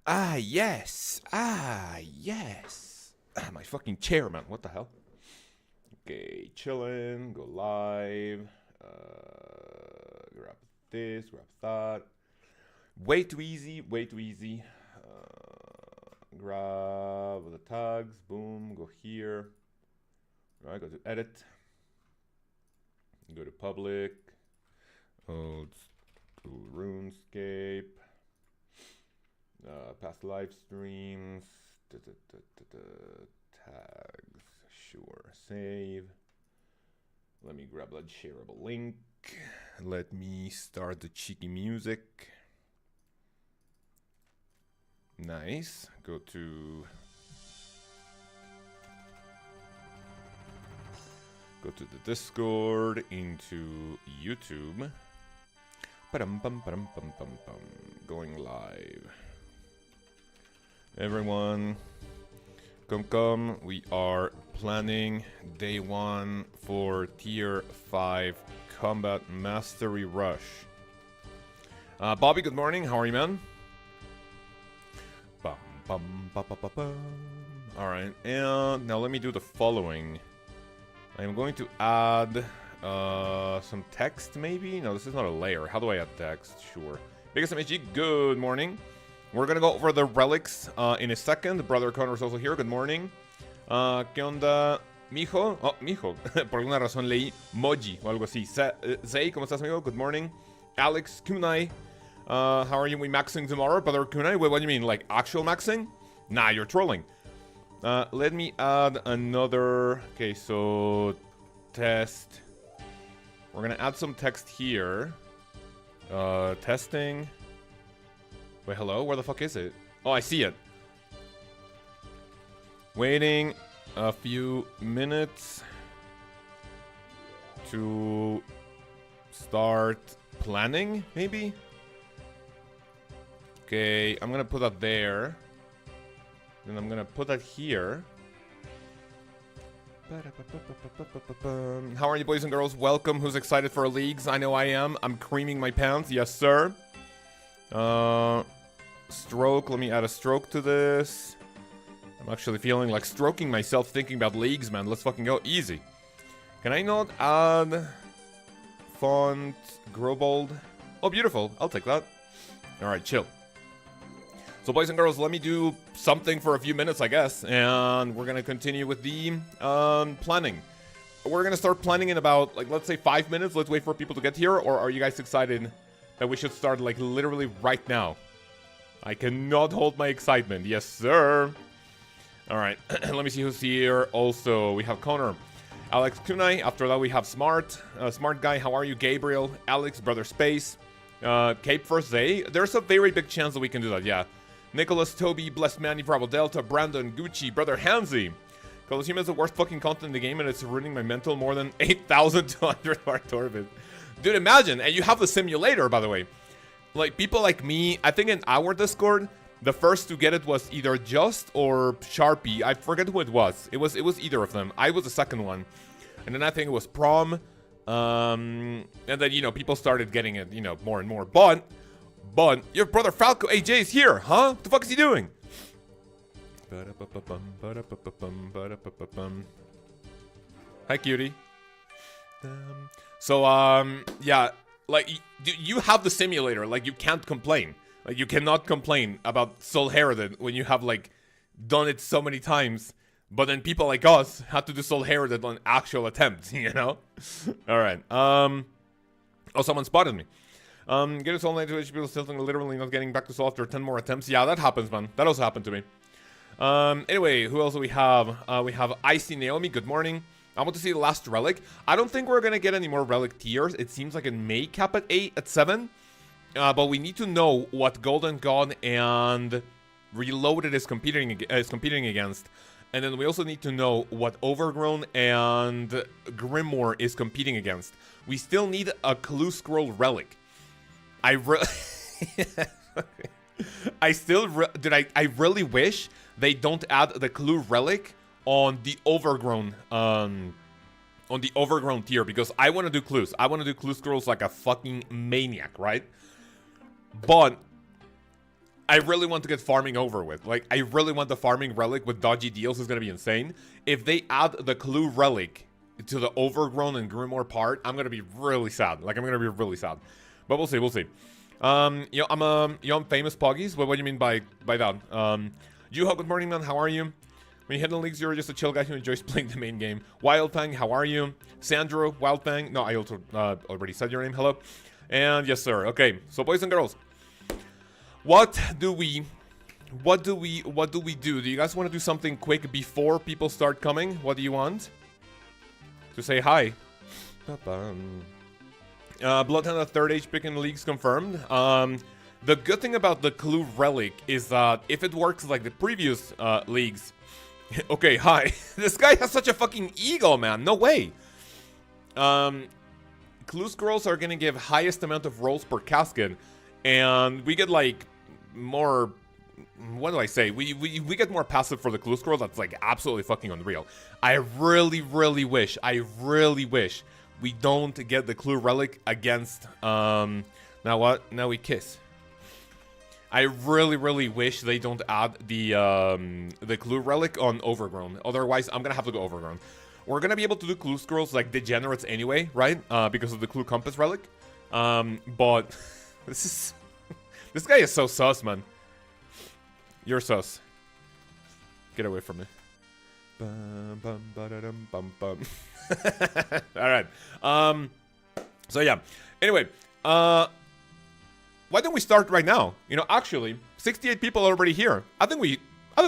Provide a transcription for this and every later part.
Ah, yes. Ah, yes. Ah, my fucking chair, man. What the hell? Okay, chillin', go live. Grab this, grab that. Way too easy, way too easy. Grab the tags, boom, go here. Alright, go to edit. Go to public. Oh, to RuneScape. Past live streams. Tags. Sure. Save. Let me grab that shareable link. Let me start the cheeky music. Nice. Go to the Discord, into YouTube. Going live. Everyone, come. We are planning day 1 for tier 5 combat mastery rush. Bobby, good morning. How are you, man? Alright, and now let me do the following. I am going to add some text, maybe? No, this is not a layer. How do I add text? Sure. Biggest Mage, good morning. We're gonna go over the relics in a second. Brother Connor is also here. Good morning. ¿Qué onda, mijo? Oh, mijo. Por alguna razón leí Moji o algo así. Zay, ¿cómo estás, amigo? Good morning. Alex Kunai. How are you? We maxing tomorrow, Brother Kunai? Wait, what do you mean? Like actual maxing? Nah, you're trolling. Let me add another. Okay, so test. We're gonna add some text here. Testing. Wait, hello? Where the fuck is it? Oh, I see it. Waiting a few minutes to start planning, maybe? Okay, I'm gonna put that there. Then I'm gonna put that here. How are you, boys and girls? Welcome. Who's excited for leagues? I know I am. I'm creaming my pants. Yes, sir. Stroke. Let me add a stroke to this. I'm actually feeling like stroking myself thinking about leagues, man. Let's fucking go. Easy. Can I not add font, grow bold? Oh, beautiful. I'll take that. Alright, chill. So, boys and girls, let me do something for a few minutes, I guess. And we're gonna continue with the planning. We're gonna start planning in about, like, let's say 5 minutes. Let's wait for people to get here. Or are you guys excited that we should start, like, literally right now? I cannot hold my excitement. Yes, sir. Alright, let me see who's here. Also, we have Connor, Alex Kunai. After that, we have Smart. Smart guy, how are you? Gabriel, Alex, Brother Space. Cape first Zay. There's a very big chance that we can do that, yeah. Nicholas, Toby, Blessed Manny, Bravo Delta, Brandon, Gucci, Brother Hansi. Colosseum is the worst fucking content in the game and it's ruining my mental more than 8,200 Heart Orbit. Dude, imagine. And you have the simulator, by the way. Like, people like me, I think in our Discord, the first to get it was either Just or Sharpie. I forget who it was. It was either of them. I was the second one. And then I think it was Prom. And then, you know, people started getting it, you know, more and more. But your brother Falco AJ is here, huh? What the fuck is he doing? Hi, cutie. So, yeah, like, you have the simulator. Like, you can't complain. Like, you cannot complain about Soul Heralded when you have, like, done it so many times. But then people like us had to do Soul Heralded on actual attempts, you know? Alright, oh, someone spotted me. Get us all night to HP, still literally not getting back to Soul after 10 more attempts. Yeah, that happens, man. That also happened to me. Anyway, who else do we have? We have Icy Naomi, good morning. I want to see the last relic. I don't think we're gonna get any more relic tiers. It seems like it may cap at 8, at 7. But we need to know what Golden God and Reloaded is competing against. And then we also need to know what Overgrown and Grimoire is competing against. We still need a Clue Scroll Relic. I really wish they don't add the Clue Relic on the Overgrown tier, because I want to do clues. I want to do Clue Scrolls like a fucking maniac, right? But I really want to get farming over with. Like, I really want the farming relic with dodgy deals is going to be insane. If they add the clue relic to the overgrown and grimoire part, I'm going to be really sad. Like, I'm going to be really sad. But we'll see, we'll see. I'm famous Poggies. What do you mean by that? Juho, good morning, man. How are you? When you hit the leagues, you're just a chill guy who enjoys playing the main game. Wildfang, how are you? Sandro, Wildfang. No, I also already said your name. Hello. And yes, sir. Okay, so boys and girls, what do we do? Do you guys want to do something quick before people start coming? What do you want? To say hi. Bloodhound at 3rd age pick in the leagues confirmed. The good thing about the clue relic is that if it works like the previous leagues. Okay, hi. This guy has such a fucking ego, man. No way. Clue scrolls are gonna give highest amount of rolls per casket, and we get like more. What do I say? We get more passive for the clue scroll. That's like absolutely fucking unreal. I really wish we don't get the clue relic against. Now what? Now we kiss. I really wish they don't add the clue relic on overgrown. Otherwise, I'm gonna have to go overgrown. We're gonna be able to do clue scrolls like degenerates anyway, right? Because of the clue compass relic. But this guy is so sus, man. You're sus. Get away from me. All right. So yeah. Anyway. Why don't we start right now? You know, actually, 68 people are already here. I think we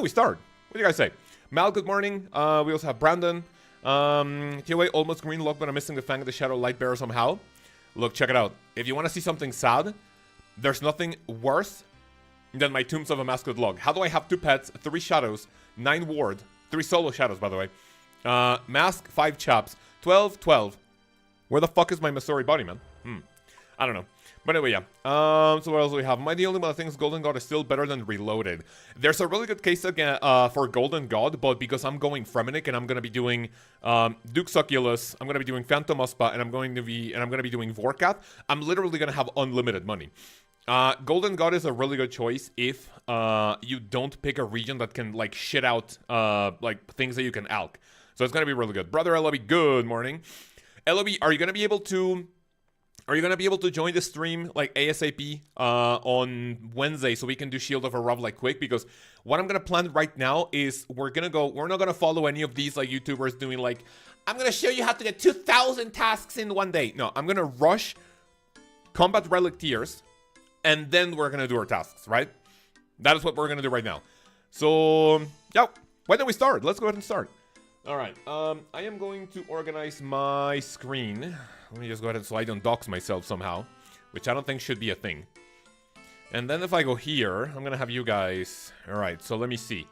start. What do you guys say? Mal, good morning. We also have Brandon. TOA, almost green look, but I'm missing the Fang of the Shadow Light Bearer somehow. Look, check it out. If you want to see something sad, there's nothing worse than my Tombs of a Masquerade log. How do I have 2 pets, 3 shadows, 9 ward, 3 solo shadows, by the way. Mask, 5 chaps, 12. Where the fuck is my Masori body, man? I don't know. But anyway, yeah. So what else do we have? Am I the only one that thinks Golden God is still better than Reloaded? There's a really good case again for Golden God, but because I'm going Fremenic and I'm gonna be doing Duke Succulus, I'm gonna be doing Phantom Uspa, and I'm gonna be doing Vorkath, I'm literally gonna have unlimited money. Golden God is a really good choice if you don't pick a region that can like shit out like things that you can alch. So it's gonna be really good. Brother LOB, good morning. LOB, are you gonna be able to join the stream like ASAP on Wednesday so we can do Shield of Arav like quick? Because what I'm gonna plan right now is we're not gonna follow any of these like YouTubers doing like, I'm gonna show you how to get 2,000 tasks in one day. No, I'm gonna rush combat relic tiers and then we're gonna do our tasks, right? That is what we're gonna do right now. So yeah, why don't we start? Let's go ahead and start. All right, I am going to organize my screen. Let me just go ahead so I don't dox myself somehow, which I don't think should be a thing. And then if I go here, I'm gonna have you guys. All right, so let me see.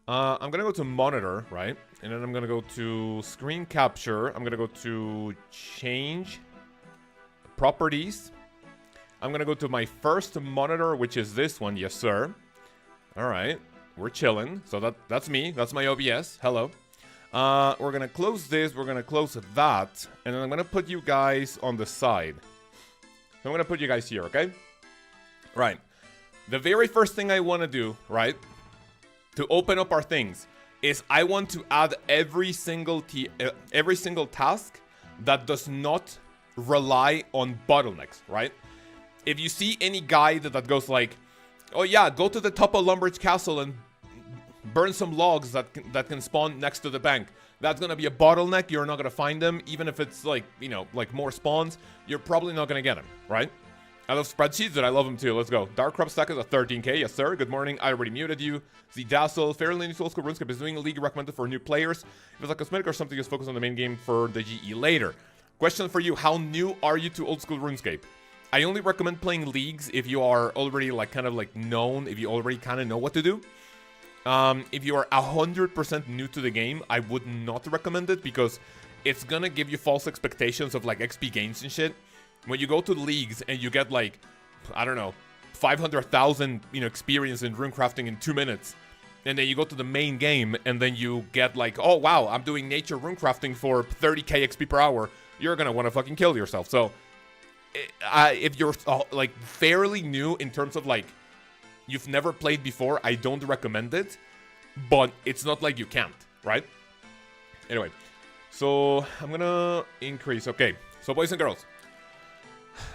I'm gonna go to monitor, right? And then I'm gonna go to screen capture. I'm gonna go to change properties. I'm gonna go to my first monitor, which is this one. Yes, sir. All right, we're chilling. So that's me. That's my OBS. Hello. We're gonna close this, we're gonna close that, and then I'm gonna put you guys on the side. So I'm gonna put you guys here, okay? Right. The very first thing I want to do, right, to open up our things, is I want to add every single task that does not rely on bottlenecks, right? If you see any guide that goes like, oh yeah, go to the top of Lumbridge Castle and burn some logs that can spawn next to the bank. That's gonna be a bottleneck. You're not gonna find them. Even if it's like, you know, like more spawns, you're probably not gonna get them, right? I love spreadsheets and I love them too. Let's go. Dark Crop Stack is a 13k. Yes, sir. Good morning. I already muted you. Zdazzle. Fairly new Soul School RuneScape is doing a league recommended for new players. If it's a cosmetic or something, just focus on the main game for the GE later. Question for you. How new are you to old school RuneScape? I only recommend playing leagues if you are already like kind of like known, if you already kind of know what to do. If you are 100% new to the game, I would not recommend it because it's gonna give you false expectations of like XP gains and shit. When you go to leagues and you get like, I don't know, 500,000, you know, experience in runecrafting in 2 minutes, and then you go to the main game and then you get like, oh wow, I'm doing nature runecrafting for 30k XP per hour, you're gonna want to fucking kill yourself. So, if you're like fairly new in terms of like, you've never played before, I don't recommend it. But it's not like you can't, right? Anyway, so I'm gonna increase. Okay, so boys and girls,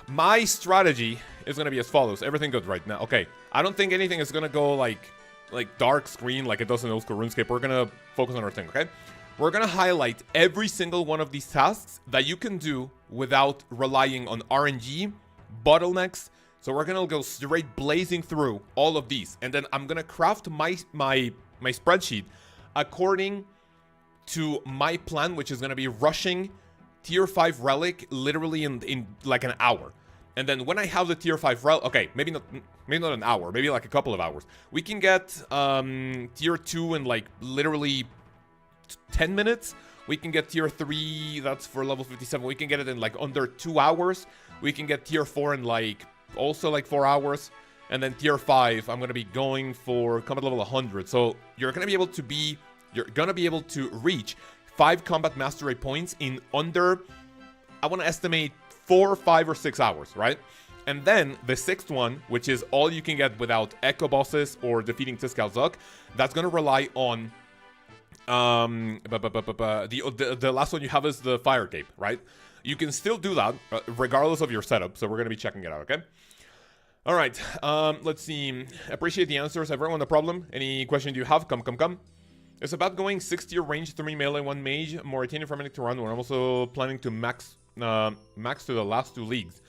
my strategy is gonna be as follows. Everything good right now? Okay, I don't think anything is gonna go like dark screen like it does in old school RuneScape. We're gonna focus on our thing, okay? We're gonna highlight every single one of these tasks that you can do without relying on RNG, bottlenecks. So we're gonna go straight blazing through all of these, and then I'm gonna craft my spreadsheet according to my plan, which is gonna be rushing tier 5 relic literally in like an hour. And then when I have the tier 5 relic, okay, maybe not an hour, maybe like a couple of hours. We can get tier 2 in like literally 10 minutes. We can get tier 3, that's for level 57. We can get it in like under 2 hours. We can get tier 4 in like also like 4 hours. And then tier 5, I'm going to be going for combat level 100. So you're going to be able to reach 5 combat mastery points in under, I want to estimate 4, 5, or 6 hours, right? And then the 6th one, which is all you can get without echo bosses or defeating Lkaoz, that's going to rely on the last one you have is the fire cape, right? You can still do that regardless of your setup, so we're going to be checking it out, okay? All right, let's see. Appreciate the answers, everyone. No problem. Any question do you have? Come. It's about going 6-tier range, 3 melee, 1 mage, Mauritania Fremennik to run. I'm also planning to max to the last 2 leagues.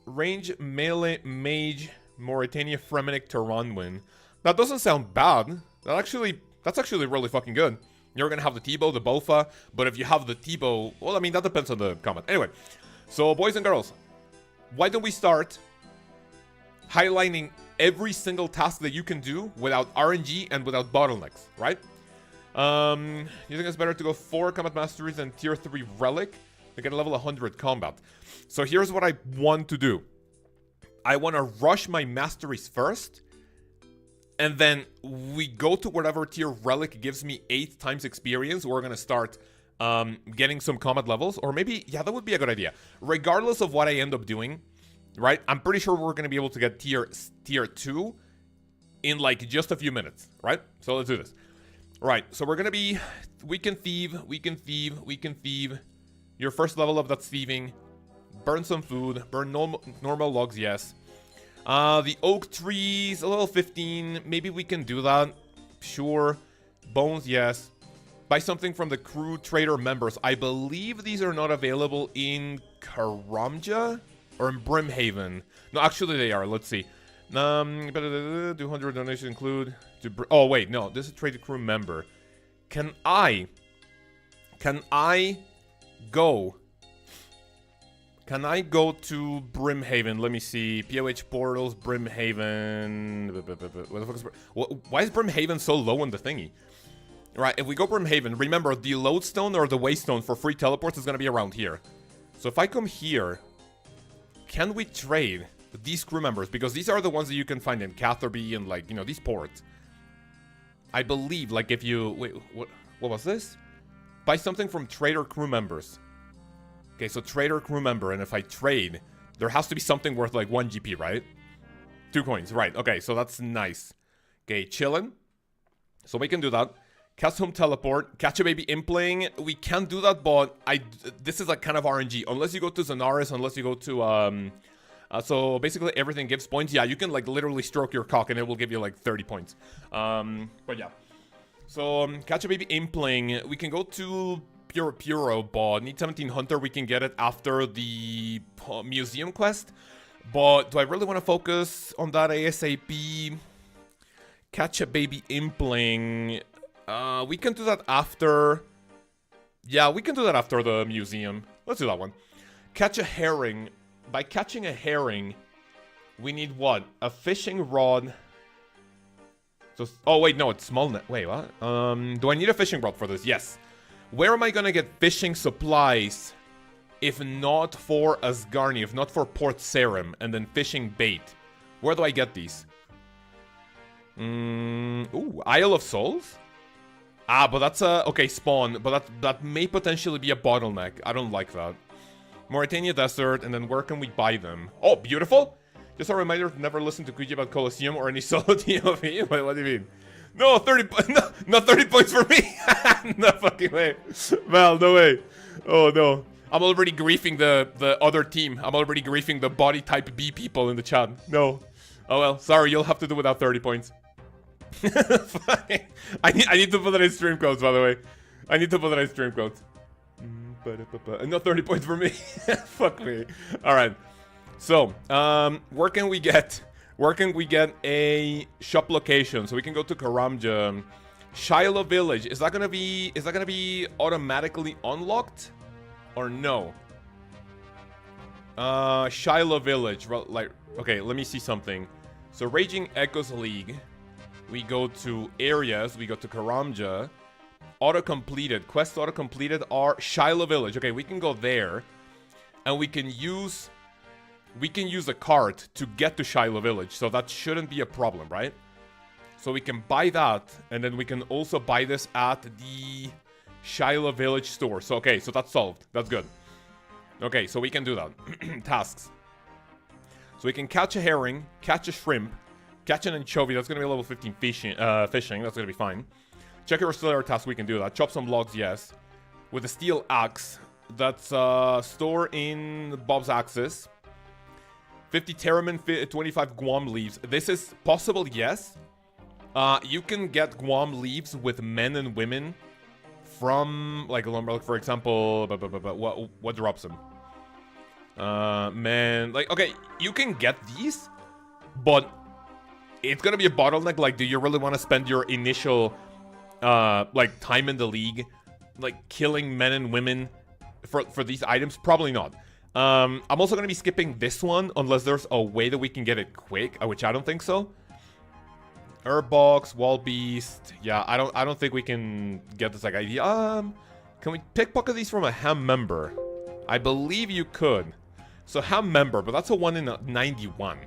Range, melee, mage, Mauritania Fremennik to run win. That doesn't sound bad. That's actually really fucking good. You're gonna have the T-bow, the Bofa, but if you have the T-bow, well, I mean, that depends on the comment. Anyway, so boys and girls, why don't we start highlighting every single task that you can do without RNG and without bottlenecks, right? You think it's better to go 4 combat masteries and tier 3 relic to get a level 100 combat? So here's what I want to do. I want to rush my masteries first, and then we go to whatever tier relic gives me 8 times experience. We're going to start getting some combat levels, or maybe, yeah, that would be a good idea. Regardless of what I end up doing, right? I'm pretty sure we're going to be able to get tier 2 in like just a few minutes, right? So let's do this. Right, so we're going to be, we can thieve. Your first level of that thieving. Burn some food, burn normal logs, yes. The oak trees, a level 15, maybe we can do that, sure. Bones, yes. Buy something from the crew trader members. I believe these are not available in Karamja or in Brimhaven. No, actually they are, let's see. 200 donations include... Oh, wait, no, this is trader crew member. Can I go to Brimhaven? Let me see. POH portals, Brimhaven. What the fuck is why is Brimhaven so low on the thingy? Right, if we go Brimhaven, remember the lodestone or the waystone for free teleports is gonna be around here. So if I come here, can we trade these crew members? Because these are the ones that you can find in Catherby and, like, you know, these ports. I believe, like, if you... Wait, what was this? Buy something from trader crew members. Okay, so trader crew member, and if I trade, there has to be something worth, like, 1 GP, right? 2 coins, right. Okay, so that's nice. Okay, chillin'. So we can do that. Cast home teleport. Catch a baby implaying. We can do that, but this is, like, kind of RNG. Unless you go to Zanaris, unless you go to, so basically everything gives points. Yeah, you can like literally stroke your cock and it will give you like 30 points. But yeah. So catch a baby impling. We can go to Puro, but need 17 Hunter. We can get it after the museum quest. But do I really want to focus on that ASAP? Catch a baby impling. We can do that after. Yeah, we can do that after the museum. Let's do that one. Catch a herring. By catching a herring, we need what? A fishing rod. So, oh wait, no, it's small net. Wait, what? Do I need a fishing rod for this? Yes. Where am I gonna get fishing supplies if not for Asgarni, if not for Port Sarim, and then fishing bait? Where do I get these? Ooh, Isle of Souls? Ah, but that's a... Okay, spawn, but that may potentially be a bottleneck. I don't like that. Mauritania Desert, and then where can we buy them? Oh, beautiful! Just a reminder to never listen to Kuji about Colosseum or any solo TOV. Wait, what do you mean? No, 30 no, not 30 points for me. No fucking way. Well, no way. Oh no. I'm already griefing the other team. I'm already griefing the body type B people in the chat. No. Oh well, sorry, you'll have to do without 30 points. I need to put that in stream codes, by the way. I need to put that in stream codes. Not 30 points for me. Fuck me. Alright. So, where can we get a shop location? So we can go to Karamja. Shiloh Village. Is that gonna be automatically unlocked? Or no? Shiloh Village. Like, okay, let me see something. So Raging Echoes League. We go to areas. We go to Karamja. Auto-completed. Quests auto-completed are Shiloh Village. Okay, we can go there. And we can use a cart to get to Shiloh Village. So that shouldn't be a problem, right? So we can buy that. And then we can also buy this at the Shiloh Village store. So, okay, so that's solved. That's good. Okay, so we can do that. Tasks. So we can catch a herring, catch a shrimp, catch an anchovy. That's going to be a level 15 fishing. That's going to be fine. Check your auxiliary task. We can do that. Chop some logs, yes. With a steel axe. That's store in Bob's Axis. 50 Terramin, 25 Guam leaves. This is possible, yes. You can get Guam leaves with men and women from, like, lumber. Like, for example, what drops them? Man, like, okay, you can get these, but it's gonna be a bottleneck. Like, do you really want to spend your initial, like, time in the league, like, killing men and women for these items? Probably not. I'm also gonna be skipping this one unless there's a way that we can get it quick, which I don't think so. Herb box, wall beast. Yeah, I don't think we can get this like idea. Can we pickpocket these from a ham member? I believe you could. So ham member, but that's a 1 in 91.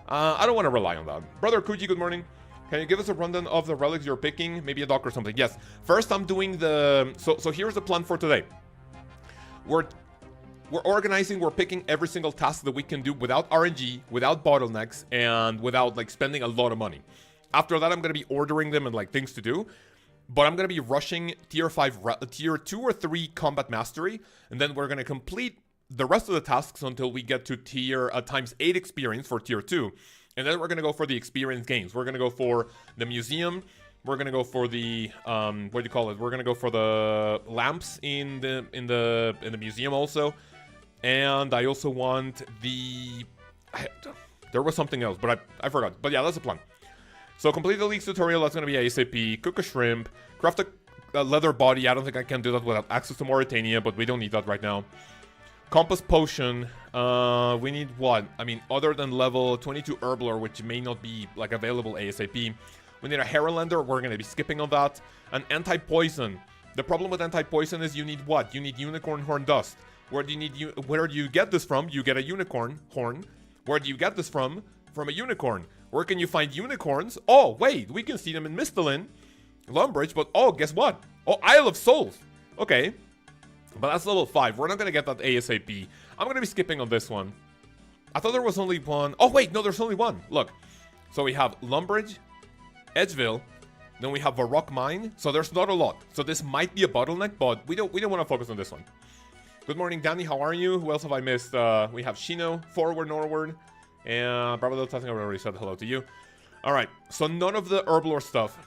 I don't want to rely on that. Brother Kuji, good morning. Can you give us a rundown of the relics you're picking? Maybe a dock or something. Yes. First, I'm doing the... So here's the plan for today. We're organizing, we're picking every single task that we can do without RNG, without bottlenecks, and without, like, spending a lot of money. After that, I'm going to be ordering them and, like, things to do. But I'm going to be rushing tier 2 or 3 combat mastery. And then we're going to complete the rest of the tasks until we get to tier times 8 experience for tier 2. And then we're going to go for the experience gains. We're going to go for the museum. We're going to go for the, what do you call it? We're going to go for the lamps in the museum also. And I also want the... there was something else, but I forgot. But yeah, that's the plan. So complete the league's tutorial. That's going to be ASAP. Cook a shrimp. Craft a leather body. I don't think I can do that without access to Mauritania, but we don't need that right now. Compass potion. We need what? I mean, other than level 22 Herbler, which may not be, like, available ASAP. We need a Heralander. We're going to be skipping on that. An anti-poison. The problem with anti-poison is you need what? You need unicorn horn dust. Where do you get this from? You get a unicorn horn. Where do you get this from? From a unicorn. Where can you find unicorns? Oh, wait, we can see them in Mistalin, Lumbridge, but oh, guess what? Oh, Isle of Souls. Okay, but that's level 5. We're not going to get that ASAP. I'm going to be skipping on this one. I thought there was only one. Oh, wait, no, there's only one. Look, so we have Lumbridge, Edgeville, then we have a rock mine, so there's not a lot. So this might be a bottleneck, but we don't want to focus on this one. Good morning, Danny, how are you? Who else have I missed? We have Shino, Forward, Norward. And probably I think I already said hello to you. Alright, so none of the Herblore stuff.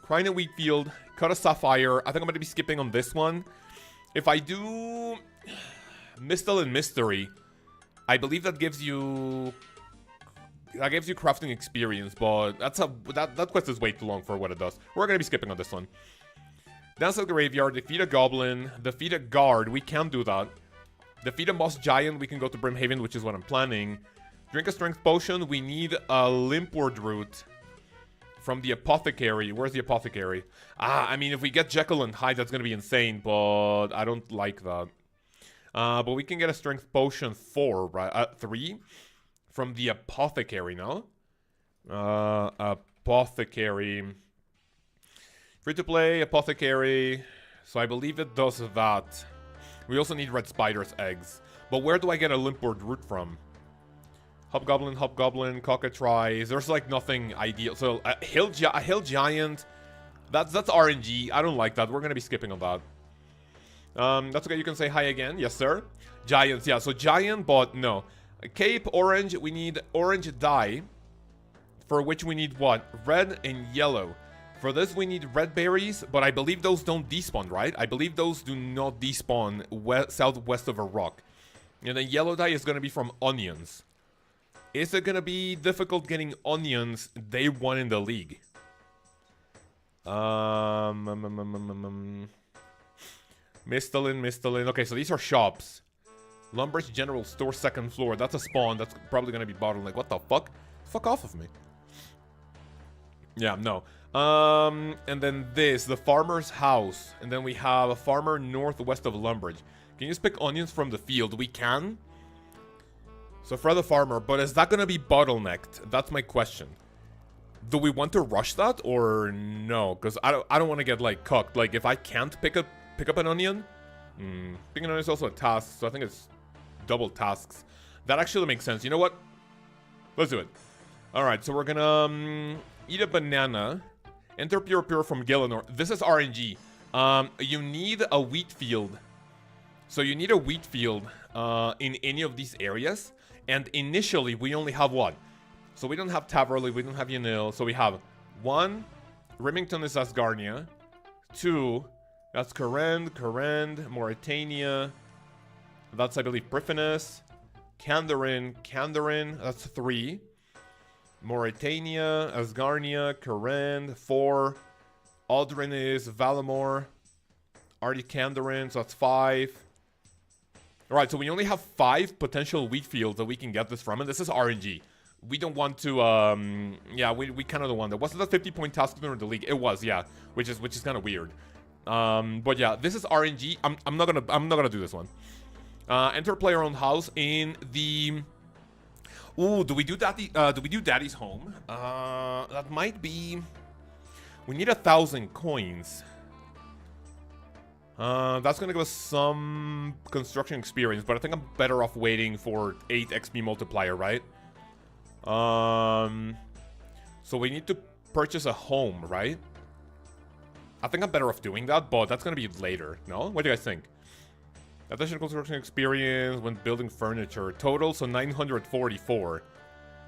Crying a wheat field, cut a sapphire. I think I'm going to be skipping on this one. If I do Mistal and Mystery, I believe that gives you crafting experience, but that quest is way too long for what it does. We're going to be skipping on this one. Dance at the Graveyard, defeat a Goblin, defeat a Guard. We can do that. Defeat a Moss Giant, we can go to Brimhaven, which is what I'm planning. Drink a strength potion. We need a limpwort root from the apothecary. Where's the apothecary? I mean, if we get Jekyll and Hyde, that's going to be insane, but I don't like that. But we can get a strength potion 4, right? 3 from the apothecary, no? Apothecary. Free to play, apothecary. So I believe it does that. We also need red spider's eggs. But where do I get a limpwort root from? Hobgoblin, Hobgoblin, Cockatrice. There's like nothing ideal. So a hill giant. That's RNG. I don't like that. We're gonna be skipping on that. That's okay. You can say hi again. Yes, sir. Giants. Yeah. So giant, but no. Cape orange. We need orange dye. For which we need what? Red and yellow. For this we need red berries, but I believe those don't despawn, right? I believe those do not despawn southwest of a rock. And then yellow dye is gonna be from onions. Is it gonna be difficult getting onions day one in the league? Mistalin. Okay, so these are shops. Lumbridge General Store, second floor. That's a spawn. That's probably gonna be bottleneck. What the fuck? Fuck off of me. Yeah, no. And then this, the farmer's house. And then we have a farmer northwest of Lumbridge. Can you just pick onions from the field? We can. So for the farmer, but is that gonna be bottlenecked? That's my question. Do we want to rush that or no? Because I don't want to get like cooked. Like if I can't pick up an onion, picking an onion is also a task. So I think it's double tasks. That actually makes sense. You know what? Let's do it. All right. So we're gonna eat a banana. Enter pure from Gillinor. This is RNG. You need a wheat field. So you need a wheat field in any of these areas. And initially, we only have one. So we don't have Taverley, we don't have Yanil. So we have 1, Remington is Asgarnia. 2, that's Karend, Mauritania. That's, I believe, Priffinus. Kandarin, that's 3. Mauritania, Asgarnia, Karend, 4. Aldrin is Valamor. Artie Kandarin, so that's 5. Alright, so we only have 5 potential wheat fields that we can get this from, and this is RNG. We don't want to, yeah, we kind of don't want that. Wasn't that 50-point task during the league? It was, yeah, which is kind of weird. But yeah, this is RNG. I'm not gonna do this one. Enter player owned house in the. Ooh, do we do Daddy's home? That might be. We need 1,000 coins. That's gonna give us some construction experience, but I think I'm better off waiting for 8 XP multiplier, right? So we need to purchase a home, right? I think I'm better off doing that, but that's gonna be later. No? What do you guys think? Additional construction experience when building furniture. Total, so 944.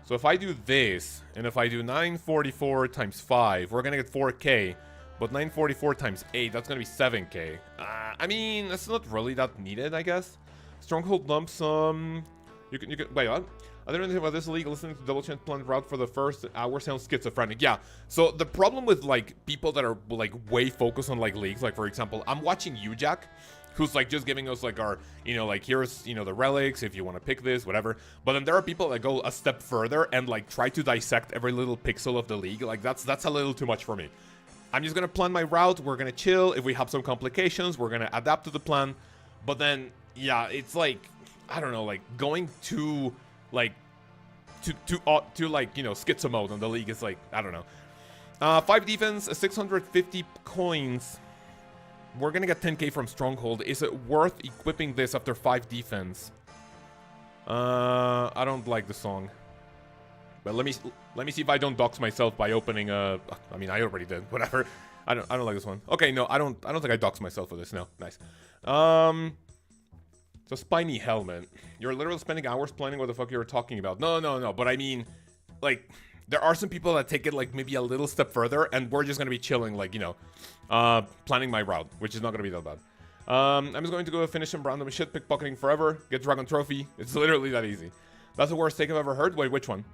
So if I do this, and if I do 944 times 5, we're gonna get 4k. But 944 times 8, that's gonna be 7k. I mean, that's not really that needed, I guess. Stronghold lump sum. You can wait, what? I don't know anything about this league. Listening to Double Chance planned route for the first hour sounds schizophrenic. Yeah. So the problem with like people that are like way focused on like leagues, like for example, I'm watching you, Jack, who's like just giving us like our, you know, like here's, you know, the relics if you want to pick this, whatever. But then there are people that go a step further and like try to dissect every little pixel of the league. Like that's a little too much for me. I'm just gonna plan my route. We're gonna chill. If we have some complications, we're gonna adapt to the plan. But then, yeah, it's like I don't know, like going to like to like, you know, schizo mode on the league is like, I don't know. 5 defense, 650 coins. We're gonna get 10k from Stronghold. Is it worth equipping this after 5 defense? I don't like the song. But let me see if I don't dox myself by opening a. I mean, I already did. Whatever. I don't like this one. Okay, no, I don't think I dox myself for this. No, nice. So spiny helmet. You're literally spending hours planning what the fuck you were talking about. No. But I mean, like, there are some people that take it like maybe a little step further, and we're just gonna be chilling, like, you know, planning my route, which is not gonna be that bad. I'm just going to go finish some random shit, pickpocketing forever, get Dragon Trophy. It's literally that easy. That's the worst take I've ever heard. Wait, which one?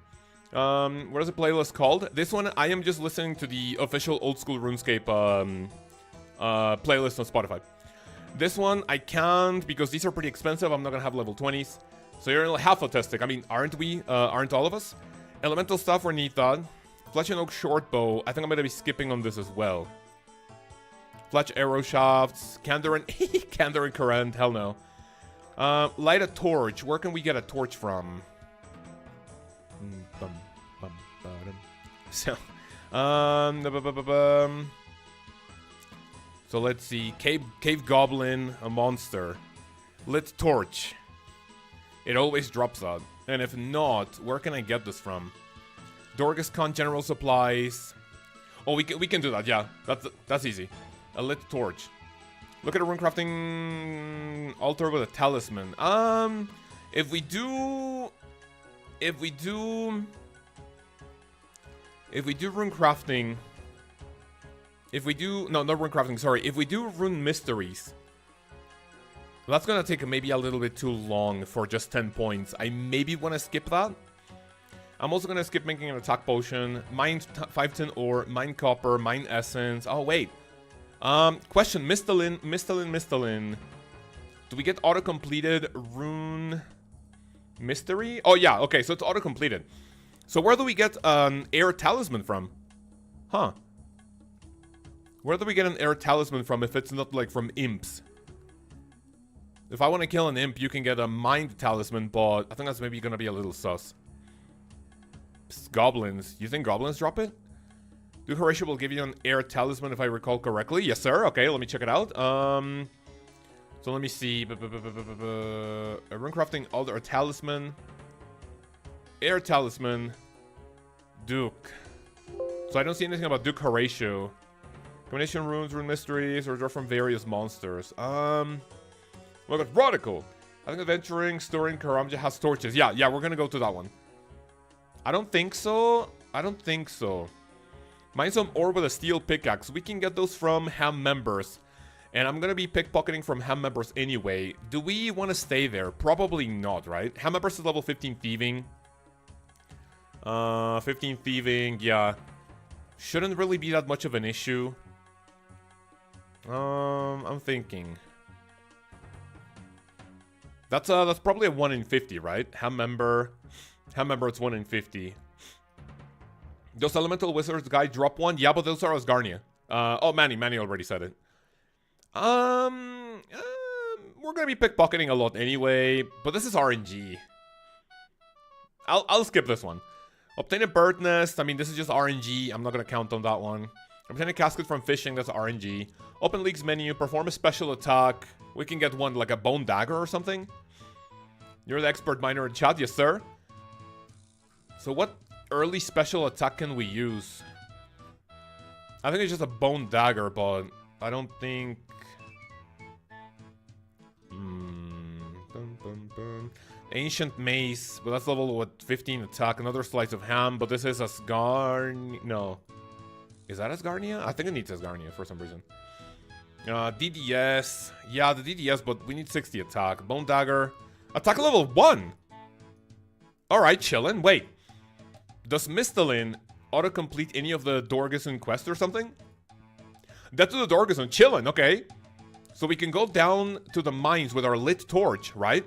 What is the playlist called? This one, I am just listening to the official old school RuneScape playlist on Spotify. This one, I can't because these are pretty expensive. I'm not gonna have level 20s. So you're half autistic. I mean, aren't we? Aren't all of us? Elemental stuff or Nethod. Fletch and Oak short bow. I think I'm gonna be skipping on this as well. Fletch arrow shafts. Kandarin. Kandarin current. Hell no. Light a torch. Where can we get a torch from? So, so let's see. Cave goblin, a monster. Lit torch. It always drops out. And if not, where can I get this from? Dorgus Khan General Supplies. Oh, we can do that, yeah. That's easy. A lit torch. Look at a runecrafting altar with a talisman. If we do rune crafting, no, not rune crafting, sorry. If we do rune mysteries, that's gonna take maybe a little bit too long for just 10 points. I maybe want to skip that. I'm also gonna skip making an attack potion, mine 510 ore, mine copper, mine essence. Oh wait. Question: Mistalin. Do we get auto-completed rune mystery? Oh yeah, okay, so it's auto-completed. So where do we get an air talisman from? Huh. Where do we get an air talisman from if it's not like from imps? If I want to kill an imp, you can get a mind talisman, but I think that's maybe gonna be a little sus. Psst, goblins. You think goblins drop it? Duke Horatio will give you an air talisman if I recall correctly. Yes, sir. Okay, let me check it out. So let me see. Runecrafting altar, a talisman. Air talisman. Duke. So I don't see anything about Duke Horatio. Combination runes, rune mysteries, or draw from various monsters. Look at Radical. I think adventuring, storing, Karamja has torches. Yeah, we're gonna go to that one. I don't think so. Mine some ore with a steel pickaxe. We can get those from ham members. And I'm gonna be pickpocketing from ham members anyway. Do we want to stay there? Probably not, right? Ham members is level 15 thieving. 15 thieving, yeah. Shouldn't really be that much of an issue. I'm thinking. That's probably a 1 in 50, right? Ham member, it's 1 in 50. Those elemental wizards guy drop one? Yeah, but those are Asgarnia. Oh, Manny already said it. We're gonna be pickpocketing a lot anyway, but this is RNG. I'll skip this one. Obtain a bird nest. I mean, this is just RNG. I'm not gonna count on that one. Obtain a casket from fishing. That's RNG. Open League's menu. Perform a special attack. We can get one like a bone dagger or something. You're the expert miner in chat, yes sir. So what early special attack can we use? I think it's just a bone dagger, but I don't think. Ancient mace, but that's level what 15 attack. Another slice of ham, but this is Asgarnia. No, is that Asgarnia? I think it needs Asgarnia for some reason. DDS, yeah, the DDS, but we need 60 attack. Bone dagger, attack level 1. All right, chillin'. Wait, does Mistalin auto-complete any of the Dorgeson quest or something? That's to the Dorgeson, chillin'. Okay, so we can go down to the mines with our lit torch, right?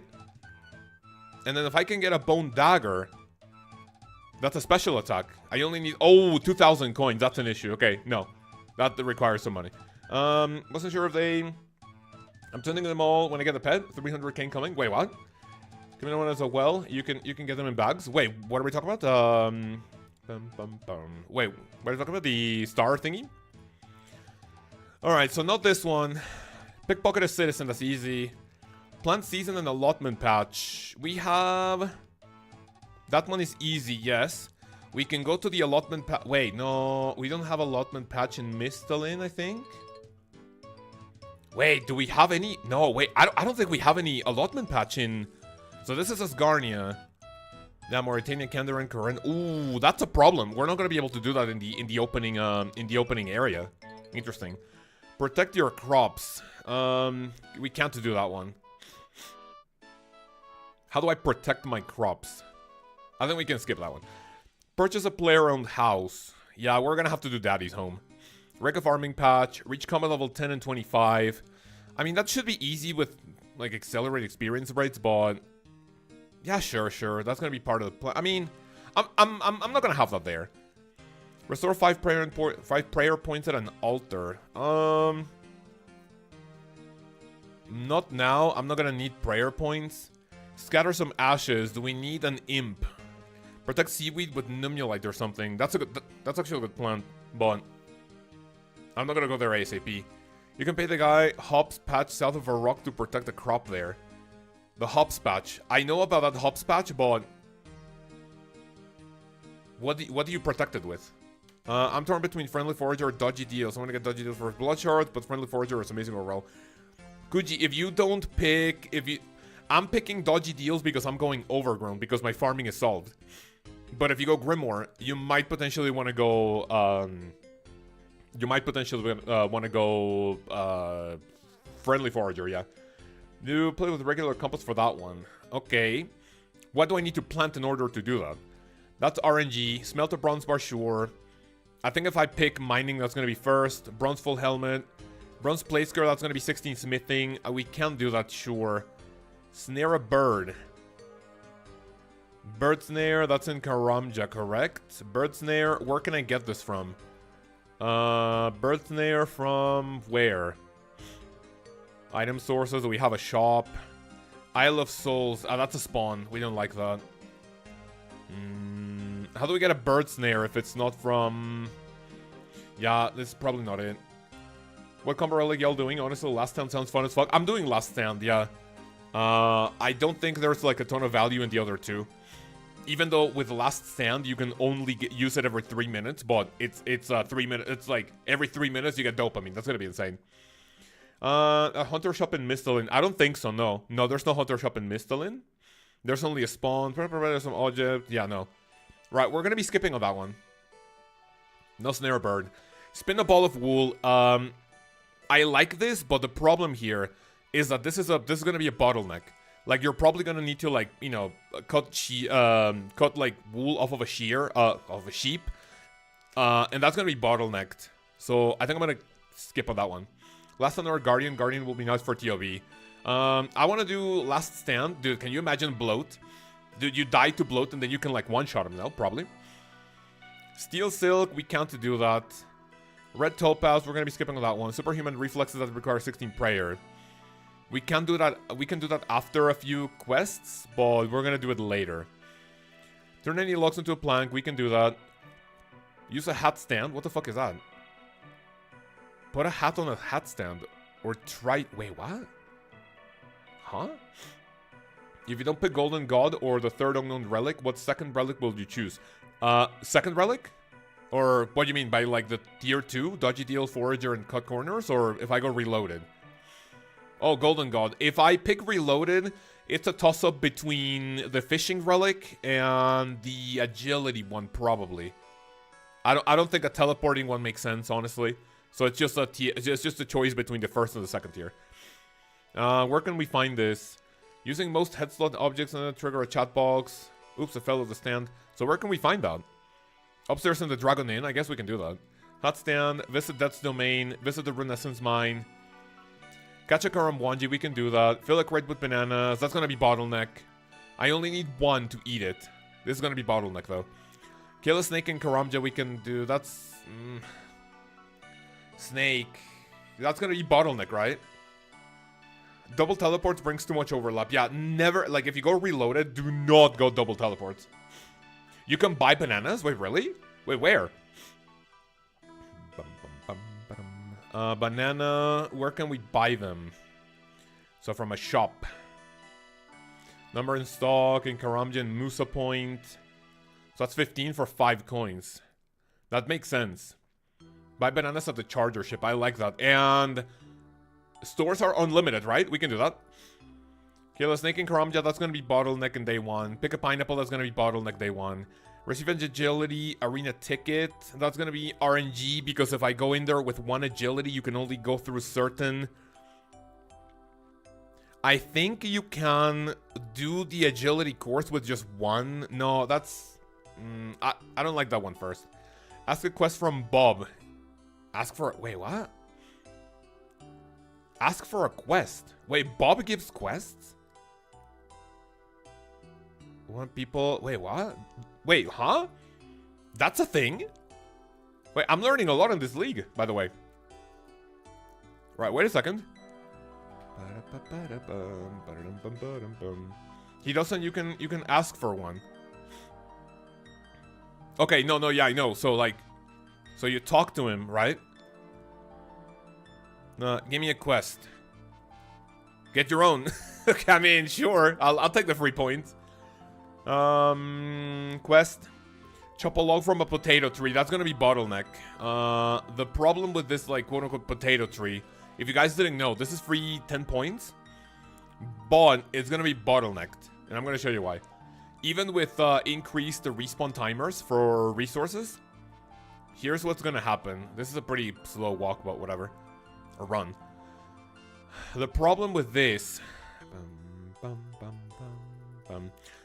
And then if I can get a bone dagger, that's a special attack. I only need 2,000 coins. That's an issue. Okay, no, that requires some money. Wasn't sure if they. I'm sending them all when I get the pet. 300k coming. Wait, what? Give me one as well. You can get them in bags. Wait, what are we talking about? Wait, what are we talking about? The star thingy? Alright, so not this one. Pickpocket a citizen, that's easy. Plant season and allotment patch. We have. That one is easy, yes. We can go to the allotment patch. Wait, no, we don't have allotment patch in Mistalin, I think. Wait, do we have any? No, wait, I don't think we have any allotment patch in. So this is Asgarnia. Yeah, Mauritania, Kandar, and Corinne. Ooh, that's a problem. We're not gonna be able to do that in the opening area. Interesting. Protect your crops. We can't do that one. How do I protect my crops? I think we can skip that one. Purchase a player-owned house. Yeah, we're gonna have to do Daddy's home. Wreck a farming patch. Reach combat level 10 and 25. I mean, that should be easy with like accelerate experience rates, but yeah, sure. That's gonna be part of the plan. I mean, I'm not gonna have that there. Restore 5 prayer points at an altar. Not now. I'm not gonna need prayer points. Scatter some ashes. Do we need an imp? Protect seaweed with numulite or something. That's actually a good plan, but I'm not gonna go there ASAP. You can pay the guy hops patch south of a rock to protect the crop there. The hops patch. I know about that hops patch, but What do you protect it with? I'm torn between Friendly Forager or Dodgy Deals. I want to get Dodgy Deals for Blood Shard, but Friendly Forager is amazing overall. Gucci, if you don't pick... I'm picking Dodgy Deals because I'm going Overgrown, because my farming is solved. But if you go Grimoire, you might potentially want to go... Friendly Forager, yeah. You play with regular compass for that one. Okay. What do I need to plant in order to do that? That's RNG. Smelter Bronze Bar, sure. I think if I pick Mining, that's going to be first. Bronze Full Helmet. Bronze Plate Skirt, that's going to be 16 Smithing. We can do that, sure. Snare a Bird. Bird Snare, that's in Karamja, correct? Bird Snare, where can I get this from? Bird Snare from where? Item sources, we have a shop. Isle of Souls, that's a spawn. We don't like that. How do we get a Bird Snare if it's not from... Yeah, this is probably not it. What combo relic y'all doing? Honestly, Last Stand sounds fun as fuck. I'm doing Last Stand, yeah. I don't think there's like a ton of value in the other two. Even though with Last Stand you can only use it every 3 minutes, but it's 3 minutes. It's like every 3 minutes you get dopamine. That's gonna be insane. A Hunter Shop in Mistalin. I don't think so. No, there's no Hunter Shop in Mistalin. There's only a spawn. There's some object. Yeah, no. Right, we're gonna be skipping on that one. No Snare Bird. Spin a Ball of Wool. I like this, but the problem here is that this is gonna be a bottleneck. Like, you're probably gonna need to, like, you know, cut like wool off of a sheep, and that's gonna be bottlenecked. So I think I'm gonna skip on that one. Last Stand or Guardian. Guardian will be nice for TOB. I want to do Last Stand. Dude, can you imagine Bloat? Dude, you die to Bloat and then you can, like, one-shot him now, probably. Steel Silk, we can't do that. Red Topaz, we're going to be skipping on that one. Superhuman Reflexes that require 16 prayer. We can do that after a few quests, but we're going to do it later. Turn any logs into a plank, we can do that. Use a hat stand, what the fuck is that? Put a hat on a hat stand. Or try... Wait, what? Huh? If you don't pick Golden God or the third unknown relic, what second relic will you choose? Second relic? Or what do you mean by, like, the tier 2? Dodgy Deal, Forager, and Cut Corners? Or if I go Reloaded? Oh, Golden God. If I pick Reloaded, it's a toss-up between the Fishing Relic and the Agility one, probably. I don't think a teleporting one makes sense, honestly. So it's just a choice between the first and the second tier. Where can we find this? Using most head slot objects and trigger a chat box. Oops, I fell off the stand. So where can we find that? Upstairs in the Dragon Inn, I guess we can do that. Hot stand, visit Death's Domain, visit the Renaissance Mine. Catch a Karamwanji, we can do that. Fill a crate with bananas, that's gonna be bottleneck. I only need one to eat it. This is gonna be bottleneck though. Kill a snake in Karamja, we can do, that's... Snake. That's gonna be bottleneck, right? Double teleports brings too much overlap. Yeah, never, like, if you go Reloaded, do not go double teleports. You can buy bananas? Wait, really? Wait, where? Banana, where can we buy them? So from a shop. Number in stock in Karamja and Musa Point. So that's 15 for 5 coins. That makes sense. Buy bananas at the charger ship. I like that. And stores are unlimited, right? We can do that. Kill a snake in Karamja. That's going to be bottleneck in day 1. Pick a pineapple. That's going to be bottleneck day 1. Receive agility. Arena ticket. That's going to be RNG. Because if I go in there with 1 agility, you can only go through certain... I think you can do the agility course with just 1. No, that's... I don't like that one first. Ask a quest from Bob. Ask for... Wait, what? Ask for a quest. Wait, Bob gives quests? Want people... Wait, what? Wait, huh? That's a thing? Wait, I'm learning a lot in this league, by the way. Right, wait a second. He doesn't... You can ask for one. Okay, no, yeah, I know. So, like... So you talk to him, right? Give me a quest. Get your own. I mean, sure. I'll take the free points. Quest. Chop a log from a potato tree. That's gonna be bottleneck. The problem with this, like, quote-unquote potato tree, if you guys didn't know, this is free 10 points, but it's gonna be bottlenecked, and I'm gonna show you why. Even with increased respawn timers for resources, here's what's gonna happen. This is a pretty slow walk, but whatever. Or run. The problem with this...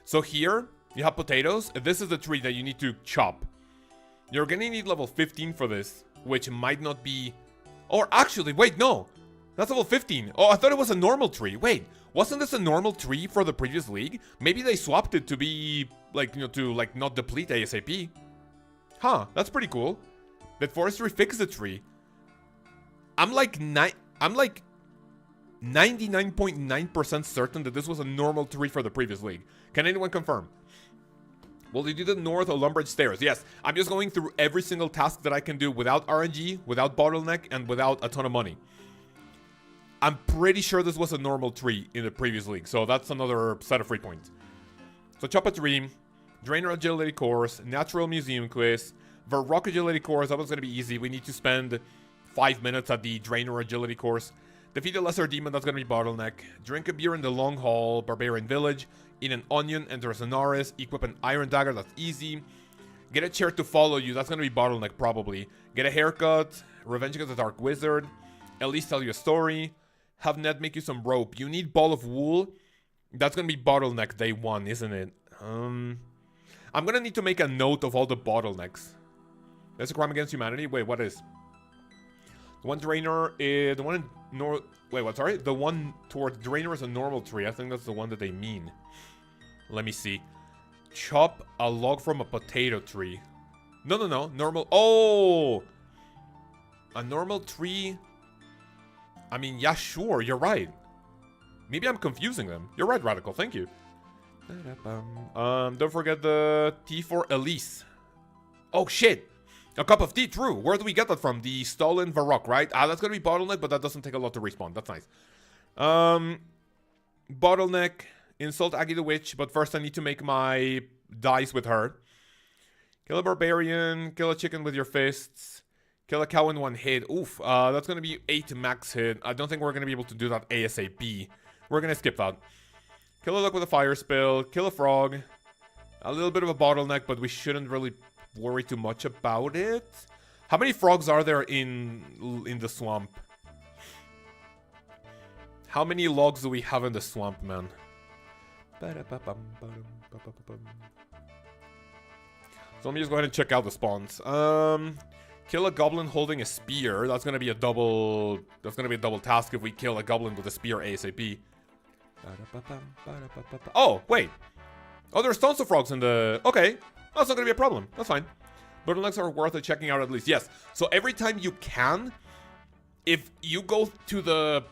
So here, you have potatoes. This is the tree that you need to chop. You're gonna need level 15 for this, which might not be... Or actually, wait, no! That's level 15. Oh, I thought it was a normal tree. Wait, wasn't this a normal tree for the previous league? Maybe they swapped it to be, like, you know, to, like, not deplete ASAP. Huh, that's pretty cool. Did forestry fix the tree? I'm like 99.9% certain that this was a normal tree for the previous league. Can anyone confirm? Will they do the north or Lumbridge stairs? Yes, I'm just going through every single task that I can do without RNG, without bottleneck, and without a ton of money. I'm pretty sure this was a normal tree in the previous league, so that's another set of free points. So chop a tree, Drainer agility course, natural museum quiz, Varrock agility course. That was going to be easy. We need to spend 5 minutes at the Drainer agility course. Defeat a lesser demon. That's going to be bottleneck. Drink a beer in the long hall, Barbarian village. Eat an onion, enter Sonaris. Equip an iron dagger. That's easy. Get a chair to follow you. That's going to be bottleneck probably. Get a haircut. Revenge against the dark wizard. At least tell you a story. Have Ned make you some rope. You need ball of wool. That's going to be bottleneck day 1, isn't it? I'm going to need to make a note of all the bottlenecks. That's a crime against humanity? Wait, what is? The one Drainer is... The one in North... Wait, what? Sorry? The one towards Drainer is a normal tree. I think that's the one that they mean. Let me see. Chop a log from a potato tree. No. Normal... Oh! A normal tree... I mean, yeah, sure. You're right. Maybe I'm confusing them. You're right, Radical. Thank you. Don't forget the tea for Elise. Oh, shit. A cup of tea, true. Where do we get that from? The stolen Varrock, right? Ah, that's gonna be bottleneck, but that doesn't take a lot to respawn. That's nice. Bottleneck, insult Aggie the Witch, but first I need to make my dice with her. Kill a barbarian, kill a chicken with your fists, kill a cow in 1 hit. Oof, that's gonna be 8 max hit. I don't think we're gonna be able to do that ASAP. We're gonna skip that. Kill a duck with a fire spell, kill a frog. A little bit of a bottleneck, but we shouldn't really worry too much about it. How many frogs are there in the swamp? How many logs do we have in the swamp, man? So let me just go ahead and check out the spawns. Kill a goblin holding a spear. That's gonna be a double. That's gonna be a double task if we kill a goblin with a spear ASAP. Oh wait. Oh, there's tons of frogs in the. Okay. That's not gonna be a problem. That's fine. Bottlenecks are worth it checking out at least. Yes. So every time you can, if you go to the,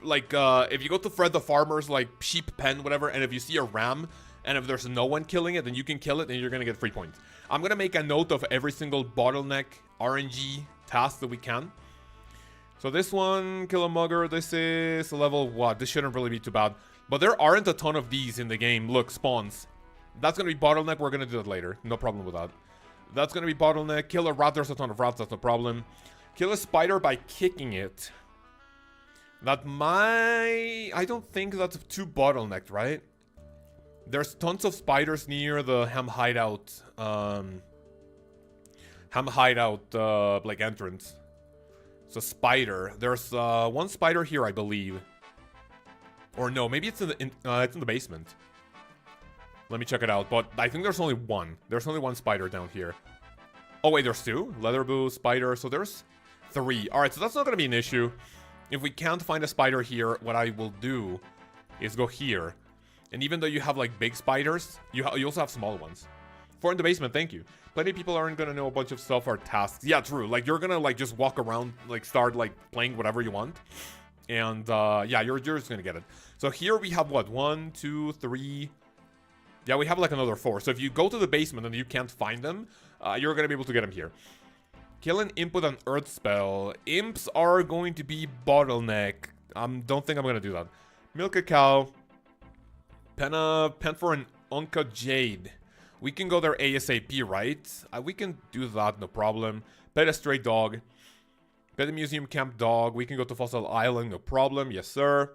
like, if you go to Fred the Farmer's, like, sheep pen, whatever, and if you see a ram, and if there's no one killing it, then you can kill it, and you're gonna get free points. I'm gonna make a note of every single bottleneck RNG task that we can. So this one, kill a mugger. This is level what? This shouldn't really be too bad. But there aren't a ton of these in the game. Look, spawns. That's going to be bottleneck. We're going to do that later. No problem with that. That's going to be bottleneck. Kill a rat. There's a ton of rats. That's no problem. Kill a spider by kicking it. That might... I don't think that's too bottlenecked, right? There's tons of spiders near the Ham Hideout. Like, entrance. So, spider. There's one spider here, I believe. Or no, maybe it's in the basement. Let me check it out, but I think there's only one. There's only one spider down here. Oh, wait, there's 2? Leather boo, spider, so there's 3. Alright, so that's not going to be an issue. If we can't find a spider here, what I will do is go here. And even though you have, like, big spiders, you also have small ones. 4 in the basement, thank you. Plenty of people aren't going to know a bunch of stuff or tasks. Yeah, true. Like, you're going to, like, just walk around, like, start, like, playing whatever you want. And, yeah, you're just going to get it. So here we have, what, 1, 2, 3... Yeah, we have like another 4. So if you go to the basement and you can't find them, you're going to be able to get them here. Kill an imp with an earth spell. Imps are going to be bottleneck. Don't think I'm going to do that. Milk a cow. Pen for an Unca Jade. We can go there ASAP, right? We can do that, no problem. Pet a stray dog. Pet a museum camp dog. We can go to Fossil Island, no problem. Yes, sir.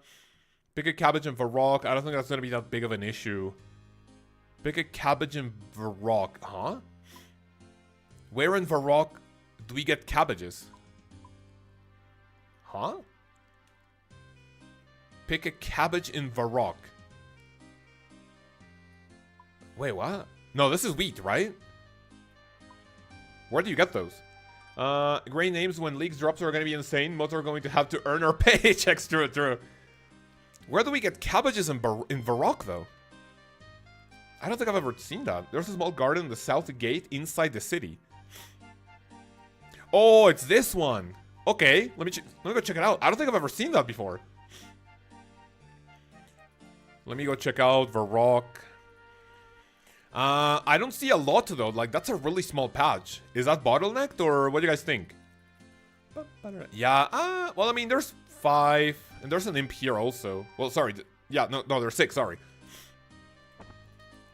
Pick a cabbage in Varrock. I don't think that's going to be that big of an issue. Pick a cabbage in Varrock. Huh? Where in Varrock do we get cabbages? Huh? Pick a cabbage in Varrock. Wait, what? No, this is wheat, right? Where do you get those? Grain names when leagues drops are going to be insane. Mods are going to have to earn our paychecks. True. Where do we get cabbages in Varrock, though? I don't think I've ever seen that. There's a small garden in the south gate inside the city. Oh, it's this one. Okay, let me go check it out. I don't think I've ever seen that before. Let me go check out Varrock. I don't see a lot though. Like, that's a really small patch. Is that bottlenecked or what do you guys think? Yeah, well, I mean, there's 5. And there's an imp here also. Well, sorry. Yeah, no, there's 6, sorry.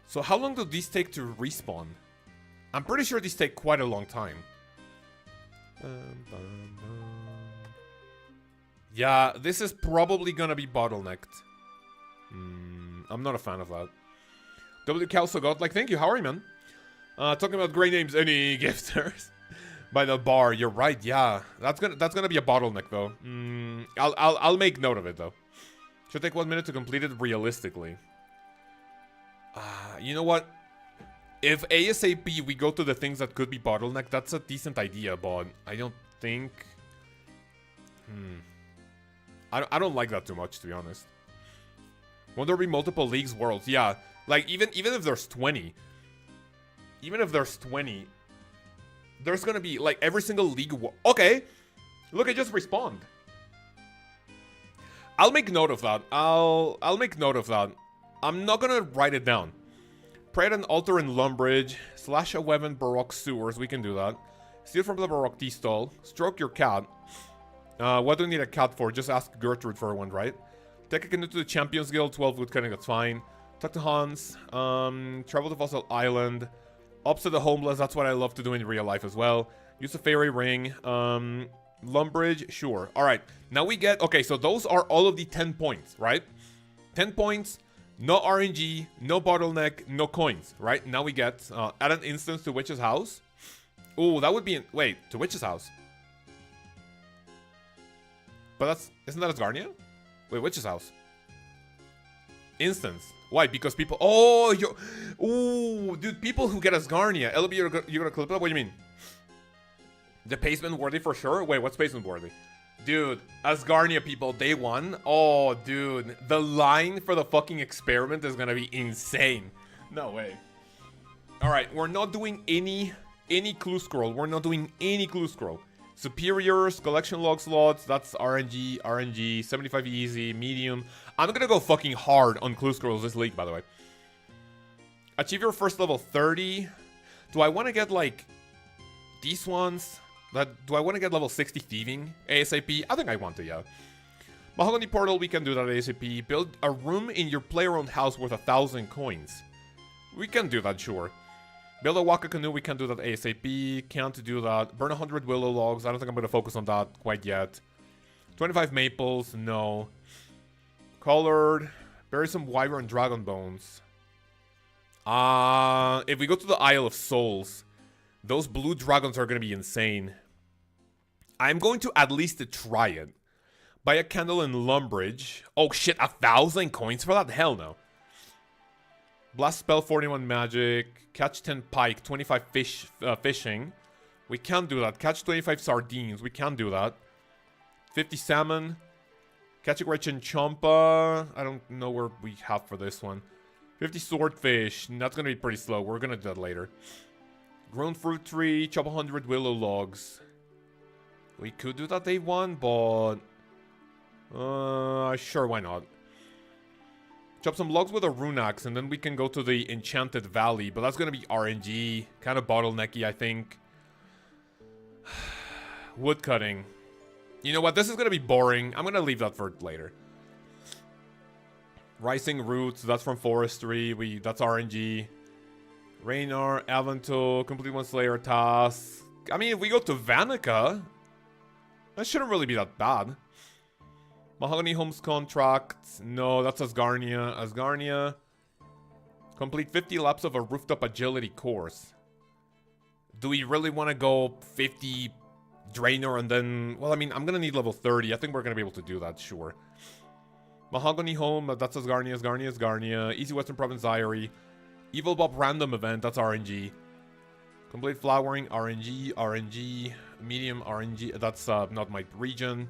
So how long do these take to respawn? I'm pretty sure these take quite a long time. Yeah, this is probably gonna be bottlenecked. I'm not a fan of that. Lkaoz so godlike, thank you. How are you, man? Talking about great names, any gifters by the bar. You're right. Yeah, that's gonna be a bottleneck though. I'll make note of it though. Should take 1 minute to complete it realistically. You know what? If ASAP we go to the things that could be bottleneck, that's a decent idea, but I don't think. I don't like that too much, to be honest. Won't there be multiple leagues worlds? Yeah, like even if there's 20, there's gonna be like every single league. Okay, look, I just respawned. I'll make note of that. I'll make note of that. I'm not gonna write it down. Pray at an altar in Lumbridge. Slash a weapon Baroque sewers. We can do that. Steal from the Baroque tea stall. Stroke your cat. What do we need a cat for? Just ask Gertrude for one, right? Take a canoe to the Champions Guild. 12 wood cutting, that's fine. Talk to Hans. Travel to Fossil Island. Ups to the homeless. That's what I love to do in real life as well. Use a fairy ring. Lumbridge. Sure. Alright. Now we get... Okay, so those are all of the 10 points, right? 10 points. No RNG, no bottleneck, no coins, right? Now we get, add an instance to Witch's house. Oh, that would be, wait, to Witch's house. But isn't that Asgarnia? Wait, Witch's house. Instance. Why? Because people, dude, people who get Asgarnia. LB, you're gonna clip it up? What do you mean? The pacement worthy for sure? Wait, what's pacement worthy? Dude, Asgarnia people, day 1. Oh, dude. The line for the fucking experiment is gonna be insane. No way. Alright, we're not doing any clue scroll. We're not doing any clue scroll. Superiors, collection log slots, that's RNG, 75 easy, medium. I'm gonna go fucking hard on clue scrolls this league, by the way. Achieve your first level 30. Do I want to get, like, these ones? Do I want to get level 60 thieving ASAP? I think I want to, yeah. Mahogany portal, we can do that ASAP. Build a room in your player-owned house worth 1,000 coins. We can do that, sure. Build a waka canoe, we can do that ASAP. Can't do that. Burn 100 willow logs. I don't think I'm going to focus on that quite yet. 25 maples, no. Colored. Bury some wyvern dragon bones. If we go to the Isle of Souls, those blue dragons are going to be insane. I'm going to at least try it. Buy a candle in Lumbridge. Oh shit, 1,000 coins for that? Hell no. Blast spell, 41 magic. Catch 10 pike, 25 fishing. We can do that. Catch 25 sardines. We can do that. 50 salmon. Catch a great chinchompa. I don't know where we have for this one. 50 swordfish. That's going to be pretty slow. We're going to do that later. Grown fruit tree. Chop 100 willow logs. We could do that day 1, but... sure, why not? Chop some logs with a rune axe, and then we can go to the Enchanted Valley. But that's going to be RNG. Kind of bottlenecky, I think. Wood cutting. You know what? This is going to be boring. I'm going to leave that for later. Rising roots. That's from forestry. That's RNG. Raynar, Avanto, complete one Slayer task. I mean, if we go to Vanica, that shouldn't really be that bad. Mahogany Homes contract. No, that's Asgarnia. Asgarnia. Complete 50 laps of a rooftop agility course. Do we really want to go 50 Draenor and then... Well, I mean, I'm going to need level 30. I think we're going to be able to do that, sure. Mahogany Home, that's Asgarnia, Asgarnia, Asgarnia. Easy Western Province Diary. Evil Bob random event, that's RNG. Complete Flowering, RNG, RNG. Medium RNG, that's not my region.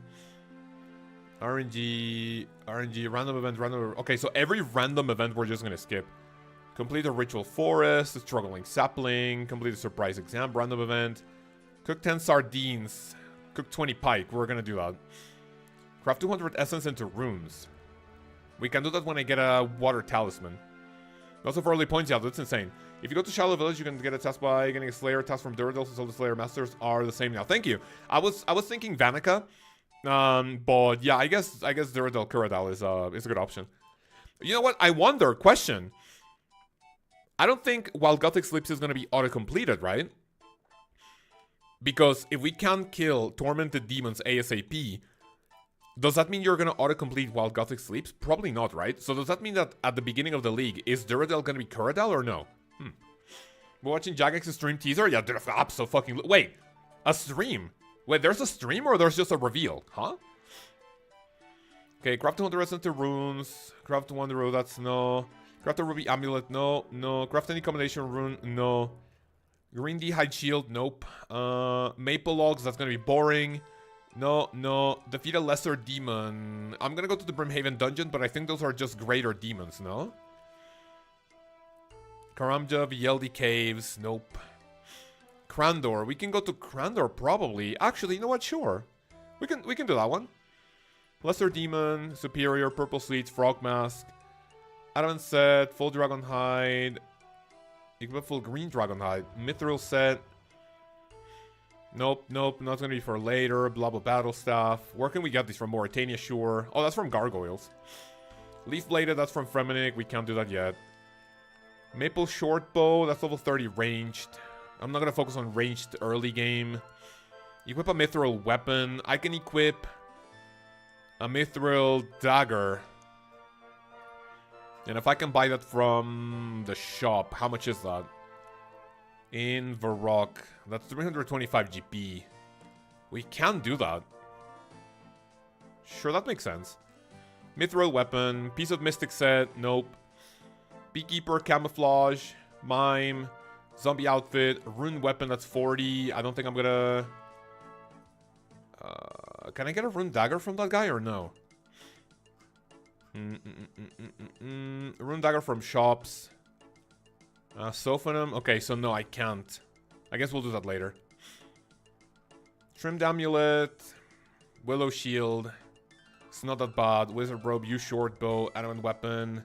RNG, RNG, random event, random... Okay, so every random event we're just going to skip. Complete a Ritual Forest, a Struggling Sapling. Complete a Surprise Exam, random event. Cook 10 sardines. Cook 20 pike, we're going to do that. Craft 200 essence into runes. We can do that when I get a water talisman. Also for early points, yeah, that's insane. If you go to Shallow Village, you can get a task by getting a Slayer task from Duradel, since all the Slayer Masters are the same now. Thank you. I was thinking Vanica. But yeah, I guess Duradel Kuradal is a good option. You know what? I wonder, question. I don't think While Gothic Sleeps is gonna be auto-completed, right? Because if we can't kill Tormented Demons ASAP, does that mean you're gonna auto-complete While Gothic Sleeps? Probably not, right? So does that mean that at the beginning of the league, is Duradel gonna be Kuradal or no? We're watching Jagex's stream teaser? Yeah, so wait, a stream? Wait, there's a stream or there's just a reveal? Huh? Okay, craft 200 Resident to runes. Craft 1 row, that's no. Craft a Ruby Amulet, no. No. Craft any combination rune, no. Green D'hide Shield, nope. Maple Logs, that's gonna be boring. No, no. Defeat a lesser demon. I'm gonna go to the Brimhaven dungeon, but I think those are just greater demons, no? Karamja, Yeldi Caves, nope. Krandor, we can go to Krandor probably. Actually, you know what? Sure. We can do that one. Lesser Demon, Superior, Purple Sleets, Frog Mask. Adamant set, Full Dragon Hide. Equip full Green Dragon Hide. Mithril set. Nope, nope, not gonna be for later. Blah blah Battle Staff. Where can we get these from? Mauritania, sure. Oh, that's from Gargoyles. Leaf Bladed, that's from Fremenic. We can't do that yet. Maple Shortbow, that's level 30 ranged. I'm not gonna focus on ranged early game. Equip a Mithril Weapon. I can equip a Mithril Dagger. And if I can buy that from the shop, how much is that? In Varrock, that's 325 GP. We can do that. Sure, that makes sense. Mithril Weapon, Piece of Mystic Set, nope. Beekeeper, Camouflage, Mime, Zombie Outfit, Rune Weapon, that's 40. I don't think I'm gonna... can I get a Rune Dagger from that guy or no? Rune Dagger from shops. Sophanum. Okay, so no, I can't. I guess we'll do that later. Trimmed Amulet. Willow Shield. It's not that bad. Wizard Robe, use Short Bow, Adamant Weapon.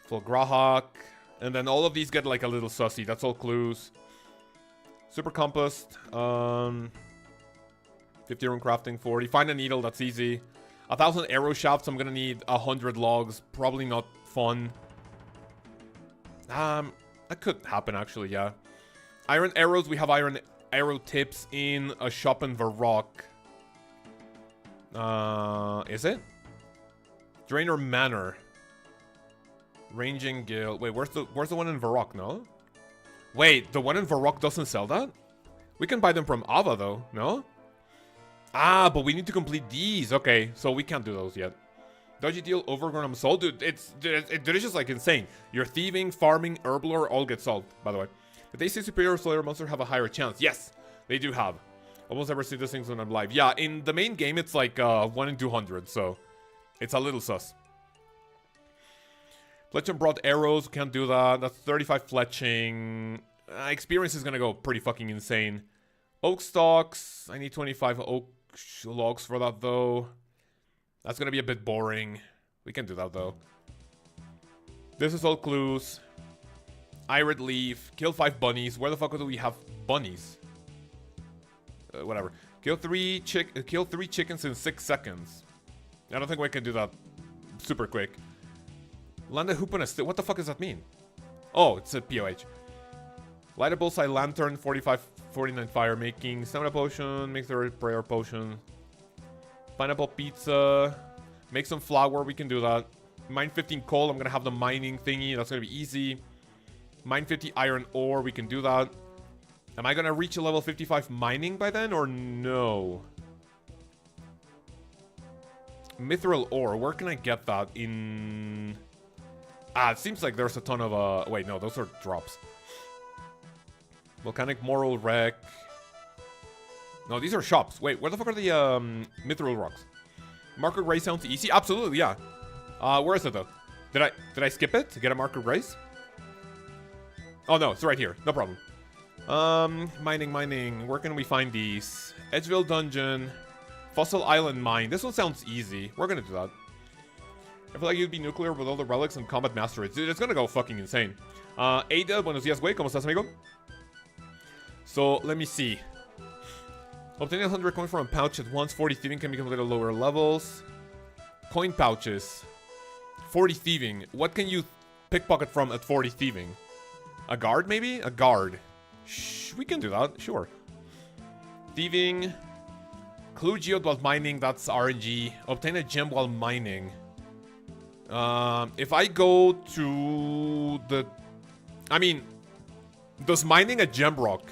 Full Grahak. And then all of these get like a little sussy. That's all clues. Super Compost. 50 rune crafting, 40. Find a needle, that's easy. 1,000 arrow shafts, I'm gonna need 100 logs. Probably not fun. That could happen actually, yeah. Iron arrows, we have iron arrow tips in a shop in Varrock. Is it? Draenor Manor. Ranging Guild. Wait, where's the one in Varrock, no? Wait, the one in Varrock doesn't sell that? We can buy them from Ava though, no? Ah, but we need to complete these. Okay, so we can't do those yet. Dodgy Deal, Overgrown Soul. Dude, it's just like insane. Your thieving, farming, herblore all get solved, by the way. But they say Superior Slayer monsters have a higher chance. Yes, they do have. Almost never see these things when I'm live. Yeah, in the main game, it's like 1 in 200, so it's a little sus. Fletching brought arrows. Can't do that. That's 35 fletching. Experience is gonna go pretty fucking insane. Oak stalks. I need 25 oak logs for that, though. That's gonna be a bit boring. We can do that, though. This is all clues. Irid leaf. Kill 5 bunnies. Where the fuck do we have bunnies? Whatever. Kill 3 chickens in 6 seconds. I don't think we can do that super quick. Land a hoop on a stick. What the fuck does that mean? Oh, it's a POH. Light a bullseye lantern, 49 fire making. Stamina potion, make the prayer potion. Pineapple pizza. Make some flour, we can do that. Mine 15 coal, I'm gonna have the mining thingy, that's gonna be easy. Mine 50 iron ore, we can do that. Am I gonna reach a level 55 mining by then, or no? Mithril ore, where can I get that? In... Ah, it seems like there's a ton of, wait, no, those are drops. Volcanic moral wreck. No, these are shops. Wait, where the fuck are the, mithril rocks? Market race sounds easy? Absolutely, yeah. Where is it, though? Did I skip it to get a market race? Oh, no, it's right here. No problem. Mining. Where can we find these? Edgeville Dungeon. Fossil Island Mine. This one sounds easy. We're gonna do that. I feel like you'd be nuclear with all the relics and combat mastery. Dude, it's gonna go fucking insane. Ada, buenos días, güey. ¿Cómo estás, amigo? So, let me see. Obtaining 100 coin from a pouch at once. 40 thieving can be completed at lower levels. Coin pouches. 40 thieving. What can you pickpocket from at 40 thieving? A guard, maybe? A guard. Shh, we can do that. Sure. Thieving. Clue geode while mining. That's RNG. Obtain a gem while mining. If I go to the... I mean, does mining a gem rock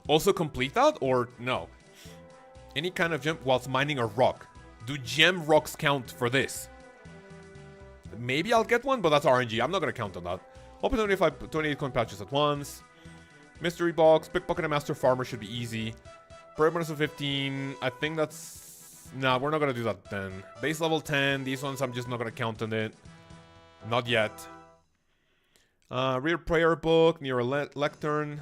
also complete that, or no? Any kind of gem whilst mining a rock. Do gem rocks count for this? Maybe I'll get one, but that's RNG. I'm not gonna count on that. Open 28 coin pouches at once. Mystery box. Pickpocket and master farmer should be easy. Prayer bonus of 15. I think that's... Nah, we're not gonna do that then. Base level 10. These ones I'm just not gonna count on it. Not yet. Rear prayer book. Near a lectern.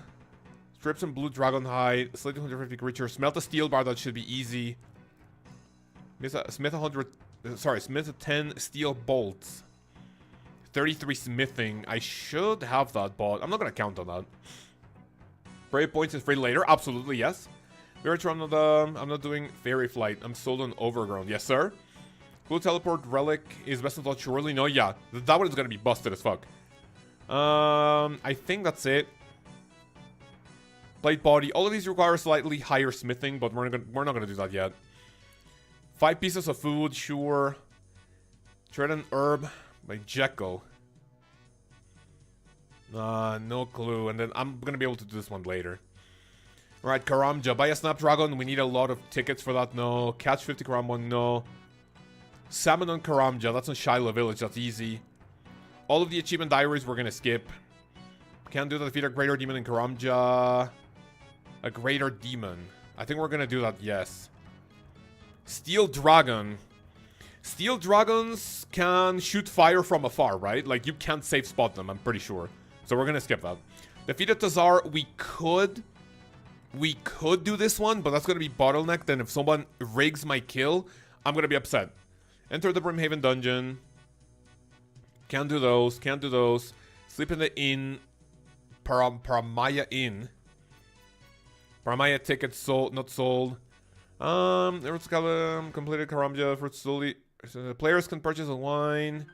Strip some blue dragon hide. Slay 250 creatures. Smelt a steel bar. That should be easy. Smith 100... Sorry, Smith 10 steel bolts. 33 smithing. I should have that, but I'm not gonna count on that. Brave points is free later. Absolutely, yes. I'm not doing fairy flight. I'm sold on overgrown. Yes, sir. Blue teleport relic is best of all surely. No, yeah. That one is gonna be busted as fuck. I think that's it. Plate body. All of these require slightly higher smithing, but we're not gonna do that yet. 5 pieces of food, sure. Tread and herb by Jekyll. No clue. And then I'm gonna be able to do this one later. Alright, Karamja. Buy a Snapdragon. We need a lot of tickets for that. No. Catch 50 Karamja. No. Salmon on Karamja. That's on Shiloh Village. That's easy. All of the achievement diaries we're gonna skip. Can't do that. Defeat a greater demon in Karamja. A greater demon. I think we're gonna do that, yes. Steel Dragon. Steel Dragons can shoot fire from afar, right? Like, you can't safe spot them, I'm pretty sure. So we're gonna skip that. Defeat a Tazar. We could do this one, but that's gonna be bottlenecked, and if someone rigs my kill, I'm gonna be upset. Enter the Brimhaven Dungeon. Can't do those. Sleep in the inn. Paramaya Inn. Paramaya ticket sold, not sold. Completed Karamja for slowly. So players can purchase a wine.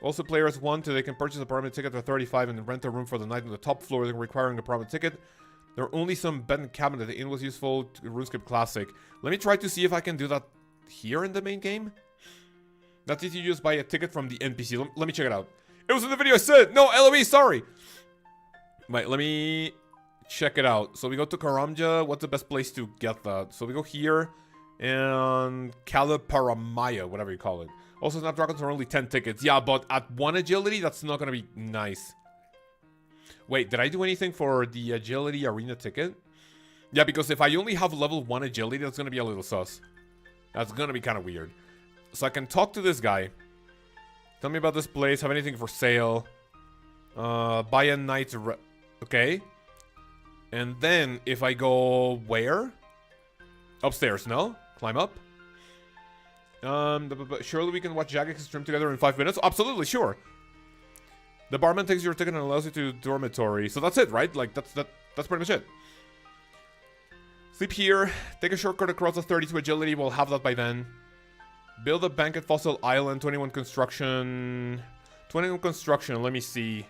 Also, players want to, they can purchase a apartment ticket for 35 and rent a room for the night on the top floor, requiring a apartment ticket. There are only some bed and cabinet. The inn was useful to RuneScape Classic. Let me try to see if I can do that here in the main game. That's easy. You just buy a ticket from the NPC. Let me check it out. It was in the video I said. No, LOE, sorry. Wait, let me check it out. So we go to Karamja. What's the best place to get that? So we go here and Kalaparamaya, whatever you call it. Also, Snapdragons are only 10 tickets. Yeah, but at 1 agility, that's not gonna be nice. Wait, did I do anything for the agility arena ticket? Yeah, because if I only have level 1 agility, that's gonna be a little sus. That's gonna be kind of weird. So I can talk to this guy. Tell me about this place. Have anything for sale? Buy a night's okay. And then if I go where? Upstairs, no? Climb up. Surely we can watch Jagex stream together in 5 minutes? Absolutely, sure. The barman takes your ticket and allows you to dormitory. So that's it, right? Like, that's pretty much it. Sleep here. Take a shortcut across the 32 agility. We'll have that by then. Build a bank at Fossil Island. 21 construction. 21 construction. Let me see.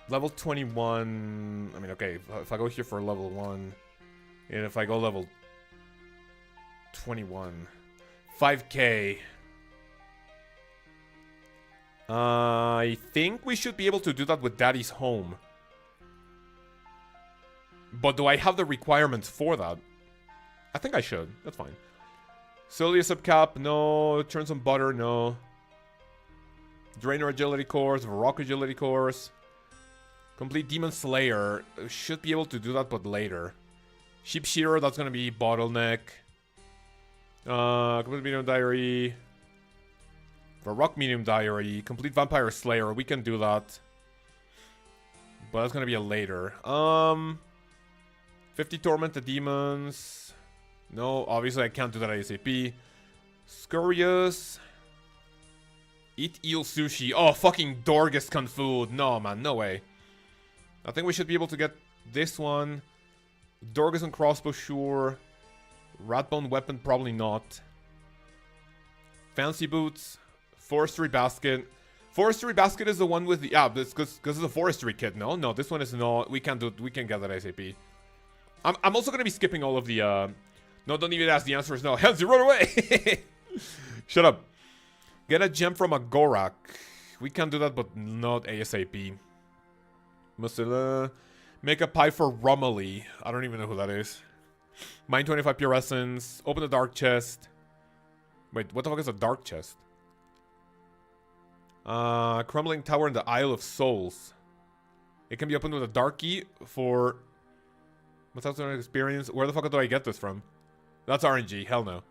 Level 21. I mean, okay, if I go here for level 1, and if I go level 21, 5k. I think we should be able to do that with Daddy's home. But do I have the requirements for that? I think I should. That's fine. Solia subcap, no. Churn some butter, no. Drainer agility course, Varrock agility course. Complete Demon Slayer. Should be able to do that, but later. Sheep Shearer, that's gonna be bottleneck. Complete Medium Diary. Varrock Medium Diary. Complete Vampire Slayer. We can do that. But that's gonna be a later. 50 Torment the Demons. No, obviously I can't do that ASAP. Scurious. Eat eel sushi. Oh, fucking Dorgiscan food. No, man, no way. I think we should be able to get this one. Dorgiscan crossbow, sure. Ratbone weapon, probably not. Fancy boots. Forestry basket. Forestry basket is the one with the... Yeah, it's because it's a forestry kit. No, no, this one is not. We can't do... We can't get that ASAP. I'm also going to be skipping all of the... No, don't even ask. The answer is no. Hells, you run away! Shut up. Get a gem from a Gorak. We can do that, but not ASAP. Must make a pie for Romilly. I don't even know who that is. Mine 25 pure essence. Open the dark chest. Wait, what the fuck is a dark chest? Crumbling tower in the Isle of Souls. It can be opened with a dark key for... What's that experience? Where the fuck do I get this from? That's RNG. Hell no.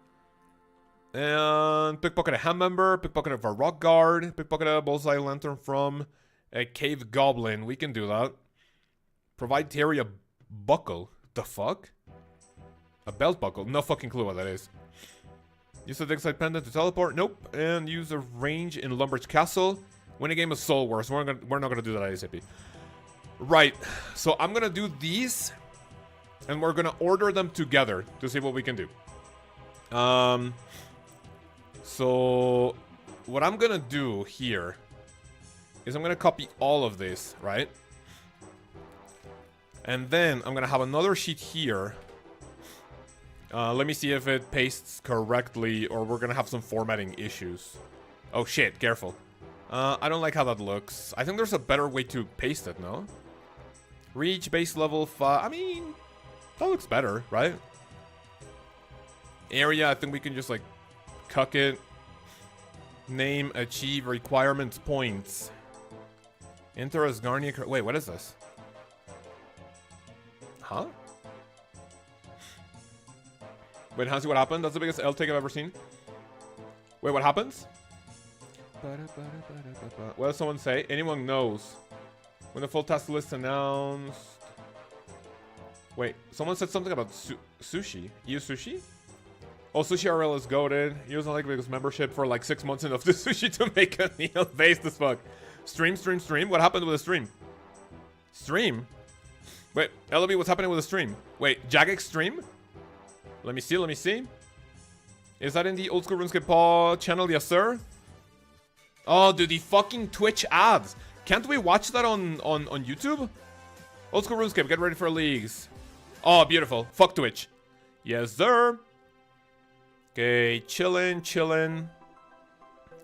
And pickpocket a hand member, pickpocket a Varrock guard, pickpocket a bullseye lantern from a cave goblin. We can do that. Provide Terry a buckle. The fuck? A belt buckle? No fucking clue what that is. Use the dig side pendant to teleport. Nope. And use a range in Lumbridge Castle. Win a game of Soul Wars. We're not gonna do that ASAP. Right. So I'm gonna do these, and we're gonna order them together to see what we can do. So what I'm gonna do here is I'm gonna copy all of this, right? And then I'm gonna have another sheet here. Let me see if it pastes correctly, or we're gonna have some formatting issues. Oh shit, careful. I don't like how that looks. I think there's a better way to paste it, no? Reach base level 5. I mean, that looks better, right? Area, I think we can just like cuck it. Name, achieve, requirements, points. Enter as Garnier. Wait, what is this? Huh? Wait, Hansi, what happened? That's the biggest L take I've ever seen. Wait, what happens? What does someone say? Anyone knows. When the full task list announced. Wait, someone said something about sushi. You sushi? Oh, Sushi RL is goated. He was on like his membership for like 6 months enough to sushi to make a meal based as fuck. Stream. What happened with the stream? Stream? Wait, LB, what's happening with the stream? Wait, Jagex stream? Let me see. Is that in the Old School RuneScape Paw channel? Yes, sir. Oh, dude, the fucking Twitch ads. Can't we watch that on YouTube? Old School RuneScape, get ready for leagues. Oh, beautiful. Fuck Twitch. Yes, sir. Okay, chillin'.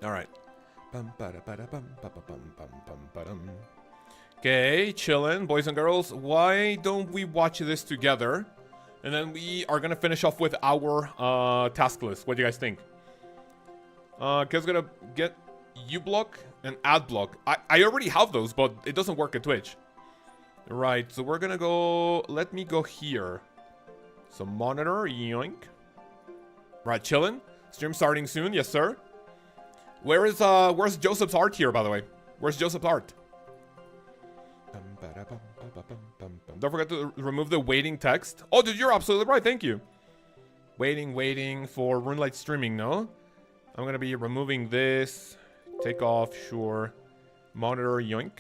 Alright. Okay, chillin', boys and girls. Why don't we watch this together? And then we are gonna finish off with our task list. What do you guys think? Kid's gonna get uBlock and AdBlock. I already have those, but it doesn't work at Twitch. Right, so we're gonna go... Let me go here. So monitor, yoink. Right, chillin'. Stream starting soon, yes sir. Where's Joseph's art here, by the way? Where's Joseph's art? Don't forget to remove the waiting text. Oh, dude, you're absolutely right, thank you. Waiting for RuneLight streaming, no? I'm gonna be removing this. Take off, sure. Monitor, yoink.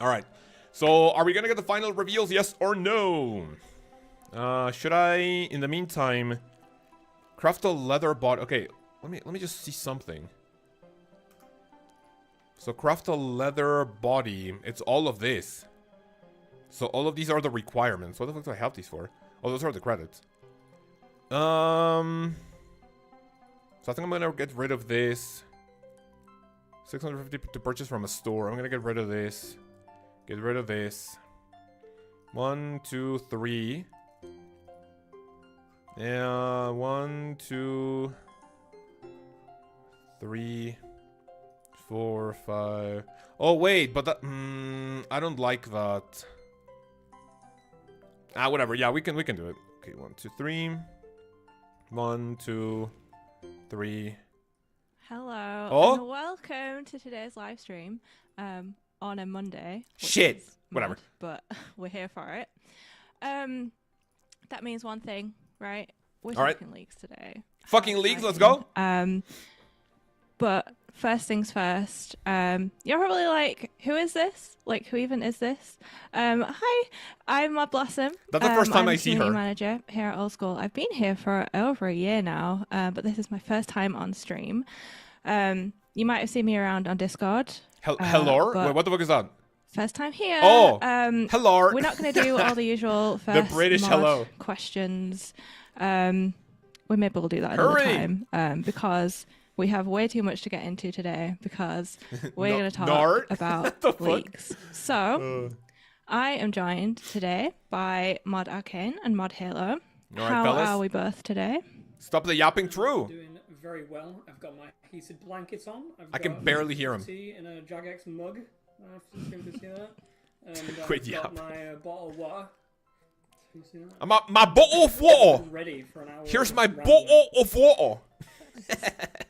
Alright. So, are we gonna get the final reveals, yes or no? Should I, in the meantime... Craft a leather bot. Okay, let me just see something. So craft a leather body. It's all of this. So all of these are the requirements. What the fuck do I have these for? Oh, those are the credits. So I think I'm gonna get rid of this. 650 to purchase from a store. I'm gonna get rid of this. Get rid of this. 1, 2, 3. Yeah, 1, 2, 3, 4, 5. Oh wait, but that I don't like that. Whatever. Yeah, we can do it. Okay, 1, 2, 3. 1, 2, 3. Hello, and welcome to today's live stream on a Monday. Shit, whatever. But we're here for it. That means one thing, right? We're All talking leagues today. Fucking leagues, let's go. But first things first, you're probably like, who is this? Like, who even is this? Hi, I'm Mod Blossom. That's the first time I see her. I'm manager here at Old School. I've been here for over a year now, but this is my first time on stream. You might have seen me around on Discord. Hello? Wait, what the fuck is that? First time here. Oh, hello. We're not going to do all the usual first the British mod hello questions. We maybe we'll do that another time because we have way too much to get into today because we're going to talk about leagues. So, I am joined today by Mod Arcane and Mod Halo. How are we both today? Stop the yapping through. Doing very well. I've got my heated blankets on. I can barely hear him. Tea in a Jagex mug. I have to see that. And Quit I've got my bottle of water. You see that? My bottle of water. Ready for an hour. Here's my bottle of water.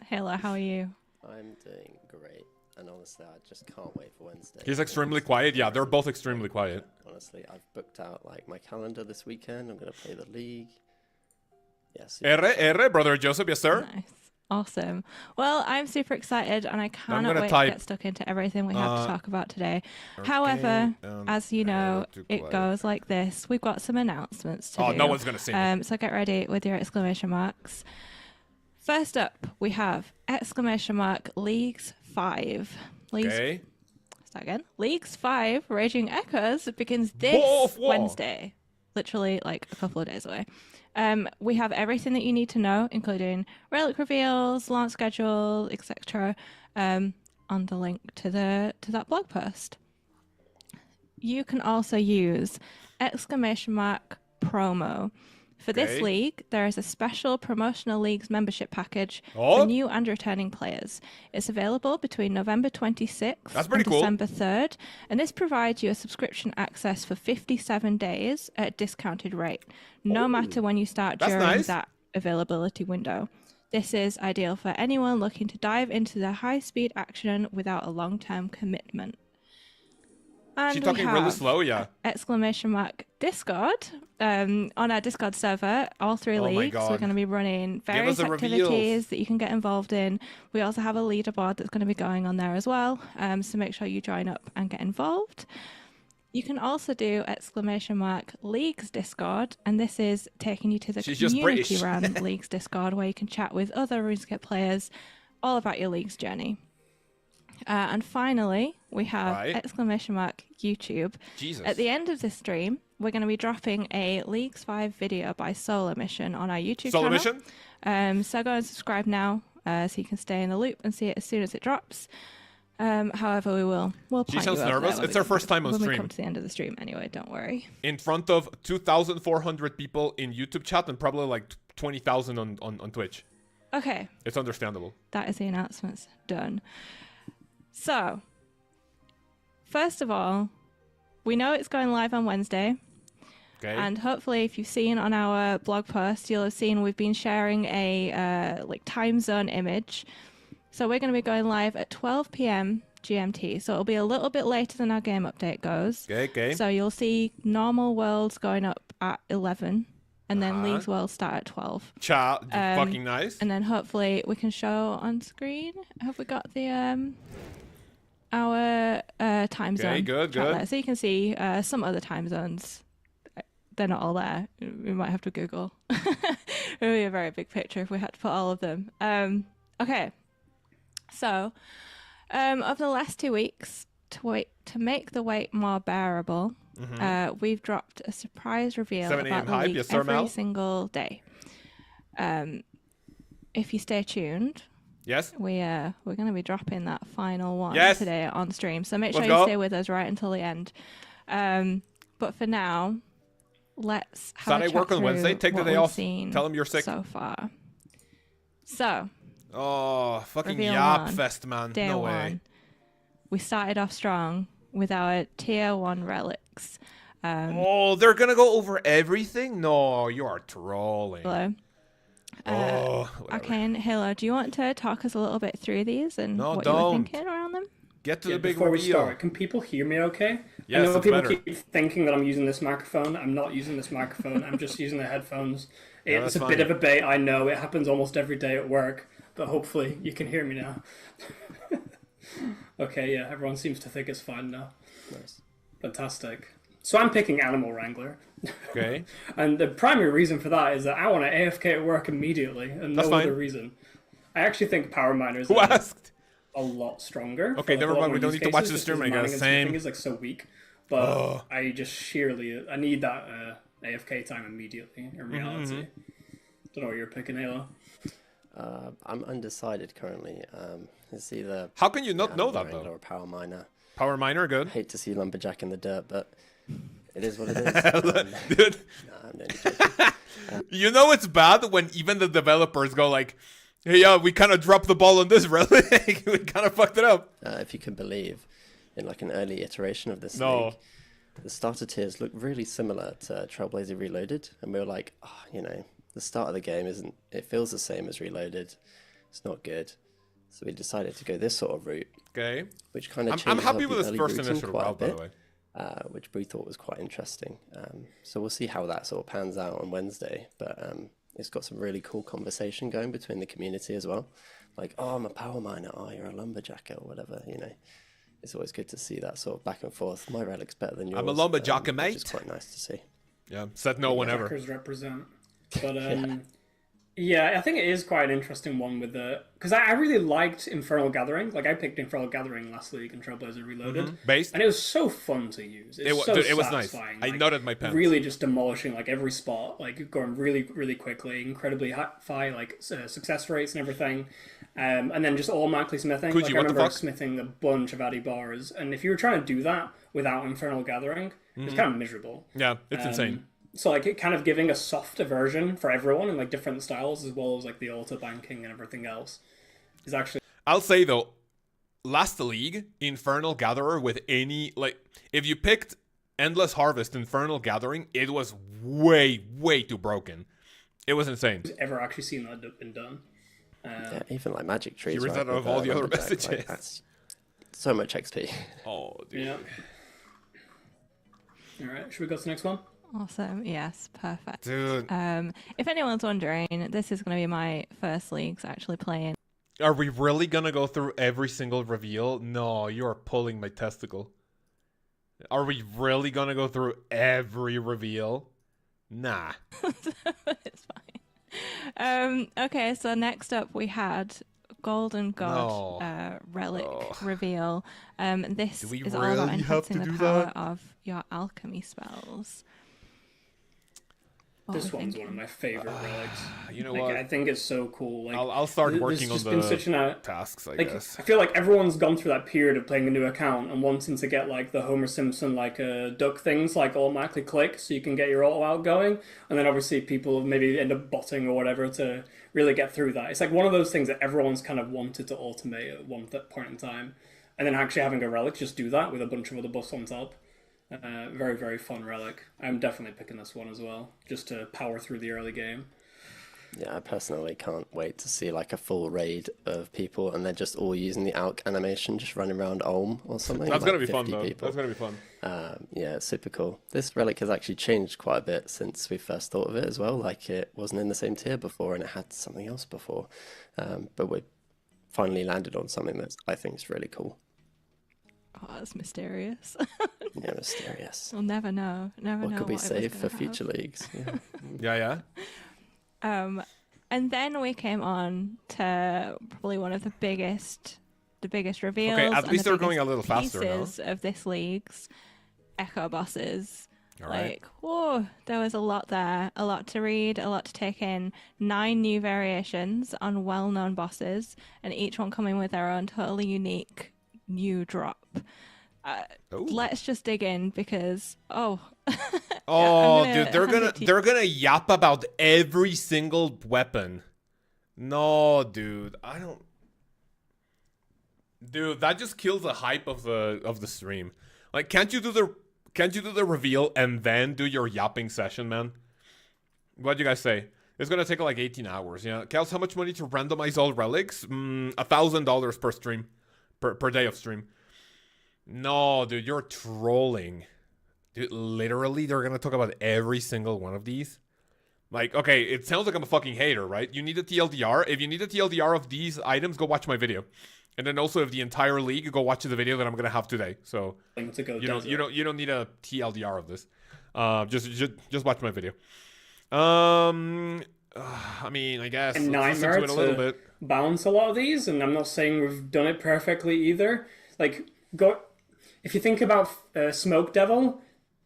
Halo, how are you? I'm doing great, and honestly, I just can't wait for Wednesday. He's extremely quiet. Yeah, they're both extremely quiet. Honestly, I've booked out like my calendar this weekend. I'm gonna play the league. Yes. Brother Joseph, yes sir. Nice. Awesome. Well, I'm super excited and I cannot wait to get stuck into everything we have to talk about today. However, as you know, it goes like this. We've got some announcements to do. Oh, no one's going to see me. So get ready with your exclamation marks. First up, we have exclamation mark Leagues 5. Okay. Start again. Leagues 5 Raging Echoes begins this Wednesday. Literally like a couple of days away. We have everything that you need to know, including relic reveals, launch schedule, etc., on the link to that blog post. You can also use exclamation mark promo. For this league, there is a special promotional leagues membership package for new and returning players. It's available between November 26th and December 3rd, and this provides you a subscription access for 57 days at a discounted rate, no matter when you start during that availability window. This is ideal for anyone looking to dive into the high-speed action without a long-term commitment. And she's talking really slow, yeah. Exclamation mark Discord. On our Discord server, all three leagues, we're going to be running various activities that you can get involved in. We also have a leaderboard that's going to be going on there as well. So make sure you join up and get involved. You can also do exclamation mark Leagues Discord, and this is taking you to the community-run Leagues Discord, where you can chat with other RuneScape players all about your league's journey. And finally, we have exclamation mark YouTube. Jesus. At the end of this stream, we're going to be dropping a Leagues 5 video by Solar Mission on our YouTube channel. Mission? So go and subscribe now so you can stay in the loop and see it as soon as it drops. However, we'll she sounds nervous. It's her first time on stream. When we come to the end of the stream anyway, don't worry. In front of 2,400 people in YouTube chat and probably like 20,000 on Twitch. Okay. It's understandable. That is the announcements done. So, first of all, we know it's going live on Wednesday. Okay. And hopefully, if you've seen on our blog post, you'll have seen we've been sharing a time zone image. So we're going to be going live at 12 p.m. GMT. So it'll be a little bit later than our game update goes. Okay. So you'll see normal worlds going up at 11. And then Leagues World start at 12. Fucking nice. And then hopefully we can show on screen. Have we got the our time zone? Okay, good. There. So you can see some other time zones. They're not all there. We might have to Google. It would be a very big picture if we had to put all of them. Okay. So Over the last 2 weeks, to make the wait more bearable, we've dropped a surprise reveal 7 about a.m. the hype, league yes, sir, every Mel? single day. If you stay tuned, Yes? we're going to be dropping that final one Yes. today on stream. So make sure Let's you go. stay with us right until the end. But for now, let's have Saturday a chat work on through Wednesday, take the what day we've off. seen Tell them you're sick. so far. So, Oh, fucking Reveal Yap one, Fest, man. day No one, way. we started off strong with our tier 1 relics. Oh, they're gonna go over everything? No, you are trolling. Hello. Oh, whatever. Arcane, Halo, do you want to talk us a little bit through these and No, what you were don't. thinking around them? Get to the big Before we reveal. start, can people hear me okay? Yes, I know it's people better. keep thinking that I'm using this microphone. I'm not using this microphone. I'm just using the headphones. Yeah, It's that's a bit fine. of a bait, I know. It happens almost every day at work. But hopefully you can hear me now. Okay, yeah, everyone seems to think it's fine now. Nice. Fantastic. So I'm picking Animal Wrangler. Okay. And the primary reason for that is that I want to AFK at work immediately, and That's no fine. other reason. I actually think Power Miners Who are asked? a lot stronger. Okay, for, never a lot mind, more we don't use need to watch cases, the just stream, because I guess. mining and Same. smithing is like so weak. But I just sheerly I need that AFK time immediately in reality. Don't know what you're picking, Halo. I'm undecided currently. It's either How can you not know that, Wrangler though? or Power Miner. Power Miner, good. I hate to see Lumberjack in the dirt, but it is what it is. Dude, Nah, I'm only joking. you know it's bad when even the developers go like, hey, yeah, we kind of dropped the ball on this relic. We kind of fucked it up. If you can believe, in like an early iteration of this No. league, the starter tiers look really similar to Trailblazer Reloaded, and we were like, oh, you know, the start of the game isn't. It feels the same as Reloaded. It's not good. So we decided to go this sort of route, Okay. which kind of I'm changes happy up with the this early first routing initial quite a route, by the bit, way. which we thought was quite interesting. So we'll see how that sort of pans out on Wednesday. But it's got some really cool conversation going between the community as well. Like, oh, I'm a power miner. Oh, you're a lumberjacker or whatever. You know, it's always good to see that sort of back and forth. My relic's better than yours. I'm a lumberjacker, which mate. is quite nice to see. Yeah, said no one ever. Hackers represent. But yeah, I think it is quite an interesting one with the because I really liked Infernal Gathering. Like I picked Infernal Gathering last week in Trailblazer Reloaded, Based? and it was so fun to use. It's so Dude, it was nice. satisfying. I like, nodded my pants. really just demolishing like every spot, like going really quickly, incredibly high like success rates and everything, and then just automatically smithing. Could like you? I What the remember fuck? smithing a bunch of Addy bars, and if you were trying to do that without Infernal Gathering, it's kind of miserable. Yeah, it's insane. So like it kind of giving a softer version for everyone in like different styles as well as like the auto banking and everything else is actually I'll say though, last league, Infernal Gatherer with any like if you picked Endless Harvest Infernal Gathering, it was way too broken. It was insane. ever actually seen that been done. Yeah, even like Magic Trees. Here's right, that of with, all the other Lumberjack, messages. Like, that's so much XP. Oh, dude. Yeah. All right, should we go to the next one? Awesome. Yes, perfect. Dude, If anyone's wondering, this is going to be my first leagues actually playing. are we really gonna go through every single reveal? No, you are pulling my testicle. Are we really gonna go through every reveal? Nah. It's fine. Okay, so next up we had Golden God relic reveal. This Do we is all about really have to enhancing the do power that? of your alchemy spells. What This we're one's thinking. one of my favorite relics. You know Like, what? I think it's so cool. Like I'll start there's working on just been such the an tasks, I like guess. I feel like everyone's gone through that period of playing a new account and wanting to get like the Homer Simpson like duck things like automatically click so you can get your auto out going, and then obviously people maybe end up botting or whatever to really get through that. It's like one of those things that everyone's kind of wanted to automate at one point in time, and then actually having a relic just do that with a bunch of other buffs on top. Very fun relic. I'm definitely picking this one as well, just to power through the early game. Yeah, I personally can't wait to see like a full raid of people and they're just all using the Alk animation, just running around Ulm or something. That's like gonna be fun 50 though. people. That's gonna be fun. Yeah, it's super cool. This relic has actually changed quite a bit since we first thought of it as well. Like it wasn't in the same tier before and it had something else before. But we finally landed on something that I think is really cool. Oh, that's mysterious. Yeah, mysterious. We'll never know. Never What know could we what it was save gonna for future leagues? Yeah. Yeah. And then we came on to probably one of the biggest the biggest reveals. Okay, at and least the they're going a biggest little faster now. pieces of this league's Echo bosses. All right. Like, whoa, there was a lot there, a lot to read, a lot to take in. 9 new variations on well-known bosses, and each one coming with their own totally unique new drop. Let's just dig in because Oh, yeah, dude, they're gonna yap about every single weapon. No, dude, I don't. Dude, that just kills the hype of the stream. Like, can't you do the reveal and then do your yapping session, man? What'd you guys say? It's gonna take like 18 hours. Yeah, Kaoz, how much money to randomize all relics? $1,000 per stream, per day of stream. No, dude, you're trolling. Dude, literally, they're gonna talk about every single one of these. Like, okay, it sounds like I'm a fucking hater, right? You need a TLDR. If you need a TLDR of these items, go watch my video. And then also, if the entire league, go watch the video that I'm gonna have today. So you don't need a TLDR of this. Just watch my video. I mean, I guess And let's listen Nightmare to it a little to bit. balance a lot of these, and I'm not saying we've done it perfectly either. Like, if you think about Smoke Devil,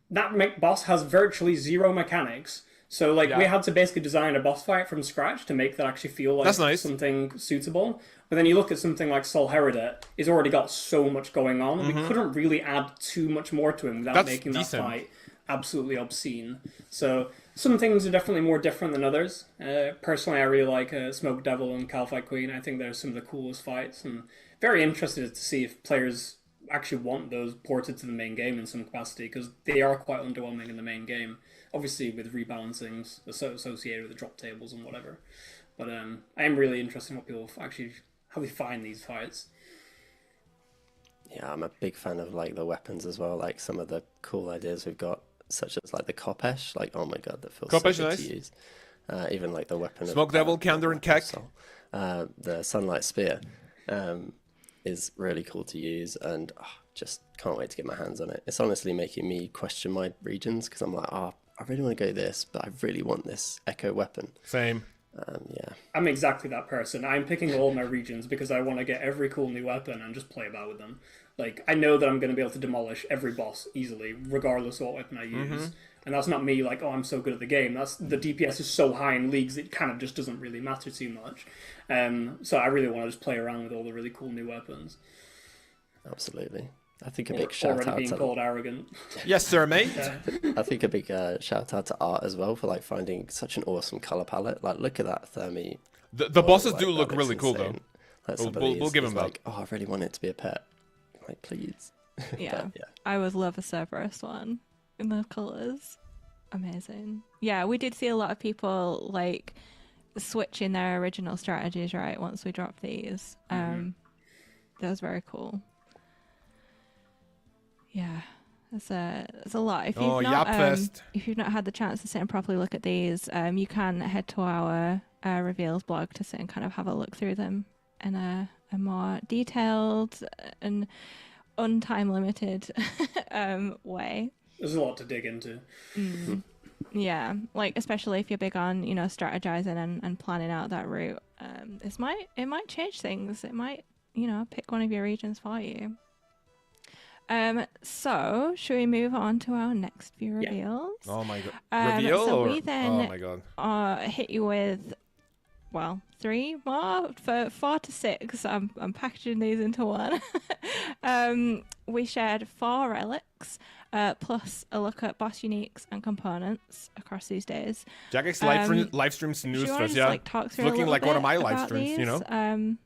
that boss has virtually zero mechanics. So, like, we had to basically design a boss fight from scratch to make that actually feel like That's nice. something suitable. But then you look at something like Sol Heredet, he's already got so much going on. We couldn't really add too much more to him without making that fight absolutely obscene. So, some things are definitely more different than others. Personally, I really like Smoke Devil and Calfight Queen. I think they're some of the coolest fights, and very interested to see if players actually want those ported to the main game in some capacity, because they are quite underwhelming in the main game. Obviously, with rebalancings associated with the drop tables and whatever. But I am really interested in what people how they find these fights. Yeah, I'm a big fan of like the weapons as well. Like some of the cool ideas we've got, such as like the Kopesh. Like, oh my god, that feels so good nice. to use. Even like the weapon Smoke Devil, Candor, and Keck. The Sunlight Spear is really cool to use, and just can't wait to get my hands on it. It's honestly making me question my regions, because I'm like, I really want to go this, but I really want this Echo weapon. Same. Yeah. I'm exactly that person. I'm picking all my regions because I want to get every cool new weapon and just play about with them. Like, I know that I'm going to be able to demolish every boss easily, regardless of what weapon I use. And that's not me like, oh, I'm so good at the game. The DPS is so high in leagues, it kind of just doesn't really matter too much. So I really want to just play around with all the really cool new weapons. Absolutely. I think a big shout Already out being to called arrogant. Yes, sir, mate. I think a big shout out to Art as well for like finding such an awesome color palette. Like, look at that Thermi. The bosses like, do look that really looks cool, though. insane. Like, We'll give him that. like, oh, I really want it to be a pet. Like, please. Yeah. Yeah. I would love a Cerberus one in those colors. Amazing. Yeah, we did see a lot of people like switching their original strategies, right, once we dropped these. That was very cool. Yeah, it's a lot. If you've not had the chance to sit and properly look at these, you can head to our reveals blog to sit and kind of have a look through them in a more detailed and untime limited way. There's a lot to dig into. Yeah, like especially if you're big on strategizing and planning out that route. It might change things. It might pick one of your regions for you. So should we move on to our next few reveals? Oh my god! Reveal so or we then oh my god! Hit you with 3 more for 4 to 6. I'm packaging these into one. We shared 4 relics, plus a look at boss uniques and components across these days. Jagex live stream snooze fest, yeah. Talk through Looking like one of my live streams, these,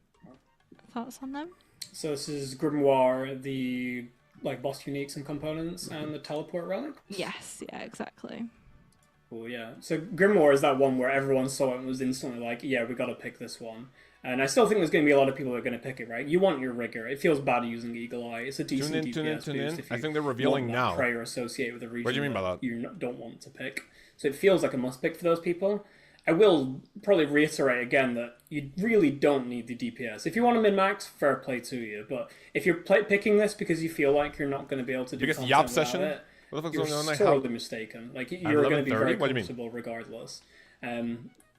thoughts on them? So this is Grimoire, the boss uniques and components, and the teleport relic? Yes, yeah, exactly. Cool, yeah. So Grimoire is that one where everyone saw it and was instantly like, yeah, we got to pick this one. And I still think there's going to be a lot of people who are going to pick it, right? You want your rigor. It feels bad using Eagle Eye. It's a decent DPS boost. If you I think they're revealing now. Prayer associated with a region what do you mean by that? You don't want to pick. So it feels like a must pick for those people. I will probably reiterate again that you really don't need the DPS. If you want to min-max, fair play to you. But if you're picking this because you feel like you're not going to be able to do because content Yap session, it, what the fuck's you're going on? sorely mistaken. Like, you're going to be very comfortable regardless.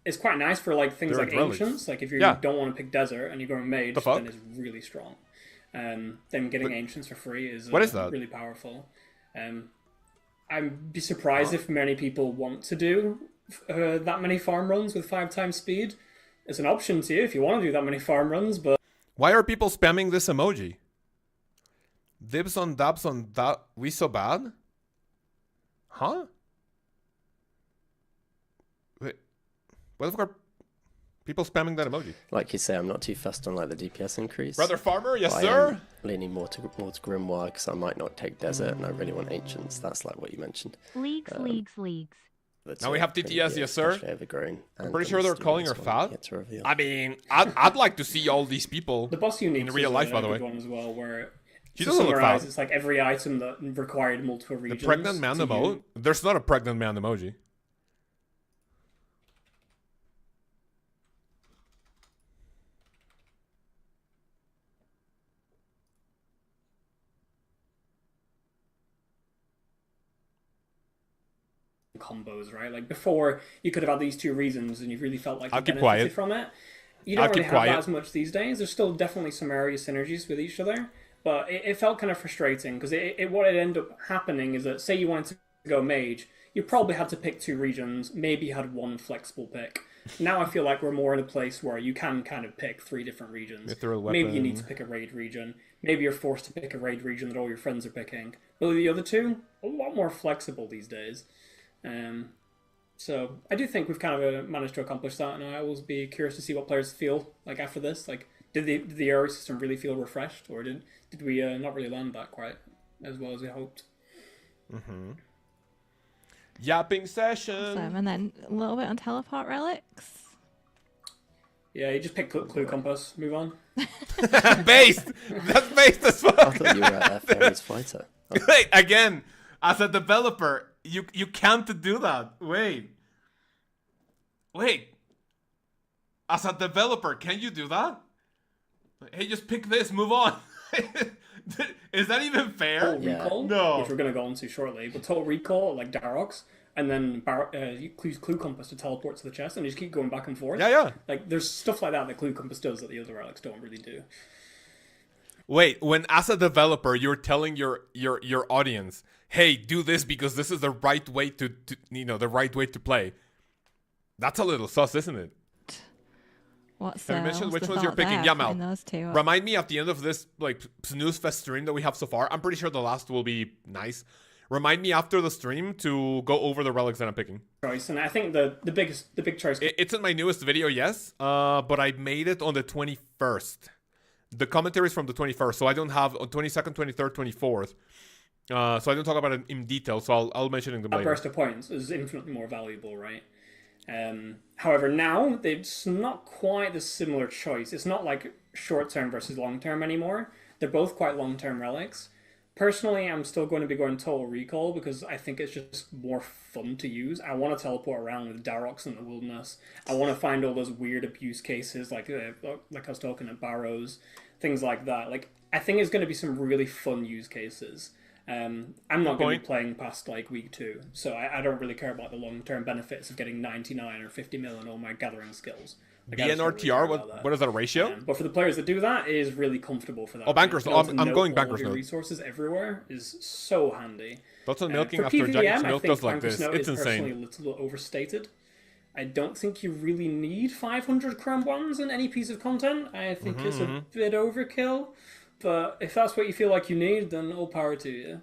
It's quite nice for things like Ancients. Like, if you don't want to pick Desert and you're going Mage, then it's really strong. Them getting ancients for free is what is that? really powerful. I'd be surprised if many people want to do that many farm runs with 5 times speed. It's an option to you if you want to do that many farm runs, but... Why are people spamming this emoji? Dibs on dabs on that. We so bad? Huh? Wait. What the fuck are people spamming that emoji? Like you say, I'm not too fussed on like the DPS increase. Brother Farmer, yes but sir? I am leaning more towards Grimoire because I might not take Desert and I really want Ancients. That's like what you mentioned. Leagues. Now we have TTS, yes sir? Overgrown. I'm pretty sure they're calling her fat. I mean, I'd like to see all these people the boss unique in real life, by the way. One as well, where She doesn't look fat. it's like every item that required multiple regions. The pregnant man emoji? There's not a pregnant man emoji. Combos, right? Like before, you could have had these 2 reasons, and you really felt like you I'll keep benefited quiet. from it. You don't I'll really keep have that quiet. as much these days. There's still definitely some area synergies with each other, but it felt kind of frustrating because what ended up happening is that say you wanted to go Mage, you probably had to pick 2 regions, maybe you had 1 flexible pick. Now I feel like we're more in a place where you can kind of pick 3 different regions. Maybe you need to pick a raid region. Maybe you're forced to pick a raid region that all your friends are picking. But the other 2, a lot more flexible these days. So I do think we've kind of managed to accomplish that, and I will be curious to see what players feel like after this. Like, did the area system really feel refreshed, or did we not really land that quite as well as we hoped? Mm-hmm. Yapping session. Awesome. And then a little bit on teleport relics. Yeah, you just pick Clue Compass. Move on. Based. That's based as fuck. I thought you were a Fairies Fighter. Oh. Wait, again, as a developer, you can't do that. Wait. As a developer, can you do that? Hey, just pick this, move on. Is that even fair? Total Recall, No. which we're going to go into shortly, but Total Recall, like Darox, and then you Clue Compass to teleport to the chest, and you just keep going back and forth. Yeah. Like, there's stuff like that Clue Compass does that the other relics don't really do. Wait, when as a developer you're telling your audience, hey, do this because this is the right way to the right way to play. That's a little sus, isn't it? What's Have you mentioned which the ones you're thought picking? there Yeah, between Mal. those 2? Remind me at the end of this like snooze fest stream that we have so far. I'm pretty sure the last will be nice. Remind me after the stream to go over the relics that I'm picking. Choice, and I think the big choice. It's in my newest video, yes. But I made it on the 21st. The commentary is from the 21st, so I don't have on 22nd, 23rd, 24th. So I don't talk about it in detail. So I'll mention it That later. burst of points is infinitely more valuable, right? However, now it's not quite the similar choice. It's not like short term versus long term anymore. They're both quite long term relics. Personally, I'm still going to be going Total Recall because I think it's just more fun to use. I want to teleport around with Darox in the wilderness. I want to find all those weird abuse cases like I was talking at Barrows, things like that. Like, I think it's going to be some really fun use cases. I'm not going to be playing past like week 2, so I don't really care about the long-term benefits of getting 99 or 50 mil in all my gathering skills. Like, BNRTR, what is that, a ratio? But for the players that do that, it is really comfortable for that. Oh, bankers, I'm going bankers note. note. Resources everywhere is so handy. Thoughts on milking For after PvM, Jack's I milk think does like bankers this. note It's is personally insane. a little overstated. I don't think you really need 500 chrome ones in any piece of content. I think it's a bit overkill. But if that's what you feel like you need, then all power to you.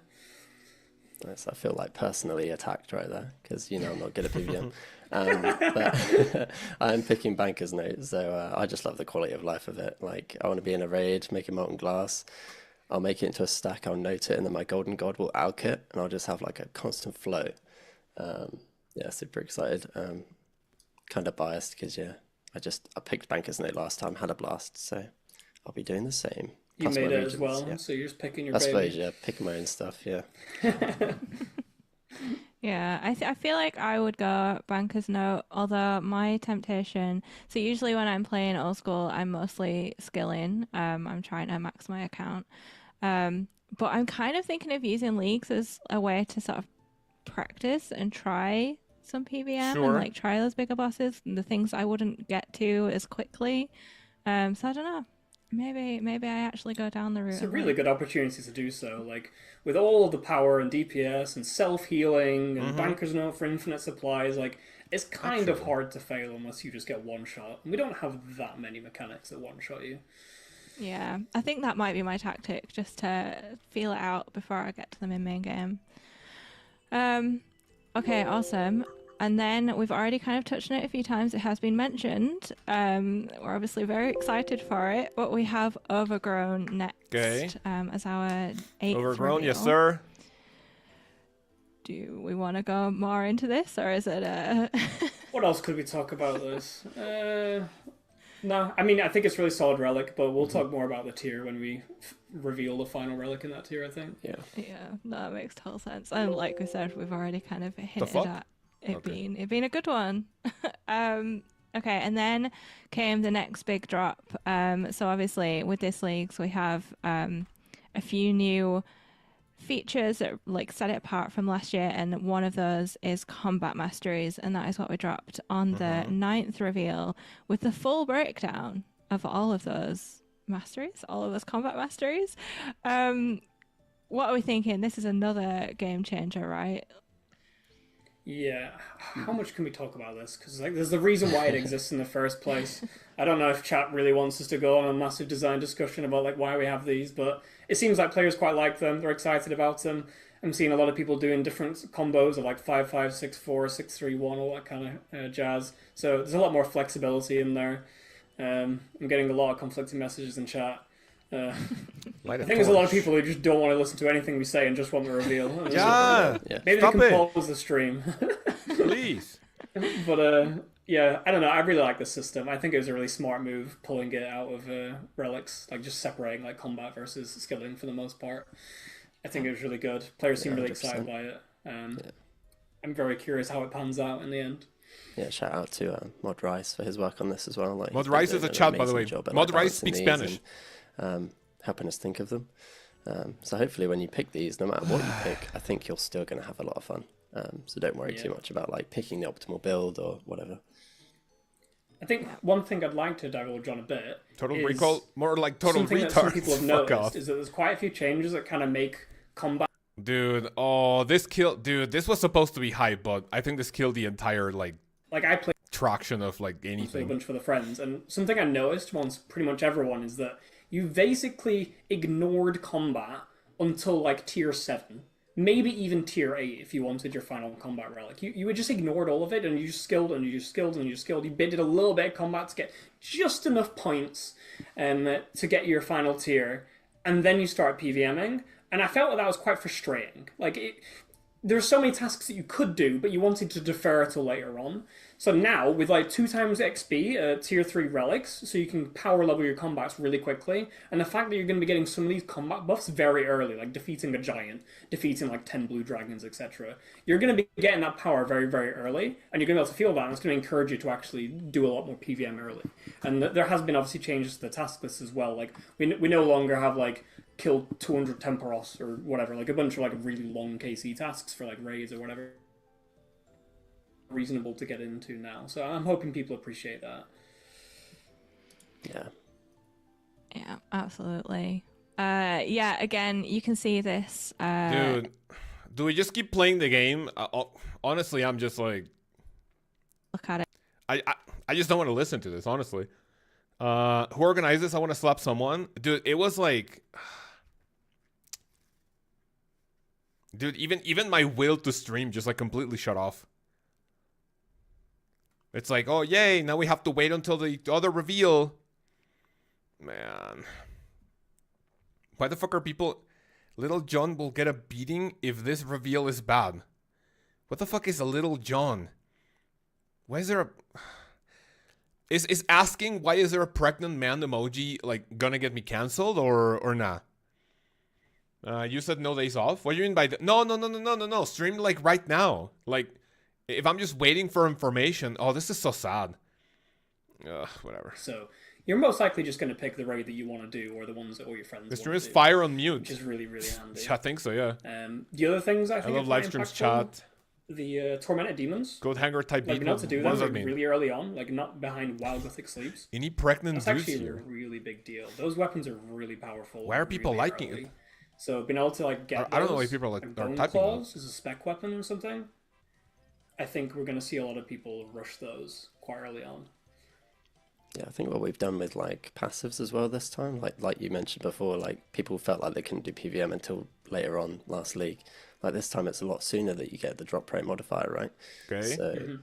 Yes, I feel like personally attacked right there because I'm not good at PVM. But I'm picking Banker's Note, so I just love the quality of life of it. Like, I want to be in a raid, make a molten glass. I'll make it into a stack, I'll note it, and then my golden god will alch it, and I'll just have like a constant flow. Yeah, super excited. Kind of biased because I picked Banker's Note last time, had a blast, so I'll be doing the same. You Plus made my it as regions, well, yeah. so you're just picking your I baby. suppose, yeah, picking my own stuff, yeah. Yeah, I feel like I would go Banker's Note, although my temptation... So usually when I'm playing old school, I'm mostly skilling. I'm trying to max my account. But I'm kind of thinking of using leagues as a way to sort of practice and try some PVM and like try those bigger bosses and the things I wouldn't get to as quickly. So I don't know. Maybe I actually go down the route. It's a really good opportunity to do so. Like, with all of the power and DPS and self-healing and Banker's Note for infinite supplies, like, it's kind of hard to fail unless you just get one shot. And we don't have that many mechanics that one-shot you. Yeah, I think that might be my tactic, just to feel it out before I get to the main game. Okay, awesome. And then we've already kind of touched on it a few times. It has been mentioned. We're obviously very excited for it, but we have Overgrown next as our 8th Overgrown, reveal. yes, sir. Do we want to go more into this, or is it a... What else could we talk about this? No, I mean, I think it's really solid relic, but we'll talk more about the tier when we reveal the final relic in that tier, I think. Yeah, no, that makes total sense. And like we said, we've already kind of hinted at it being a good one. Okay, and then came the next big drop. So obviously with this leagues we have a few new features that like set it apart from last year, and one of those is combat masteries, and that is what we dropped on the 9th reveal with the full breakdown of all of those masteries, all of those combat masteries. What are we thinking? This is another game changer, right? Yeah, how much can we talk about this? Because like, there's the reason why it exists in the first place. I don't know if chat really wants us to go on a massive design discussion about like why we have these, but it seems like players quite like them. They're excited about them. I'm seeing a lot of people doing different combos of like 5-5, 6-4, 6-3-1, all that kind of jazz. So there's a lot more flexibility in there. I'm getting a lot of conflicting messages in chat. I think there's a lot of people who just don't want to listen to anything we say and just want the reveal. Maybe Stop they can pause the stream. Please. But yeah, I don't know. I really like this system. I think it was a really smart move pulling it out of relics, like just separating like combat versus skilling for the most part. I think it was really good. Players seem really excited by it. I'm very curious how it pans out in the end. Yeah, shout out to Mod Rice for his work on this as well. Like, Mod Rice is a chat, by the way. Mod Rice speaks Spanish. And, helping us think of them. So hopefully when you pick these, no matter what you pick, I think you're still going to have a lot of fun. So don't worry too much about like picking the optimal build or whatever. I think one thing I'd like to divulge on a bit Total Recall, more like Total something Retard. that some people have noticed is that there's quite a few changes that kind of make combat. Dude, this was supposed to be hype, but I think this killed the entire like I played traction of like a anything. bunch for the friends, and something I noticed once pretty much everyone is that you basically ignored combat until like tier 7. Maybe even tier 8 if you wanted your final combat relic. You just ignored all of it and you just skilled and you just skilled and you skilled. You did a little bit of combat to get just enough points to get your final tier. And then you start PVMing. And I felt that was quite frustrating. Like, there's so many tasks that you could do, but you wanted to defer till later on. So now, with like 2 times XP, tier 3 relics, so you can power level your combats really quickly, and the fact that you're going to be getting some of these combat buffs very early, like defeating a giant, defeating like 10 blue dragons, etc. You're going to be getting that power very, very early, and you're going to be able to feel that, and it's going to encourage you to actually do a lot more PVM early. And there has been obviously changes to the task list as well. Like, we no longer have like kill 200 Temporos or whatever, like a bunch of like really long KC tasks for like raids or whatever. Reasonable to get into now, so I'm hoping people appreciate that. Yeah, absolutely. Yeah, again, you can see this. Dude, do we just keep playing the game? Honestly, I'm just like, look at it. I just don't want to listen to this. Honestly, who organized this? I want to slap someone, dude. It was like, dude, even my will to stream just like completely shut off. It's like, oh, yay, now we have to wait until the other reveal. Man. Why the fuck are people... Little John will get a beating if this reveal is bad. What the fuck is a Little John? Why is there a... Is asking why is there a pregnant man emoji, like, gonna get me cancelled or nah? You said no days off? What do you mean by that? No. Stream, like, right now. Like... If I'm just waiting for information, oh, this is so sad. Whatever. So you're most likely just going to pick the raid that you want to do, or the ones that all your friends. The stream want is to do, fire on mute, which is really, really handy. I think so, yeah. The other things I think I love live streams chat. the tormented demons. Goat hanger type Like, being able to do what does them that mean? really early on, like not behind wild gothic sleeps. Any pregnant That's dudes actually a here? really big deal. Those weapons are really powerful. Why are people really liking early. it? So being able to like get I don't know why those, people are Bone typing them. Claws is a spec weapon or something. I think we're going to see a lot of people rush those quite early on. Yeah, I think what we've done with like passives as well this time, like you mentioned before, like people felt like they couldn't do PVM until later on last league. Like this time it's a lot sooner that you get the drop rate modifier, right? Okay. So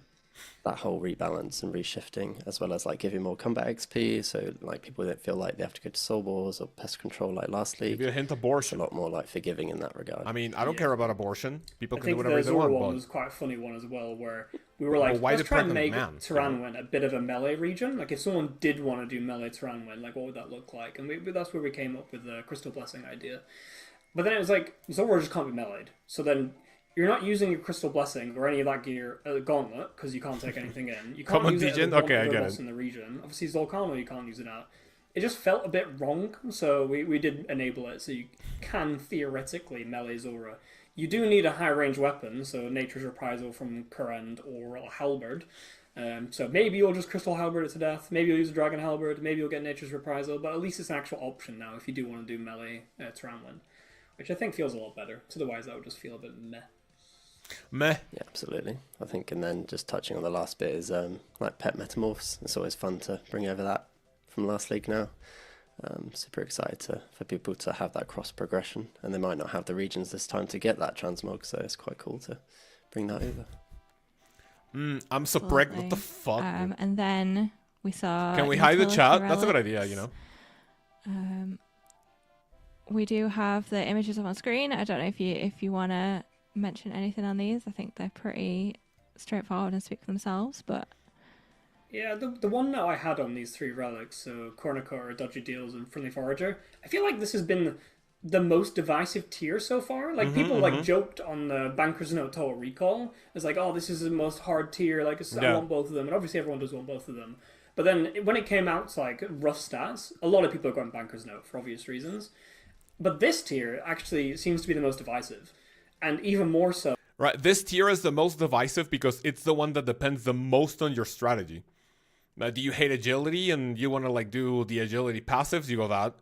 that whole rebalance and reshifting, as well as like giving more combat XP, so like people don't feel like they have to go to soul wars or pest control like last league. Give you a hint It's a abortion. lot more like forgiving in that regard. I mean, I don't care about abortion. People I can do think whatever the they Zora want, one but was quite a funny one as well, where we were like, why let's the try and pregnant make man? Tyranwen a bit of a melee region. Like if someone did want to do melee Tyranwen, like what would that look like? And that's where we came up with the Crystal Blessing idea. But then it was like, Zora just can't be meleeed. So then you're not using your Crystal Blessing or any of that gear at the Gauntlet, because you can't take anything in. You can't Common use it Degen? at the Okay, I other get boss it. in the region. Obviously Zolkano you can't use it at. It just felt a bit wrong, so we did enable it, so you can theoretically melee Zora. You do need a high range weapon, so Nature's Reprisal from Kurand or a Halberd. So maybe you'll just Crystal Halberd it to death, maybe you'll use a Dragon Halberd, maybe you'll get Nature's Reprisal, but at least it's an actual option now if you do want to do melee Tyranwen, which I think feels a lot better. Otherwise that would just feel a bit meh. meh. Yeah, absolutely. I think, and then just touching on the last bit is like pet metamorphs. It's always fun to bring over that from last league now. Super excited for people to have that cross progression, and they might not have the regions this time to get that transmog, so it's quite cool to bring that over. I'm so pregnant. What the fuck? And then we saw. Can we hide the utility chat? That's a good relics. idea, you know. We do have the images up on screen. I don't know if you want to mention anything on these. I think they're pretty straightforward and speak for themselves. But Yeah, the one that I had on these three relics, so Cornucopia, Dodgy Deals, and Friendly Forager, I feel like this has been the most divisive tier so far. Like, people, like, joked on the Banker's Note Total Recall. It's like, oh, this is the most hard tier, like, I want both of them. And obviously everyone does want both of them. But then, when it came out to, like, rough stats, a lot of people are going Banker's Note for obvious reasons. But this tier actually seems to be the most divisive. And even more so. Right, this tier is the most divisive because it's the one that depends the most on your strategy. Now, do you hate agility and you want to like do the agility passives? You go that.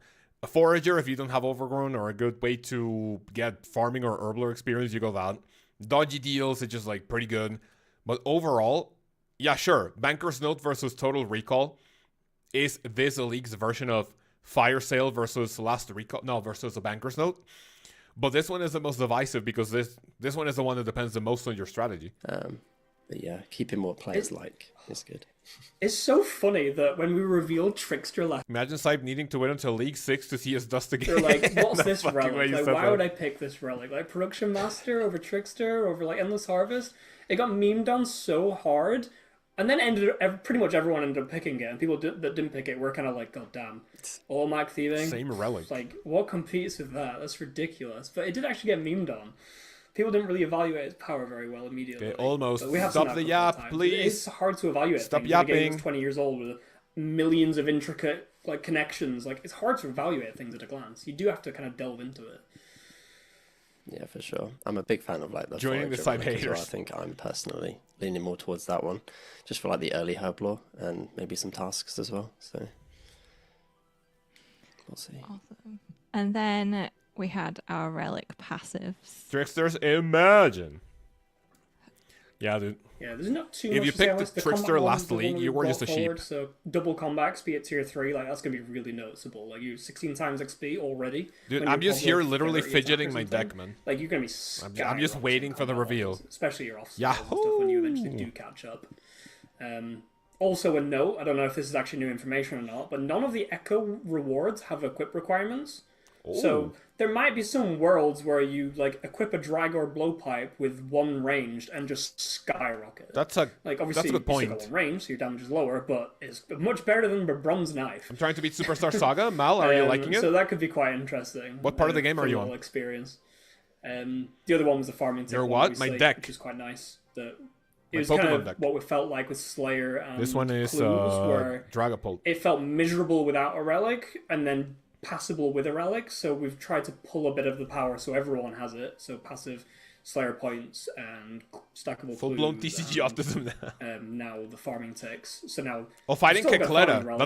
A forager, if you don't have overgrown or a good way to get farming or herbler experience, you go that. Dodgy deals, it's just like pretty good. But overall, yeah, sure. Banker's Note versus Total Recall is this league's version of Fire Sale versus Last Recall. No, versus a Banker's Note. But this one is the most divisive because this one is the one that depends the most on your strategy. But yeah, keeping what players like is good. It's so funny that when we revealed Trickster last, Imagine Sype needing to wait until League 6 to see his dust again. they're like, what's The this fucking way relic? you Like, said why that. would I pick this relic? Like, Production Master over Trickster over, like, Endless Harvest? It got memed on so hard, and then pretty much everyone ended up picking it, and people that didn't pick it were kind of like, god damn. All Mac Thieving? Same relic. Like, what competes with that? That's ridiculous. But it did actually get memed on. People didn't really evaluate its power very well immediately. Okay, almost. But we have Stop seen that the a couple of yap, times. please. It's hard to evaluate. Stop things. The game yapping. is 20 years old with millions of intricate like connections. Like, it's hard to evaluate things at a glance. You do have to kind of delve into it. Yeah, for sure. I'm a big fan of like the Joining the forager Sype relic as well. I haters. think I'm personally leaning more towards that one, just for like the early herb lore and maybe some tasks as well. So we'll see. awesome. And then we had our relic passives. Tricksters, imagine. Yeah, dude. Yeah, there's not too If much you to say picked on the this. The Trickster combat last one's the league, one you we were just brought a sheep. forward, so double combat XP at tier 3, like that's gonna be really noticeable. Like you 16 times XP already. Dude, when I'm you're just here probably literally 30 attack or fidgeting my something. deck, man. Like you're gonna be. I'm just waiting for the reveal. Especially your off stuff when you eventually do catch up. Also a note, I don't know if this is actually new information or not, but none of the Echo rewards have equip requirements. So there might be some worlds where you like equip a Dragor blowpipe with one ranged and just skyrocket. That's a Like obviously that's a good you still point. got one range, so your damage is lower, but it's much better than a bronze knife. I'm trying to beat Superstar Saga. Mal, are you liking it? So that could be quite interesting. What part of the game are you fun on? little experience. The other one was the farming tip Your one, what? obviously, My deck. which is quite nice. It My was kind Pokemon of deck. what we felt like with Slayer and This one is Clues, where Dragapult. it felt miserable without a relic, and then passable with a relic. So we've tried to pull a bit of the power so everyone has it. So passive Slayer points and stackable Full-blown clues, TCG autism now. now the farming ticks. So now Oh, fighting still got Callisto. fun,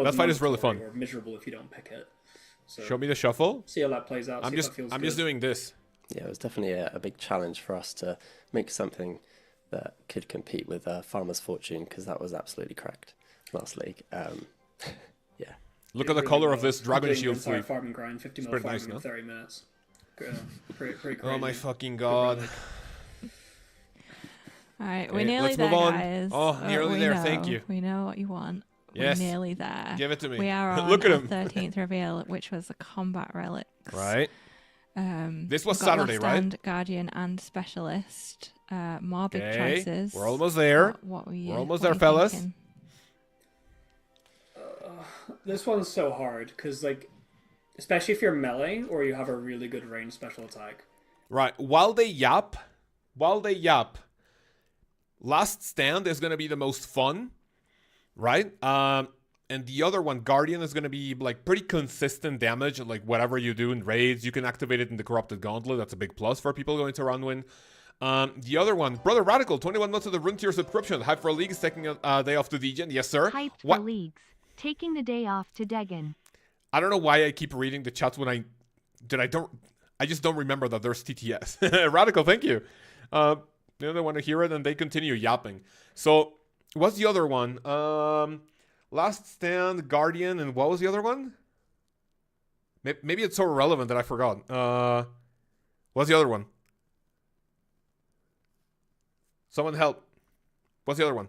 That fight is really fun. Or miserable if you don't pick it. So Show me the shuffle. see how that plays out. I'm see if that feels just good. doing this. Yeah, it was definitely a big challenge for us to make something that could compete with Farmer's Fortune, because that was absolutely cracked last league. Yeah. Look You're at the really color of well this Dragon doing the Shield entire sleeve. farming grind, 50 mil pretty farming nice, in no? 30 minutes. Pretty crazy. Oh my fucking god. All right, Okay, we're nearly let's there, move on. guys. Oh, nearly we there, know, thank you. We know what you want. Yes. We're nearly there. Give it to me. We are on Look at our him. 13th reveal, which was the combat relics. Right. This was we've got Saturday, Last right? Stand, Guardian, and Specialist. More big Okay. choices. We're almost there. What were you, We're almost what there, you fellas. thinking? This one's so hard because, like, especially if you're melee or you have a really good range special attack. Right. While they yap, Last Stand is gonna be the most fun, right? And the other one, Guardian, is gonna be like pretty consistent damage. Like whatever you do in raids, you can activate it in the Corrupted Gauntlet. That's a big plus for people going to Runwin. The other one, Brother Radical, 21 months of the Rune Tier subscription. Hype for League is taking a day off to Degen. Yes, sir. Hyped What? for leagues. Taking the day off to Degen. I don't know why I keep reading the chats when I just don't remember that there's TTS. Radical, thank you. The other want to hear it and they continue yapping. So what's the other one? Last Stand, Guardian, and what was the other one? Maybe it's so irrelevant that I forgot. What's the other one? Someone help. What's the other one?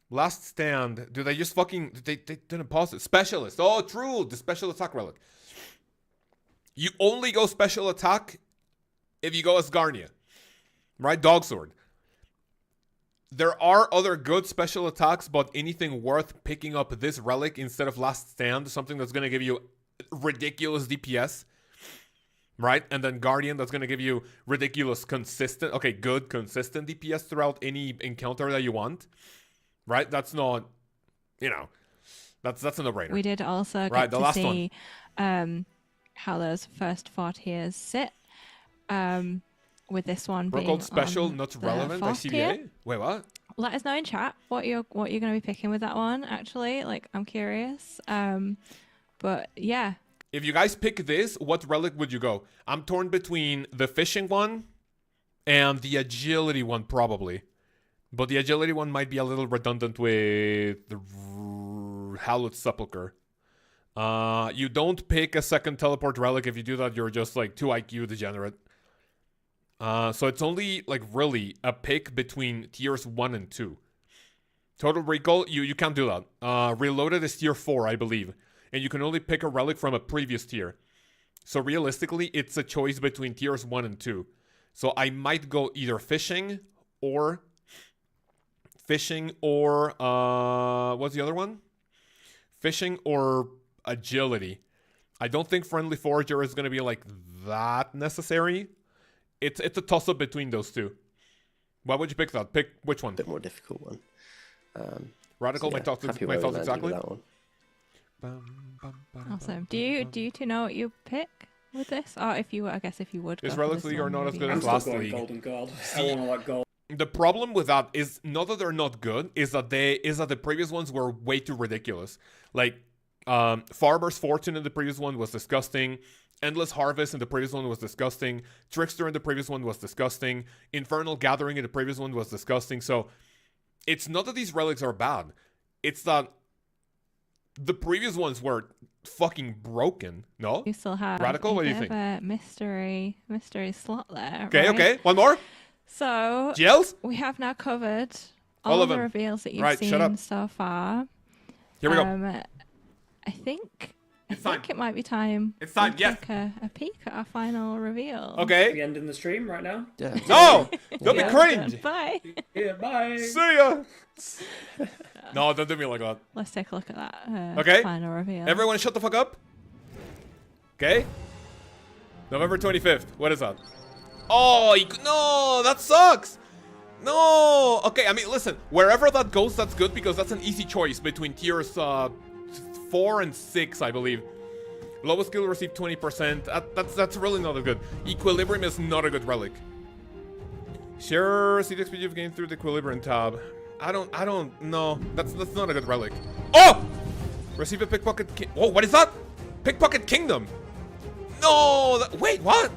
Last Stand. Do they just fucking... They didn't pause it. Specialist. Oh, true. The special attack relic. You only go special attack if you go as Garnia. Right? Dog Sword. There are other good special attacks, but anything worth picking up this relic instead of Last Stand, something that's going to give you ridiculous DPS, right? And then Guardian, that's going to give you ridiculous consistent, okay, good consistent DPS throughout any encounter that you want, right? That's not, that's a no-brainer. We did also Right, get the to last see how those first 4 tiers sit. With this one being Called special, on not the relevant by 4th tier. CBA? Wait, what? Let us know in chat what you're going to be picking with that one. Actually, like I'm curious. But yeah, If you guys pick this, what relic would you go? I'm torn between the fishing one and the agility one, probably. But the agility one might be a little redundant with the Hallowed Sepulchre. You don't pick a second teleport relic. If you do that, you're just like 2 IQ degenerate. So it's only like really a pick between tiers 1 and 2. Total Recall, you can't do that. Reloaded is tier 4, I believe. And you can only pick a relic from a previous tier. So realistically, it's a choice between tiers 1 and 2. So I might go either fishing or what's the other one? Fishing or agility. I don't think Friendly Forager is going to be like that necessary. It's a toss-up between those two. Why would you pick that? Pick which one? Bit more difficult one. Radical, my thoughts happy where we landed exactly. with that one. awesome. Do you two know what you pick with this? Or if you, I guess if you would. Is go for Relic this League or one, not as maybe. good I'm as still last going league? Golden God. I want to like gold. The problem with that is not that they're not good, is that the previous ones were way too ridiculous. Like Farmer's Fortune in the previous one was disgusting. Endless Harvest in the previous one was disgusting. Trickster in the previous one was disgusting. Infernal Gathering in the previous one was disgusting. So it's not that these relics are bad. It's that the previous ones were fucking broken. No? You still have Radical, what do you a bit think? of a mystery slot there. Okay, right? okay. One more? So GLs? we have now covered All all of the them. reveals that you've Right, shut up. seen so far. Here we go. I think It's time. it might be time. It's time, we yes. take a peek at our final reveal. We Okay. ending the stream right now? Yeah. No! Don't Yeah. be cringe! Bye. Yeah, bye. See ya! No, don't do me like that. Let's take a look at that Okay. final reveal. Everyone shut the fuck up. Okay. November 25th. What is that? Oh, no, that sucks. No. Okay, I mean, listen. Wherever that goes, that's good because that's an easy choice between tiers 4 and 6, I believe. Lowest skill receive 20%. That's really not a good. Equilibrium is not a good relic. Share CD XP you've gained through the Equilibrium tab. I don't know. That's not a good relic. Oh! Receive a Pickpocket Oh, what is that? Pickpocket Kingdom. No! Wait, what?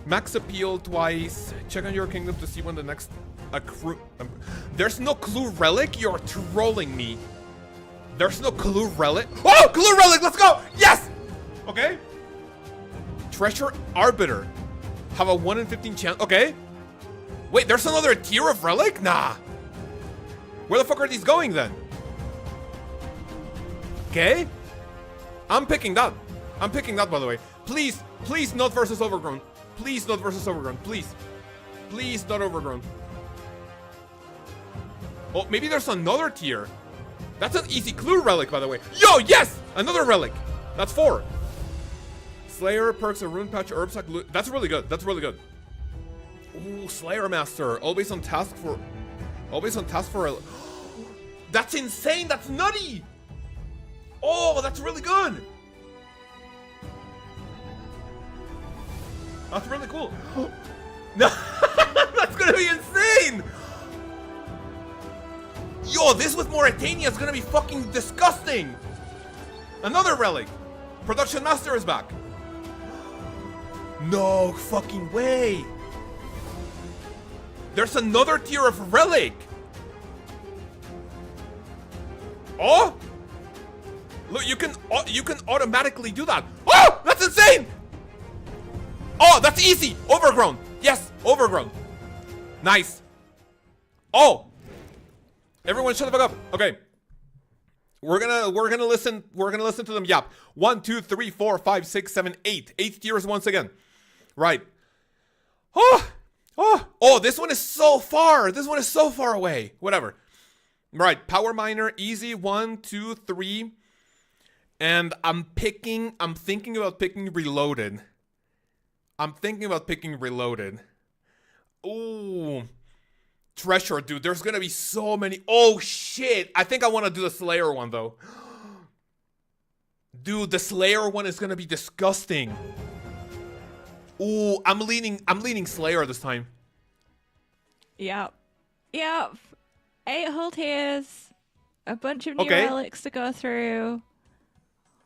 Max appeal twice. Check on your kingdom to see when the next accrue. There's no clue relic? You're trolling me. There's no clue relic. Oh, clue relic, let's go! Yes! Okay. Treasure Arbiter. Have a 1 in 15 chance. Okay. Wait, there's another tier of relic? Nah. Where the fuck are these going then? Okay. I'm picking that. I'm picking that, by the way. Please, please not versus Overgrown. Please not versus Overgrown. Please. Please not Overgrown. Oh, maybe there's another tier. That's an easy clue relic, by the way. Yo, yes! Another relic. That's 4. Slayer, perks, a rune patch, herb sack. That's really good. That's really good. Ooh, Slayer Master. Always on task for... Always on task for... That's insane. That's nutty. Oh, that's really good. That's really cool. No, that's gonna be insane. Yo, this with Mauritania is gonna be fucking disgusting. Another relic. Production Master is back. No fucking way. There's another tier of relic. Oh, look, you can automatically do that. Oh, that's insane. Oh, that's easy. Overgrown. Yes, Overgrown. Nice. Oh, everyone shut the fuck up. Okay. We're gonna listen to them yap. 1, 2, 3, 4, 5, 6, 7, 8. 8 tiers once again. Right. Oh, this one is so far. This one is so far away. Whatever. Right, Power Miner, easy. 1, 2, 3. And I'm thinking about picking Reloaded. Ooh. Treasure, dude. There's gonna be so many. Oh, shit. I think I want to do the Slayer one, though. Dude, the Slayer one is gonna be disgusting. Ooh, I'm leaning Slayer this time. Yep. 8 whole tiers. A bunch of new relics to go through.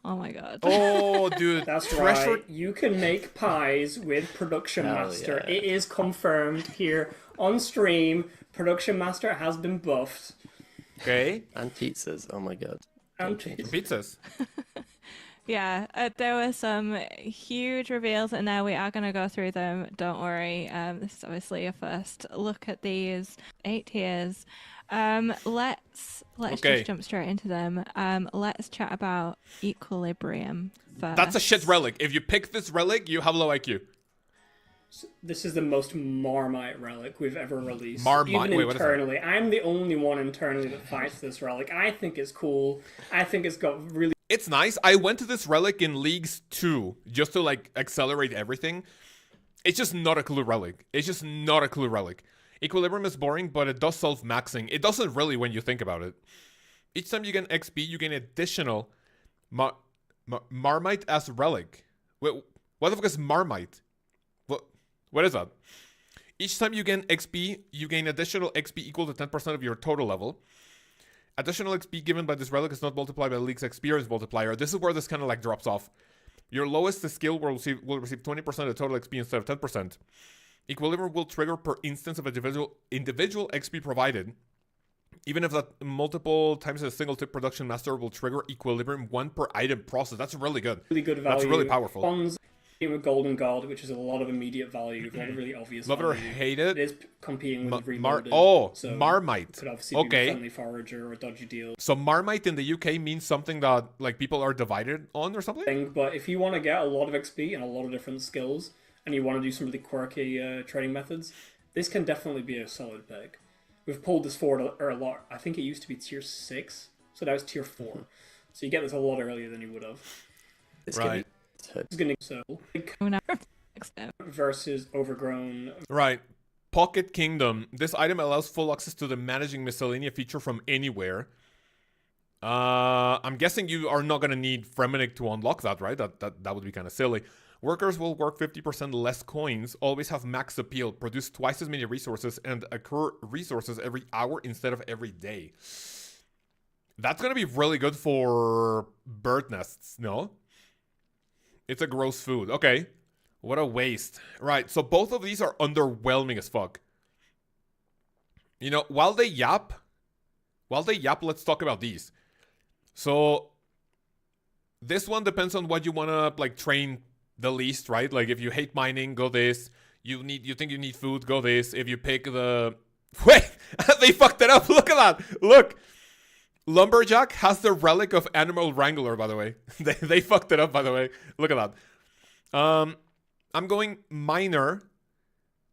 Oh my god. Oh, dude. That's Treasure. right. You can make pies with Production Master. Yeah. It is confirmed here on stream. Production Master has been buffed. Okay. And pizzas. Oh my god. And Pizzas. Yeah, there were some huge reveals, and now we are going to go through them. Don't worry. This is obviously a first look at these 8 tiers. Let's just jump straight into them. Let's chat about Equilibrium first. That's a shit relic. If you pick this relic, you have low IQ. This is the most Marmite relic we've ever released. Marmite? Even Wait, what is that? internally. I'm the only one internally that fights this relic. I think it's cool. I think it's got really... It's nice. I went to this relic in Leagues 2 just to like accelerate everything. It's just not a clue relic. Equilibrium is boring, but it does self-maxing. It doesn't really when you think about it. Each time you gain XP, you gain additional Marmite as relic. Wait, what the fuck is Marmite? What is that? Each time you gain XP, you gain additional XP equal to 10% of your total level. Additional XP given by this relic is not multiplied by the League's experience multiplier. This is where this kind of like drops off. Your lowest skill will receive 20% of the total XP instead of 10%. Equilibrium will trigger per instance of individual XP provided. Even if that multiple times a single tip Production Master will trigger Equilibrium 1 per item process. That's really good. Really good value. That's really powerful. Bonds with Golden God, which is a lot of immediate value, a lot of really obvious Love it or value. hate it. It is competing with Reloaded. So Marmite. Could obviously be a friendly forager or a dodgy deal. So Marmite in the UK means something that like people are divided on or something? But if you want to get a lot of XP and a lot of different skills, and you want to do some really quirky trading methods, this can definitely be a solid pick. We've pulled this forward a lot. I think it used to be tier 6, so now it's tier 4. So you get this a lot earlier than you would have. It's Right. It's going to versus Overgrown. Right. Pocket Kingdom. This item allows full access to the Managing Miscellanea feature from anywhere. I'm guessing you are not gonna need Fremenic to unlock that, right? That would be kind of silly. Workers will work 50% less coins, always have max appeal, produce twice as many resources, and accrue resources every hour instead of every day. That's gonna be really good for bird nests, no? It's a gross food. Okay. What a waste. Right, so both of these are underwhelming as fuck. You know, while they yap, let's talk about these. So, this one depends on what you want to, like, train the least, right? Like, if you hate mining, go this. You think you need food, go this. If you pick the... Wait! They fucked it up! Look at that! Look! Lumberjack has the relic of Animal Wrangler, by the way. they fucked it up, by the way. Look at that. I'm going Miner,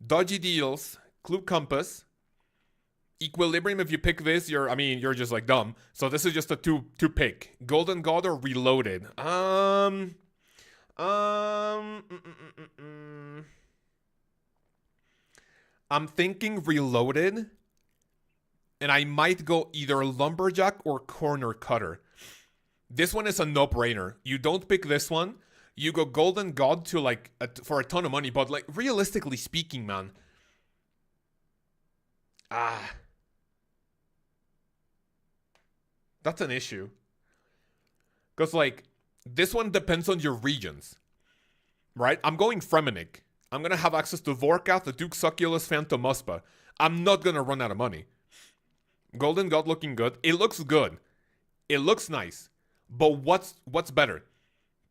Dodgy Deals, Clue Compass, Equilibrium. If you pick this, you're just like dumb. So this is just a two pick. Golden God or Reloaded. I'm thinking Reloaded, and I might go either Lumberjack or Corner Cutter. This one is a no-brainer. You don't pick this one. You go Golden God to like for a ton of money, but like realistically speaking, man. That's an issue. Because like this one depends on your regions. Right? I'm going Fremenic. I'm gonna have access to Vorkath, the Duke Succulus, Phantom Muspa. I'm not gonna run out of money. Golden God looking good. It looks good. It looks nice. But what's better?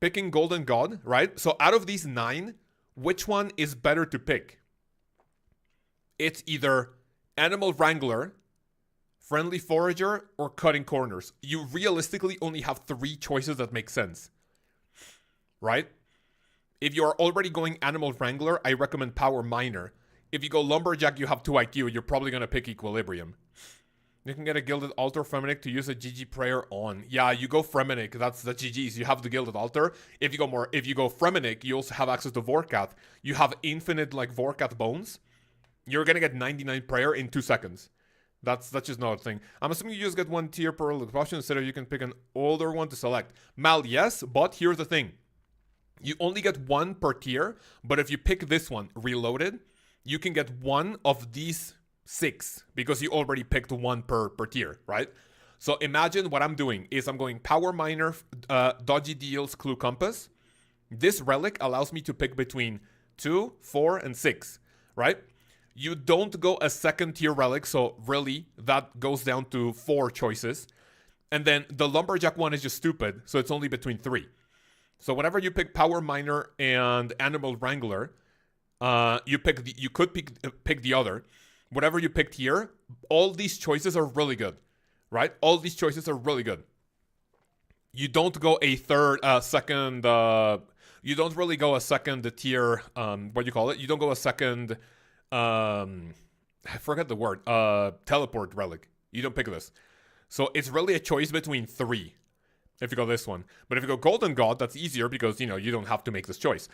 Picking Golden God, right? So out of these 9, which one is better to pick? It's either Animal Wrangler, Friendly Forager, or Cutting Corners. You realistically only have 3 choices that make sense. Right? If you are already going Animal Wrangler, I recommend Power Miner. If you go Lumberjack, you have 2 IQ. You're probably going to pick Equilibrium. You can get a Gilded Altar Fremenic to use a GG prayer on. Yeah, you go Fremenic. That's the GGs. You have the Gilded Altar. If you go Fremenic, you also have access to Vorkath. You have infinite like Vorkath bones. You're gonna get 99 prayer in 2 seconds. That's just not a thing. I'm assuming you just get 1 tier per option instead of you can pick an older one to select. Mal, yes, but here's the thing. You only get 1 per tier, but if you pick this one, Reloaded, you can get 1 of these 6 because you already picked 1 per tier, right? So imagine what I'm doing is I'm going Power Miner, Dodgy Deals, Clue Compass. This relic allows me to pick between 2, 4, and 6, right? You don't go a second tier relic, so really that goes down to 4 choices. And then the Lumberjack one is just stupid, so it's only between 3. So whenever you pick Power Miner and Animal Wrangler, you could pick the other. Whatever you picked here, all these choices are really good, right? All these choices are really good. You don't go a second, you don't really go a second tier, what do you call it? You don't go a second, I forget the word, teleport relic. You don't pick this. So it's really a choice between 3 if you go this one. But if you go Golden God, that's easier because, you know, you don't have to make this choice.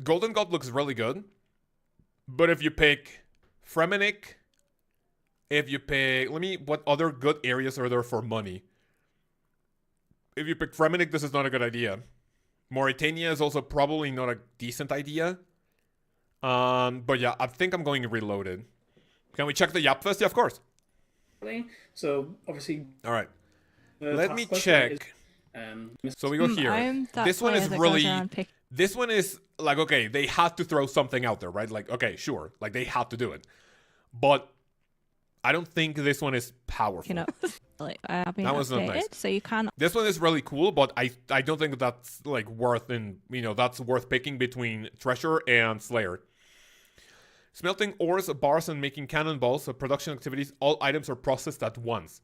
Golden God looks really good. But if you pick Fremenic, what other good areas are there for money? If you pick Fremenic, this is not a good idea. Mauritania is also probably not a decent idea. But yeah, I think I'm going Reloaded. Can we check the Yap first? Yeah, of course. So, obviously... Alright. Let me check. So we go here. This one is really... This one is, like, okay, they had to throw something out there, right? Like, okay, sure. Like, they had to do it. But I don't think this one is powerful. You know, like, I've been that one's not updated, nice. so you can... This one is really cool, but I don't think that's, like, that's worth picking between Treasure and Slayer. Smelting ores, bars, and making cannonballs, so production activities, all items are processed at once.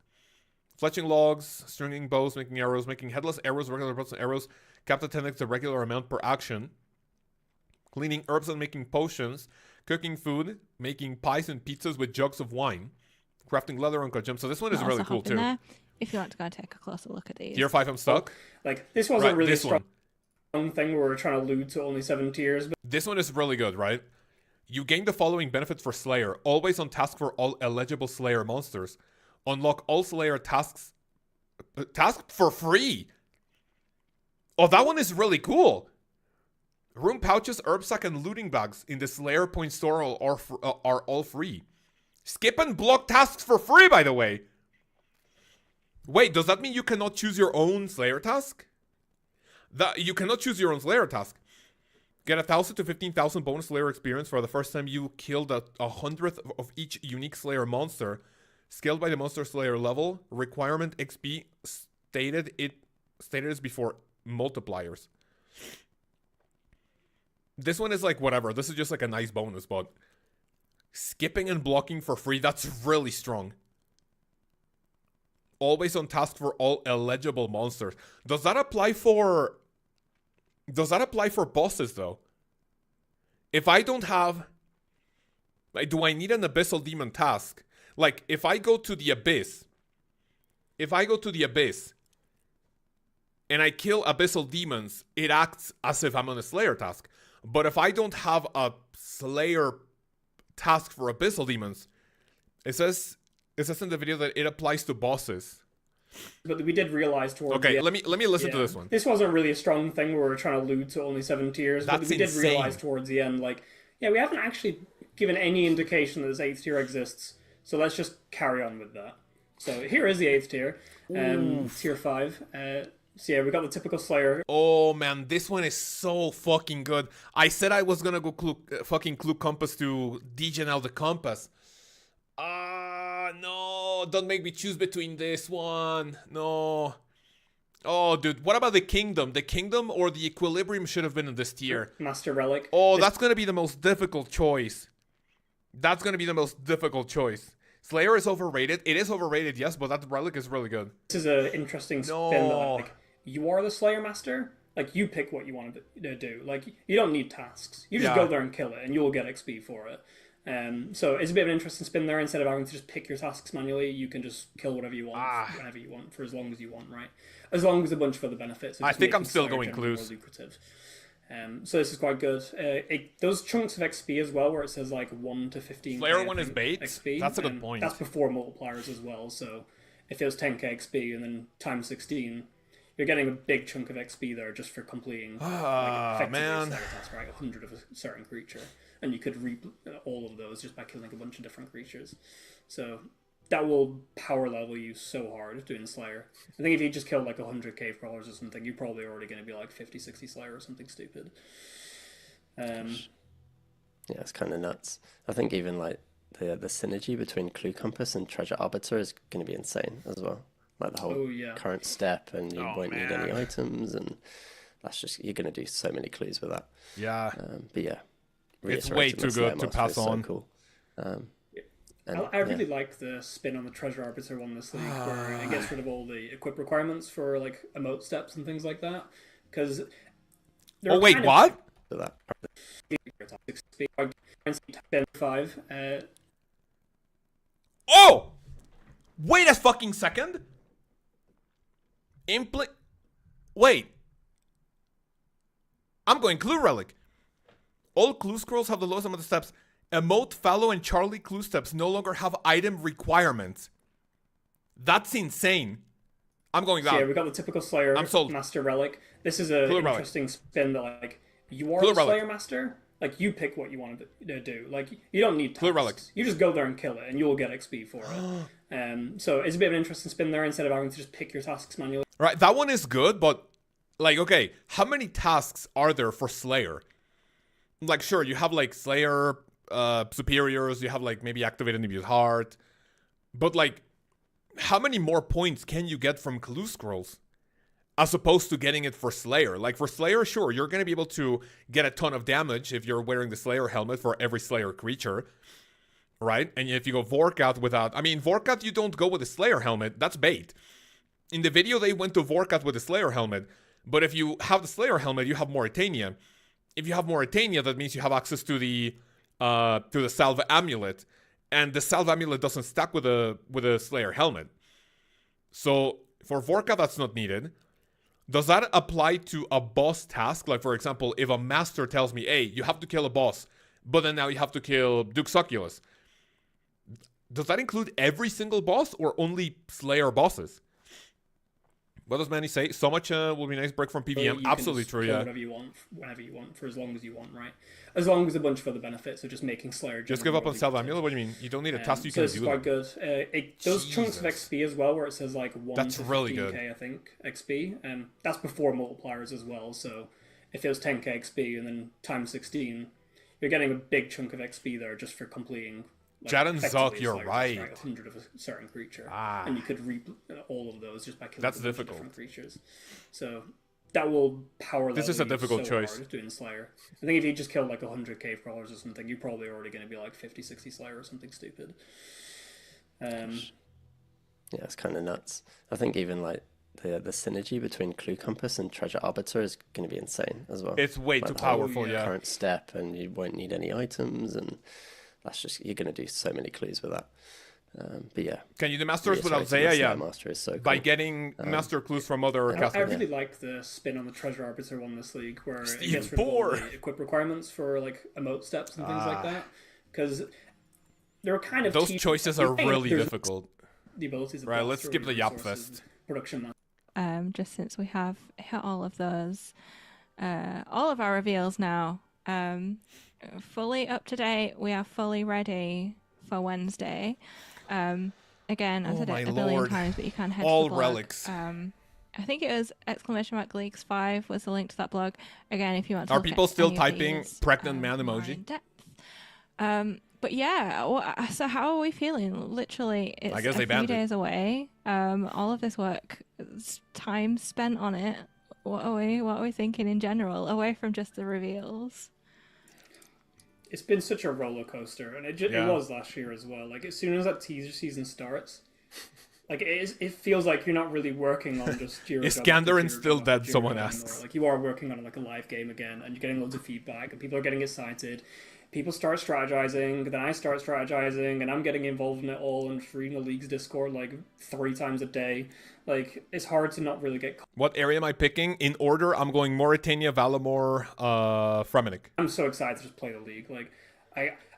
Fletching logs, stringing bows, making arrows, making headless arrows, regular bows and arrows, Captain 10x the regular amount per action. Cleaning herbs and making potions, cooking food, making pies and pizzas with jugs of wine, crafting leather and gems. So this one is really cool too. There, if you want to go and take a closer look at these. Tier 5, I'm stuck. Like, this wasn't right, really strong thing where we're trying to allude to only 7 tiers. But... This one is really good, right? You gain the following benefits for Slayer. Always on task for all eligible Slayer monsters. Unlock all Slayer tasks task for free. Oh, that one is really cool. Room pouches, herb sack, and looting bags in the Slayer point store are all free. Skip and block tasks for free, by the way. Wait, does that mean you cannot choose your own Slayer task? You cannot choose your own Slayer task. Get 1,000 to 15,000 bonus Slayer experience for the first time you killed a 100th of each unique Slayer monster. Scaled by the monster Slayer level. Requirement XP stated as before multipliers. This one is like whatever. This is just like a nice bonus, but skipping and blocking for free, that's really strong. Always on task for all eligible monsters. Does that apply for bosses though? If I don't have, like, do I need an abyssal demon task? Like, if I go to the abyss and I kill abyssal demons, it acts as if I'm on a Slayer task. But if I don't have a Slayer task for abyssal demons, it says in the video that it applies to bosses. But we did realize towards the end, let me listen to this one. This wasn't really a strong thing where we're trying to allude to only 7 tiers. That's but we did insane. realize towards the end, like, yeah, we haven't actually given any indication that this 8th tier exists. So let's just carry on with that. So here is the 8th tier, tier 5. So yeah, we got the typical Slayer. Oh man, this one is so fucking good. I said I was gonna go fucking Clue Compass to DGNL the Compass. No, don't make me choose between this one. No. Oh, dude, what about the Kingdom? The Kingdom or the Equilibrium should have been in this tier. Master Relic. Oh, that's gonna be the most difficult choice. Slayer is overrated. It is overrated, yes, but that Relic is really good. This is an interesting spin that, like, you are the Slayer Master. Like, you pick what you want to do. Like, you don't need tasks. You just go there and kill it, and you'll get XP for it. So it's a bit of an interesting spin there. Instead of having to just pick your tasks manually, you can just kill whatever you want, whenever you want, for as long as you want, right? As long as a bunch of other benefits. I think I'm still going clues. Lucrative. So this is quite good. Those chunks of XP as well, where it says like 1 to 15. Slayer one is bait. XP. That's a good point. That's before multipliers as well. So if it was 10k XP and then times 16, you're getting a big chunk of XP there just for completing effectively a Slayer task, right? 100 of a certain creature, and you could reap all of those just by killing a bunch of different creatures. So that will power level you so hard doing Slayer. I think if you just killed like 100 cave crawlers or something, you're probably already going to be like 50, 60 Slayer or something stupid. Yeah, it's kind of nuts. I think even like the synergy between Clue Compass and Treasure Arbiter is going to be insane as well. Like the whole current step, and you won't need any items, and that's just, you're going to do so many clues with that. Yeah. But yeah, it's way too good to pass on. So cool. I really like the spin on the Treasure Arbiter one this week, where it gets rid of all the equip requirements for like emote steps and things like that. Because oh wait, what? For that. 5. Oh, wait a fucking second. Wait. I'm going Clue Relic. All Clue Scrolls have the lowest amount of steps. Emote, Fallow, and Charlie Clue steps no longer have item requirements. That's insane. I'm going that. So yeah, we got the typical Slayer Master Relic. This is an interesting spin that, like, you are the Slayer Master. Like, you pick what you want to do. Like, you don't need tasks. Clue Relic. You just go there and kill it, and you'll get XP for it. So it's a bit of an interesting spin there, instead of having to just pick your tasks manually. Right, that one is good, but, like, okay, how many tasks are there for Slayer? Like, sure, you have, like, Slayer superiors, you have, like, maybe Activated Nebu's Heart, but, like, how many more points can you get from Clue Scrolls as opposed to getting it for Slayer? Like, for Slayer, sure, you're going to be able to get a ton of damage if you're wearing the Slayer helmet for every Slayer creature, right? And if you go Vorkath without... I mean, Vorkath, you don't go with the Slayer helmet. That's bait. In the video, they went to Vorkath with the Slayer helmet, but if you have the Slayer helmet, you have Mauritania. If you have Mauritania, that means you have access to the Salve Amulet, and the Salve Amulet doesn't stack with a Slayer helmet. So for Vorkath, that's not needed. Does that apply to a boss task? Like, for example, if a master tells me, hey, you have to kill a boss, but then now you have to kill Duke Succulus. Does that include every single boss or only Slayer bosses? What does Manny say? So much will be nice break from You PVM. can Absolutely just true, kill yeah. whatever you want, whenever you want, for as long as you want, right? As long as a bunch of other benefits are just making Slayer. Just give up on generally Salve good. Amulet? What do you mean? You don't need a task, you So can this do is quite that. good. Those chunks of Jesus. XP as well, where it says like 1 That's to really 15k, good. I think, XP. That's before multipliers as well. So if it was 10k XP and then times 16, you're getting a big chunk of XP there just for completing. Like, Jad and effectively Zuck, a you're Slayer right. test, 100 of a certain creature, Ah. and you could reap all of those just by killing That's a bunch of difficult. different creatures. So that will power level This is a you difficult so choice. hard doing Slayer. I think if you just killed like 100 cave crawlers or something, you're probably already going to be like 50, 60 Slayer or something stupid. Yeah, it's kind of nuts. I think even like the synergy between Clue Compass and Treasure Arbiter is going to be insane as well. It's way Like too the whole powerful, yeah. Current step, and you won't need any items, and that's just, you're going to do so many clues with that. But yeah, Can you do Masters without reiterating Zaya? the Yeah. Slayer Master is so cool. By getting Master Clues from other I casters. really like the spin on the Treasure Arbiter one this league, where Steve it gets rid of all Bohr. the equip requirements for like emote steps and things like that. Because they're kind of Those choices are really there's difficult. the abilities of Right, both let's sort skip of the Yap resources Fest. and production. Just since we have hit all of those, all of our reveals now, fully up to date. We are fully ready for Wednesday. Again, I've Oh said my it a billion lord. times, but you can head All to the blog. relics. I think it was !Leagues 5 was the link to that blog. Again, if you want to Are look at people still any of typing these, pregnant man more emoji? in depth. But yeah, so how are we feeling? Literally, it's I guess a they few banned it. days away. All of this work, time spent on it. What are we thinking in general, away from just the reveals? It's been such a roller coaster, and it Yeah. was last year as well. Like as soon as that teaser season starts, like it feels like you're not really working on just Jira. Is job Skandarin after Jira still job dead? after Jira Someone job asks. anymore. Like you are working on like a live game again, and you're getting loads of feedback, and people are getting excited. People start strategizing, then I start strategizing, and I'm getting involved in it all and reading the league's Discord like 3 times a day. Like it's hard to not really get. What area am I picking? In order, I'm going Mauritania, Valamor, Fremennik. I'm so excited to just play the league. Like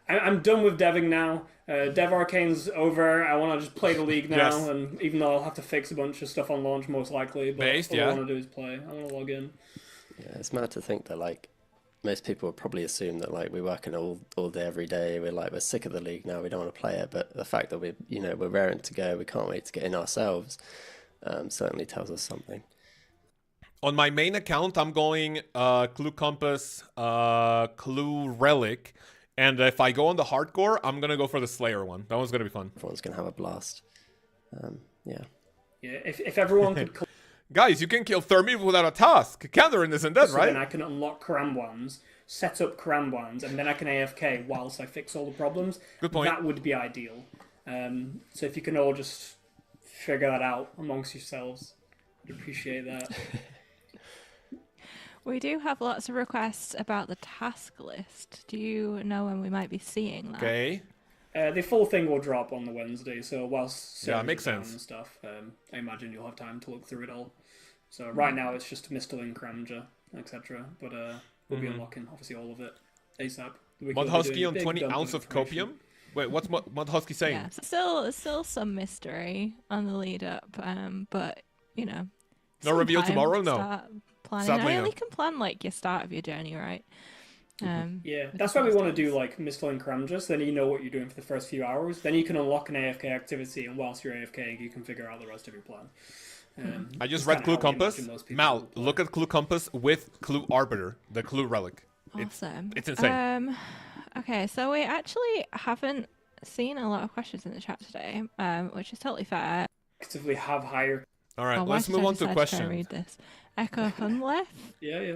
I'm done with deving now. Dev Arcane's over. I want to just play the league now, Yes. and even though I'll have to fix a bunch of stuff on launch most likely, but Based, all yeah. I want to do is play. I want to log in. Yeah, it's mad to think that like most people would probably assume that like we're working all day every day. We're sick of the league now. We don't want to play it. But the fact that we're raring to go, we can't wait to get in ourselves, certainly tells us something. On my main account, I'm going Clue Compass, Clue Relic. And if I go on the hardcore, I'm going to go for the Slayer one. That one's going to be fun. Everyone's gonna have a blast. Yeah. Yeah, if everyone could Guys, you can kill Thermi without a task. Kandarin isn't dead, so then right? I can unlock Karambwans, set up Karambwans, and then I can AFK whilst I fix all the problems. Good point. That would be ideal. So if you can all just figure that out amongst yourselves, I'd appreciate that. We do have lots of requests about the task list. Do you know when we might be seeing that? Okay. The full thing will drop on the Wednesday, so whilst Yeah, servers makes are down sense. and stuff, I imagine you'll have time to look through it all. So right now it's just Mistlin, Kramja, etc. But we'll be unlocking obviously all of it ASAP. Mudhusky on 20 ounce of copium? Wait, what's Mudhusky saying? Yeah, so still some mystery on the lead up, but you know. No reveal sometime tomorrow? No. start planning. Sadly, I no. only can plan like your start of your journey, right? Yeah, that's why we want to do like Mistlin, Kramja, so then you know what you're doing for the first few hours. Then you can unlock an AFK activity, and whilst you're AFK, you can figure out the rest of your plan. I just It's read kinda Clue how we Compass. imagine most people Mal, will play. look at Clue Compass with Clue Arbiter, the Clue Relic. Awesome. It's insane. Okay, so we actually haven't seen a lot of questions in the chat today, which is totally fair. Actively have higher. All right, Oh, why let's did move I on to decide try and questions. read this. Echo Hunlef. Yeah,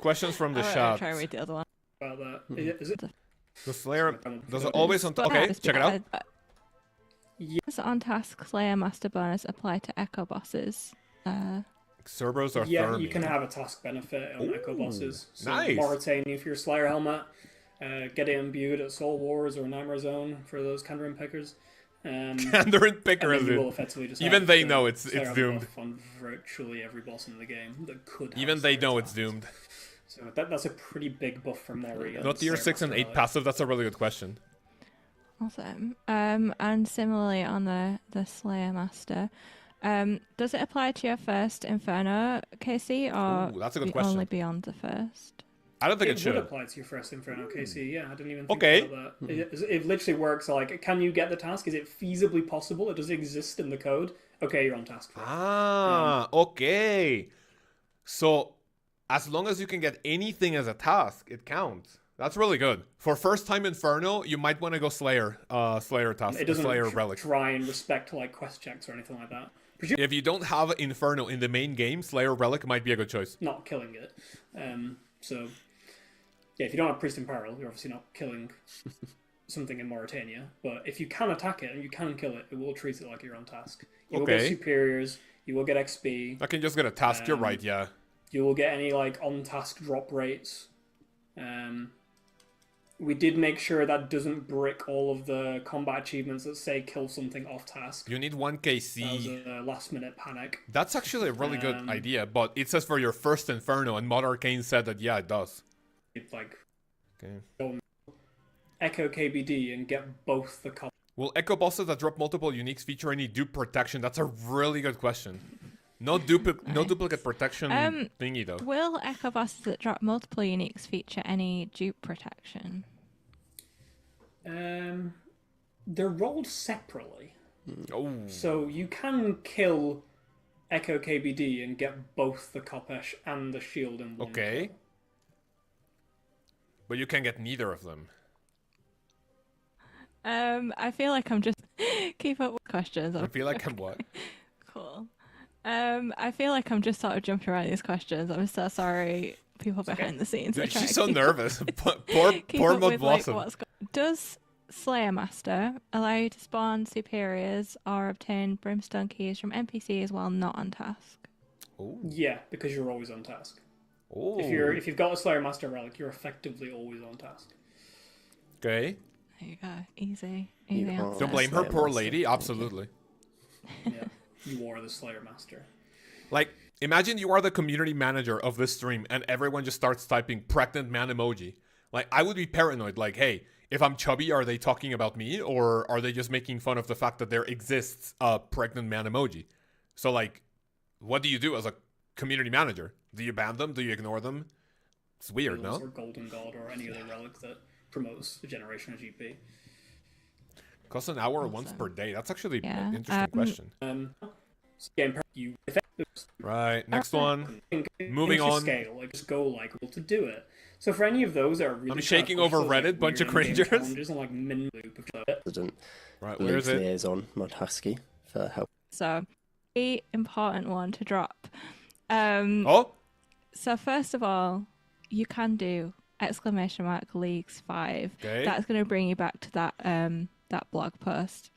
Questions from the I'll chat. try and read the other one. about that. Is it? The Slayer does it always on. Okay, check it out. Does on task Slayer Master bonus apply to Echo bosses? Cerberus are Yeah, Thermi. you can have a task benefit on Echo bosses. So nice. Mauritania for your Slayer helmet. Get it imbued at Soul Wars or Nightmare Zone for those Kandarin pickers. Kandarin picker and is then you will it. effectively just Even have they the know it's Slayer helmet doomed. buff on virtually every boss in the game that could. Have Even they Slayer know it's tasks. doomed. So that's a pretty big buff for Mori. Not tier 6 and 8 passive, that's a really good question. Awesome. And similarly on the Slayer Master, Does it apply to your first Inferno, Casey, or Ooh, that's a good the question. only beyond the first? I don't think it It should. would apply to your first Inferno, Casey. Yeah, I didn't even think Okay. about that. It literally works like, can you get the task? Is it feasibly possible? Does it exist in the code? Okay, you're on task for it. Ah, okay. So, as long as you can get anything as a task, it counts. That's really good. For first time Inferno, you might want to go Slayer task, It doesn't Slayer Relic. try and respect like quest checks or anything like that. If you don't have Inferno in the main game, Slayer Relic might be a good choice. Not killing it. So, yeah, if you don't have Priest in Peril, you're obviously not killing something in Mauritania. But if you can attack it and you can kill it, it will treat it like you're on task. You will get Okay. superiors. You will get XP. I can just get a task. You're right. Yeah. You will get any like on task drop rates. We did make sure that doesn't brick all of the combat achievements that say kill something off task. You need 1 That was KC. a last minute panic. That's actually a really good idea, but it says for your first Inferno, and Mod Arcane said that yeah, it does. It's like Okay. Echo KBD and get both the copies. Will Echo bosses that drop multiple uniques feature any dupe protection? That's a really good question. No duplicate protection thingy though. Will Echo bosses that drop multiple uniques feature any dupe protection? They're rolled separately. Oh. So you can kill Echo KBD and get both the Kopesh and the shield in one. Okay. kill. But you can get neither of them. I feel like I'm just keep up with questions. I feel like I'm what? Cool. I feel like I'm just sort of jumping around these questions. I'm so sorry, people behind the scenes. are Dude, trying she's to so keep nervous. up- poor keep poor up Mud with, like, Blossom. what's Does Slayer Master allow you to spawn superiors or obtain brimstone keys from NPCs while not on task? Oh. Yeah, because you're always on task. Oh. If you've got a Slayer Master relic, you're effectively always on task. Okay. There you go. Easy You answer. are. Don't blame her, Slayer poor Master. lady. Absolutely. Yeah, you are the Slayer Master. Like, imagine you are the community manager of this stream and everyone just starts typing pregnant man emoji. Like, I would be paranoid. Like, hey, if I'm chubby, are they talking about me? Or are they just making fun of the fact that there exists a pregnant man emoji? So, like, what do you do as a community manager? Do you ban them? Do you ignore them? It's weird, no? Or Golden God or any other relic that promotes a generation of GP. Costs an hour once Awesome. per day. That's actually Yeah, an interesting question. You Right, next one. Moving Finish a on. Scale, like just go like to do it. So for any of those that are really I'm shaking over Reddit, bunch of cringers. challenges and like min loop of it. President Right, where is it? liaison Mod Husky for help. So, a important one to drop. Oh, So first of all, you can do !Leagues 5. okay. That's going to bring you back to that that blog post.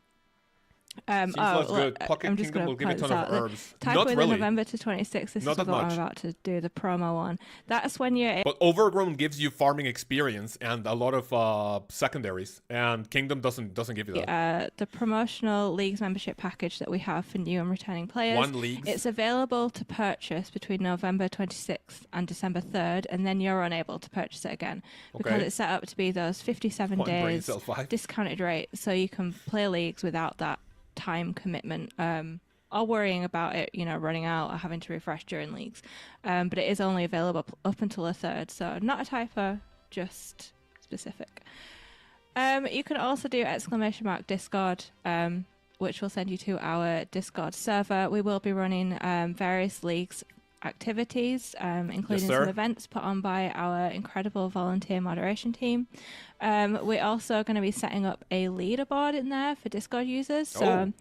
Seems less look, good. Pocket I'm just Kingdom going will to give a point ton this of out. The herbs. Type Not within really. November to 26th. This Not is that what I'm much. about to do, the promo one. That's when you're But Overgrown gives you farming experience and a lot of secondaries, and Kingdom doesn't give you that. the promotional Leagues membership package that we have for new and returning players. 1 league. It's available to purchase between November 26th and December 3rd, and then you're unable to purchase it again because Okay. it's set up to be those 57 One brain days cell 5. discounted rate, so you can play leagues without that time commitment or worrying about it, running out or having to refresh during leagues. But it is only available up until the 3rd, so not a typo, just specific. You can also do !Discord, which will send you to our Discord server. We will be running various leagues activities, including sir. some events put on by our incredible volunteer moderation team. We're also going to be setting up a leaderboard in there for Discord users, so Oh.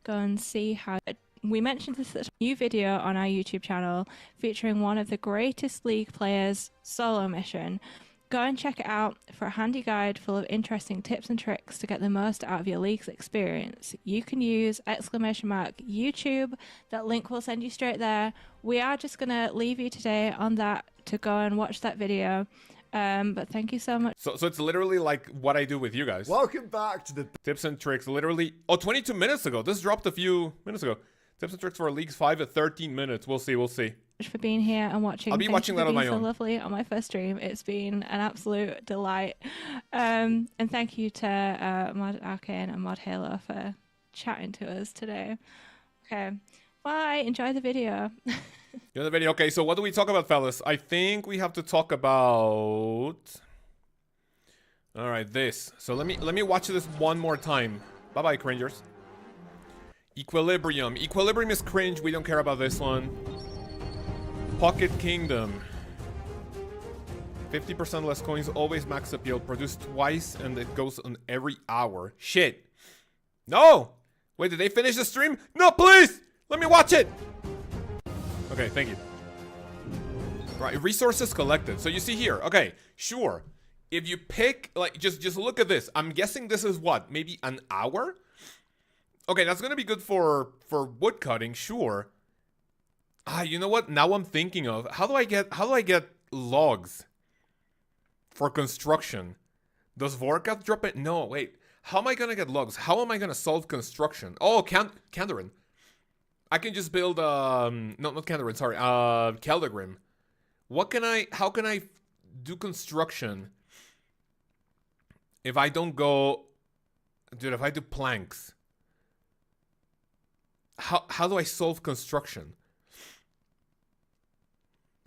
go and see how... We mentioned this new video on our YouTube channel featuring one of the greatest League players' solo mission. Go and check it out for a handy guide full of interesting tips and tricks to get the most out of your League's experience. You can use !YouTube. That link will send you straight there. We are just going to leave you today on that to go and watch that video. But thank you so much. So it's literally like what I do with you guys. Welcome back to the Tips and tricks, literally. Oh, 22 minutes ago. This dropped a few minutes ago. Tips and tricks for Leagues 5 at 13 minutes. We'll see. For being here and watching. I'll be Thank watching you for that on being my so own. lovely on my first stream. It's been an absolute delight. And thank you to Mod Arcane and Mod Halo for chatting to us today. Okay, Bye. Enjoy the video. In the video. Okay, so what do we talk about, fellas? I think we have to talk about... Alright, this. So let me watch this one more time. Bye-bye, cringers. Equilibrium. Equilibrium is cringe. We don't care about this one. Pocket Kingdom. 50% less coins, always max appeal. Produced twice, and it goes on every hour. Shit. No! Wait, did they finish the stream? No, please! Let me watch it! Okay, thank you. Right, resources collected. So you see here, okay, sure. If you pick, like, just look at this. I'm guessing this is what, maybe an hour? Okay, that's gonna be good for wood cutting, sure. You know what? Now I'm thinking of how do I get logs for construction? Does Vorkath drop it? No, wait. How am I gonna get logs? How am I gonna solve construction? Oh, Kandarin. I can just build no, not Kandarin, sorry. Keldagrim. How can I do construction if I don't go, dude, if I do planks? How do I solve construction?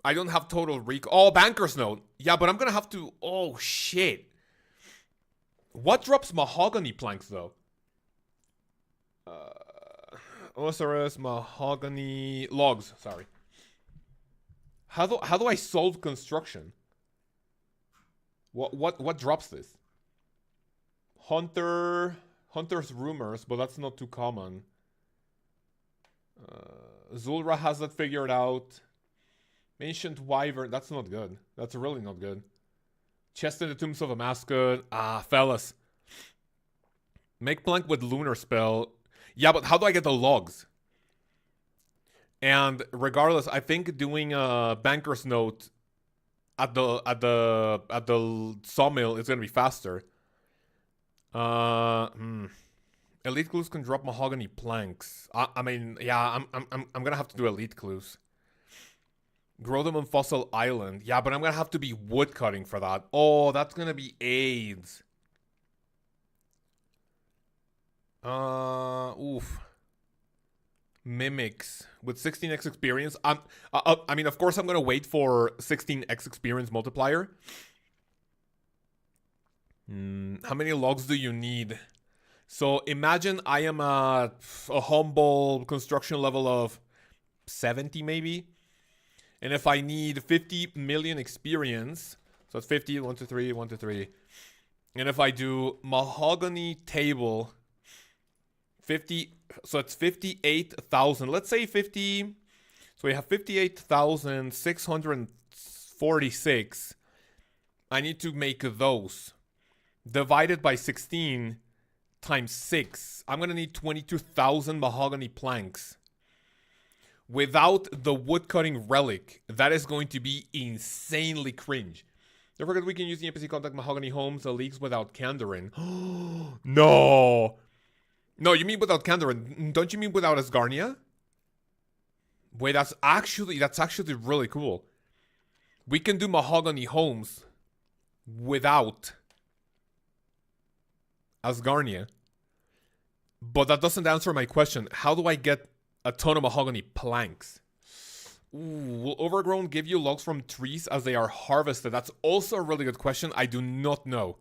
I don't have total recall. Oh, banker's note. Yeah, but I'm gonna have to, oh shit. What drops mahogany planks though? OSRS, mahogany logs, sorry. How do I solve construction? What drops this? Hunter's rumors, but that's not too common. Zulra has that figured out. Ancient Wyvern, that's not good. That's really not good. Chest in the Tombs of a Mascot. Fellas. Make plank with lunar spell. Yeah, but how do I get the logs? And regardless, I think doing a banker's note at the sawmill is gonna be faster. Elite clues can drop mahogany planks. I mean, yeah, I'm gonna have to do elite clues. Grow them on Fossil Island. Yeah, but I'm gonna have to be wood cutting for that. Oh, that's gonna be AIDS. Oof. Mimics with 16x experience. I mean, of course, I'm gonna wait for 16x experience multiplier. How many logs do you need? So imagine I am at a humble construction level of 70 maybe. And if I need 50 million experience, so it's 50, 1, 2, 3, 1, 2, 3. And if I do mahogany table, 50, so it's 58,000. Let's say 50, so we have 58,646. I need to make those. Divided by 16 times 6. I'm going to need 22,000 mahogany planks. Without the woodcutting relic, that is going to be insanely cringe. Don't forget we can use the NPC contact mahogany homes, the leagues without Kandarin. No! No, you mean without Kandarin. Don't you mean without Asgarnia? Wait, that's actually really cool. We can do mahogany homes without Asgarnia. But that doesn't answer my question. How do I get a ton of mahogany planks? Ooh, will overgrown give you logs from trees as they are harvested? That's also a really good question. I do not know.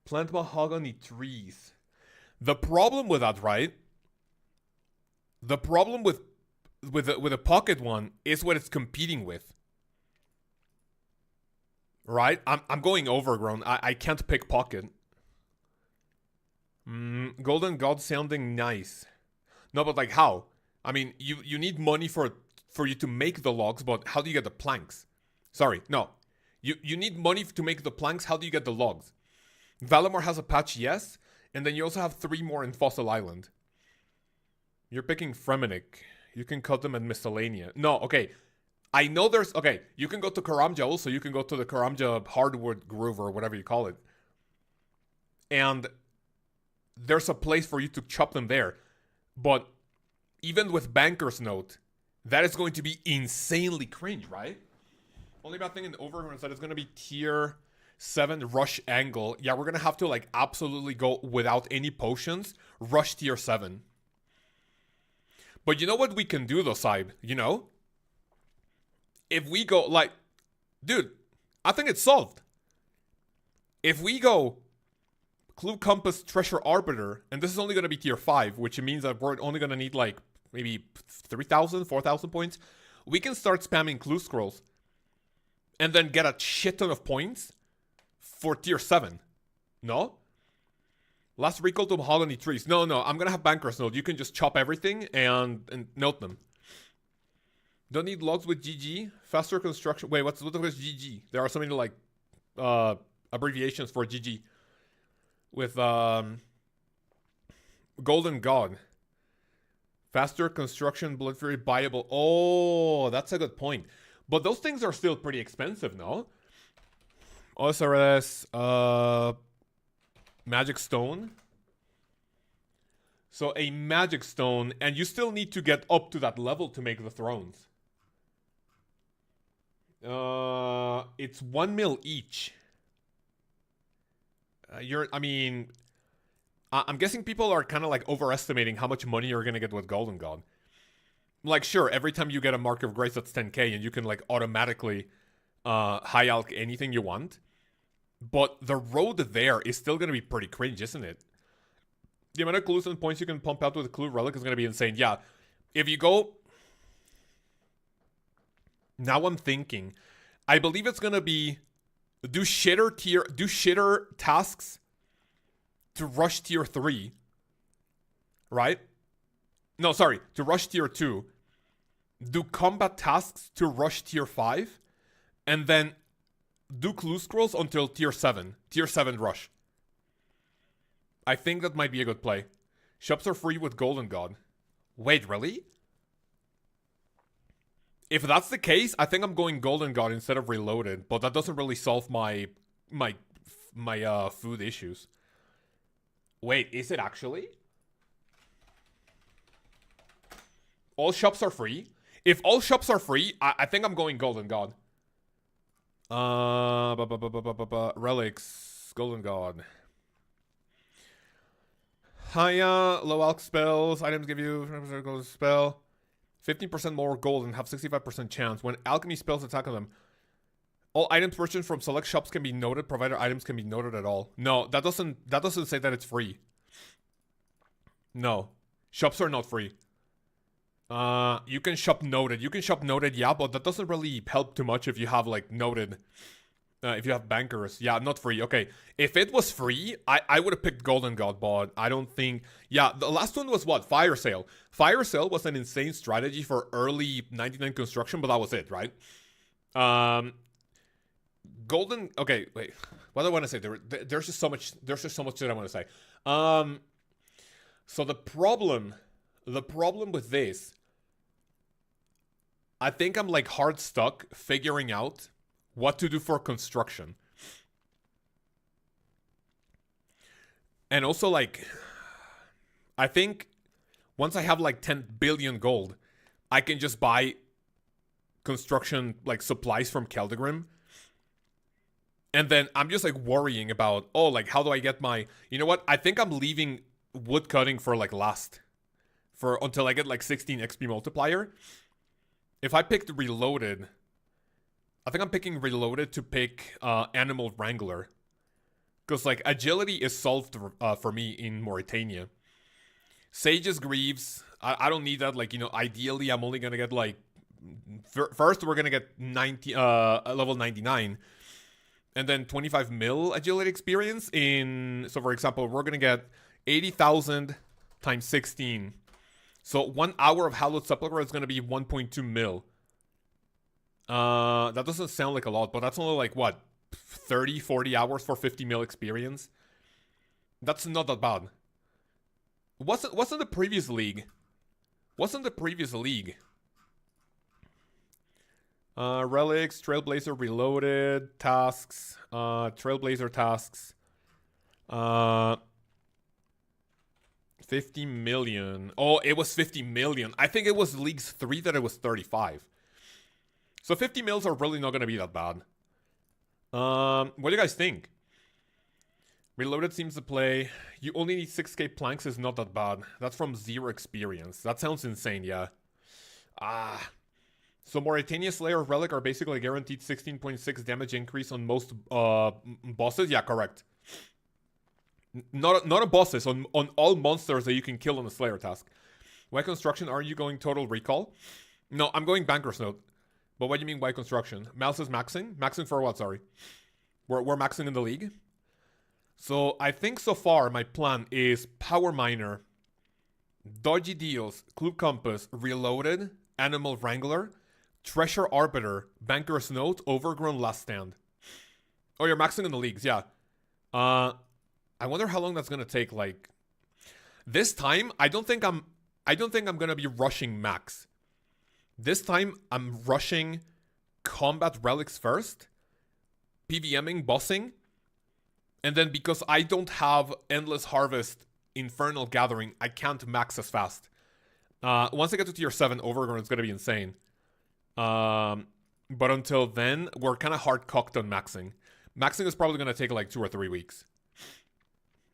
Plant mahogany trees. The problem with that, right? The problem with a pocket one is what it's competing with. Right? I'm going overgrown. I can't pick pocket. Golden God sounding nice. No, but like how? I mean, you need money for you to make the logs, but how do you get the planks? Sorry, no. You need money to make the planks. How do you get the logs? Valimor has a patch, yes. And then you also have 3 more in Fossil Island. You're picking Fremennik. You can cut them at Miscellanea. No, okay. I know there's... Okay, you can go to Karamja also. You can go to the Karamja Hardwood Groove or whatever you call it. And there's a place for you to chop them there. But even with Banker's Note, that is going to be insanely cringe, right? Only bad thing in the Overgrown is that it's going to be tier 7 rush angle. Yeah, we're going to have to like absolutely go without any potions. Rush tier 7. But you know what we can do though, Saib? You know? If we go, like... Dude, I think it's solved. If we go Clue Compass Treasure Arbiter, and this is only going to be tier 5, which means that we're only going to need like maybe 3,000, 4,000 points, we can start spamming Clue Scrolls and then get a shit ton of points for tier 7. No? Last recall to Mahogany Trees. No, I'm going to have Bankers Note. You can just chop everything and note them. Don't need logs with GG. Faster construction. Wait, what is GG? There are so many like abbreviations for GG. With Golden God. Faster construction, Blood Fury, buyable. Oh, that's a good point. But those things are still pretty expensive, no? OSRS, Magic Stone. So a Magic Stone, and you still need to get up to that level to make the thrones. It's 1 mil each. I'm guessing people are kind of like overestimating how much money you're gonna get with Golden God. Like, sure, every time you get a Mark of Grace, that's 10k, and you can like automatically high alch anything you want. But the road there is still gonna be pretty cringe, isn't it? The amount of clues and points you can pump out with a Clue Relic is gonna be insane. Yeah, if you go... Now I'm thinking, I believe it's gonna be do shitter tasks to rush tier 3, right? No, sorry, to rush tier 2. Do combat tasks to rush tier 5, and then do Clue Scrolls until tier 7. Tier 7 rush. I think that might be a good play. Shops are free with Golden God. Wait, really? If that's the case, I think I'm going Golden God instead of Reloaded, but that doesn't really solve my food issues. Wait, is it actually? All shops are free? If all shops are free, I think I'm going Golden God. Relics, Golden God. Hiya, low alch spells. Items give you spell. 15% more gold and have 65% chance. When alchemy spells attack on them, all items purchased from select shops can be noted, provided items can be noted at all. No, that doesn't say that it's free. No. Shops are not free. You can shop noted. You can shop noted, yeah, but that doesn't really help too much if you have like noted. If you have bankers. Yeah, not free. Okay. If it was free, I would have picked Golden God, but I don't think... Yeah, the last one was what? Fire Sale. Fire Sale was an insane strategy for early 99 construction, but that was it, right? Golden... Okay, wait. What do I want to say? There's just so much that I want to say. So the problem with this... I think I'm like hard stuck figuring out what to do for construction. And also, like, I think once I have like 10 billion gold, I can just buy construction, like, supplies from Keldegrim. And then I'm just like worrying about, oh, like, how do I get my... You know what? I think I'm leaving wood cutting for like last. Until I get like 16 XP multiplier. If I picked Reloaded... I think I'm picking Reloaded to pick Animal Wrangler. Because, like, agility is solved for me in Mauritania. Sage's Greaves, I don't need that. Like, you know, ideally, I'm only going to get, like... First, we're going to get level 99. And then 25 mil agility experience in... So, for example, we're going to get 80,000 times 16. So, 1 hour of Hallowed Sepulchre is going to be 1.2 mil. That doesn't sound like a lot, but that's only like, what, 30, 40 hours for 50 mil experience? That's not that bad. What's in the previous league? Relics, Trailblazer Reloaded, tasks, Trailblazer tasks. 50 million. Oh, it was 50 million. I think it was Leagues 3 that it was 35. So 50 mils are really not going to be that bad. What do you guys think? Reloaded seems to play. You only need 6k planks is not that bad. That's from 0 experience. That sounds insane, yeah. So Mauritania Slayer Relic are basically guaranteed 16.6 damage increase on most bosses? Yeah, correct. Not on bosses, on all monsters that you can kill on the Slayer task. Why construction? Are you going total recall? No, I'm going Banker's Note. But what do you mean by construction? Mouse is maxing? Maxing for what, sorry? We're maxing in the league? So I think so far my plan is Power Miner, Dodgy Deals, Clue Compass, Reloaded, Animal Wrangler, Treasure Arbiter, Banker's Note, Overgrown Last Stand. Oh, you're maxing in the leagues, yeah. I wonder how long that's gonna take. Like, this time I don't think I'm gonna be rushing max. This time I'm rushing combat relics first, PVMing, bossing. And then because I don't have Endless Harvest Infernal Gathering, I can't max as fast. Once I get to tier 7, Overgrown, it's going to be insane. But until then, we're kind of hard-cocked on maxing. Maxing is probably going to take like 2 or 3 weeks.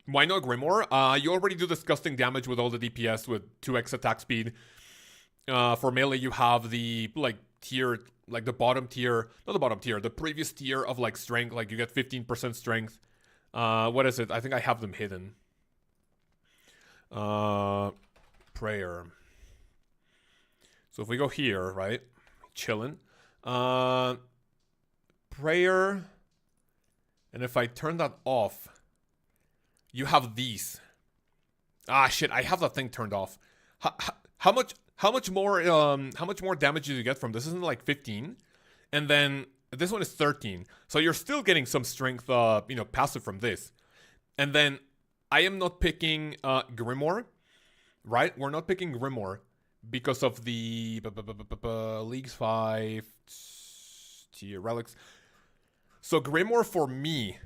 Why not Grimoire? You already do disgusting damage with all the DPS with 2x attack speed. For melee, you have the tier, like the bottom tier, not the bottom tier, the previous tier of like strength, like you get 15% strength. What is it? I think I have them hidden. Prayer. So if we go here, right? Chillin'. Prayer. And if I turn that off, you have these. Ah, shit, I have that thing turned off. How much more damage do you get from this? Isn't it like 15? And then this one is 13. So you're still getting some strength, passive from this. And then I am not picking Grimoire, right? We're not picking Grimoire because of the Leagues 5 tier relics. So Grimoire for me,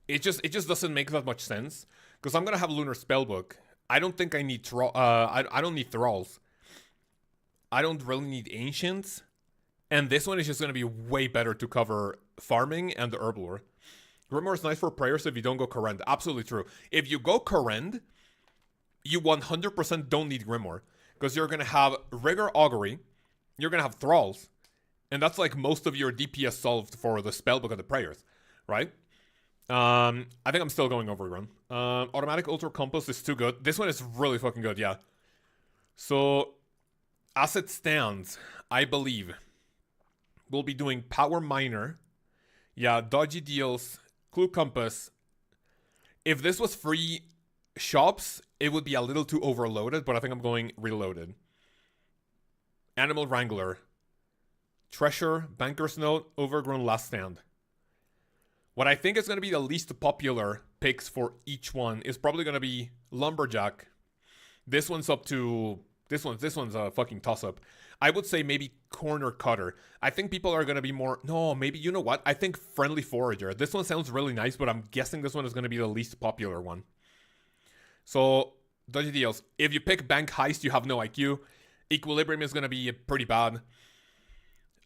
it just doesn't make that much sense because I'm gonna have Lunar Spellbook. I don't think I need I don't need Thralls. I don't really need Ancients. And this one is just going to be way better to cover farming and the Herblore. Grimoire is nice for prayers if you don't go Korend. Absolutely true. If you go Korend, you 100% don't need Grimoire. Because you're going to have Rigor Augury, you're going to have Thralls, and that's like most of your DPS solved for the Spellbook and the prayers, right? I think I'm still going Overgrown. Automatic Ultra Compass is too good. This one is really fucking good, yeah. So, as it stands, I believe we'll be doing Power Miner. Yeah, Dodgy Deals, Clue Compass. If this was free shops, it would be a little too overloaded, but I think I'm going Reloaded. Animal Wrangler. Treasure, Banker's Note, Overgrown Last Stand. What I think is going to be the least popular picks for each one is probably going to be Lumberjack. This one's up to... This one's a fucking toss-up. I would say maybe Corner Cutter. I think people are going to be more... No, maybe, you know what? I think Friendly Forager. This one sounds really nice, but I'm guessing this one is going to be the least popular one. So, Dodgy Deals. If you pick Bank Heist, you have no IQ. Equilibrium is going to be pretty bad.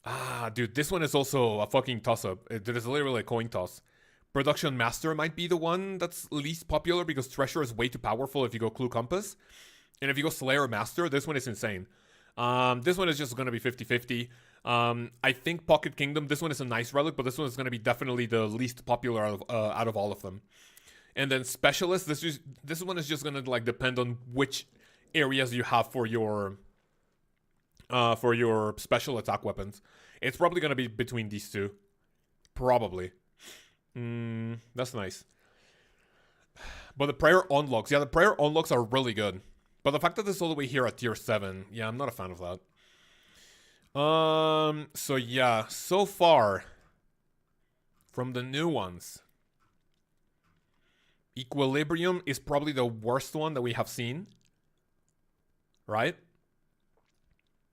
Ah, dude, this one is also a fucking toss-up. It is literally a coin toss. Production Master might be the one that's least popular because Treasure is way too powerful if you go Clue Compass. And if you go Slayer Master, this one is insane. This one is just going to be 50-50. I think Pocket Kingdom, this one is a nice relic, but this one is going to be definitely the least popular out of all of them. And then Specialist, this one is just going to like depend on which areas you have for your special attack weapons. It's probably going to be between these two. Probably. That's nice. But the prayer unlocks. Yeah, the prayer unlocks are really good. But the fact that it's all the way here at tier 7, yeah, I'm not a fan of that. So yeah, so far, from the new ones, Equilibrium is probably the worst one that we have seen. Right?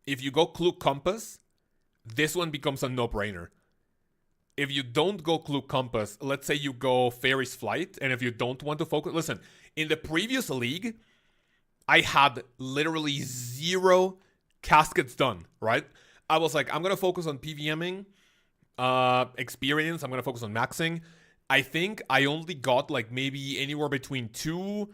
If you go Clue Compass, this one becomes a no-brainer. If you don't go Clue Compass, let's say you go Fairy's Flight, and if you don't want to focus... Listen, in the previous league, I had literally 0 caskets done, right? I was like, I'm going to focus on PVMing, experience. I'm gonna focus on maxing. I think I only got like maybe anywhere between 2.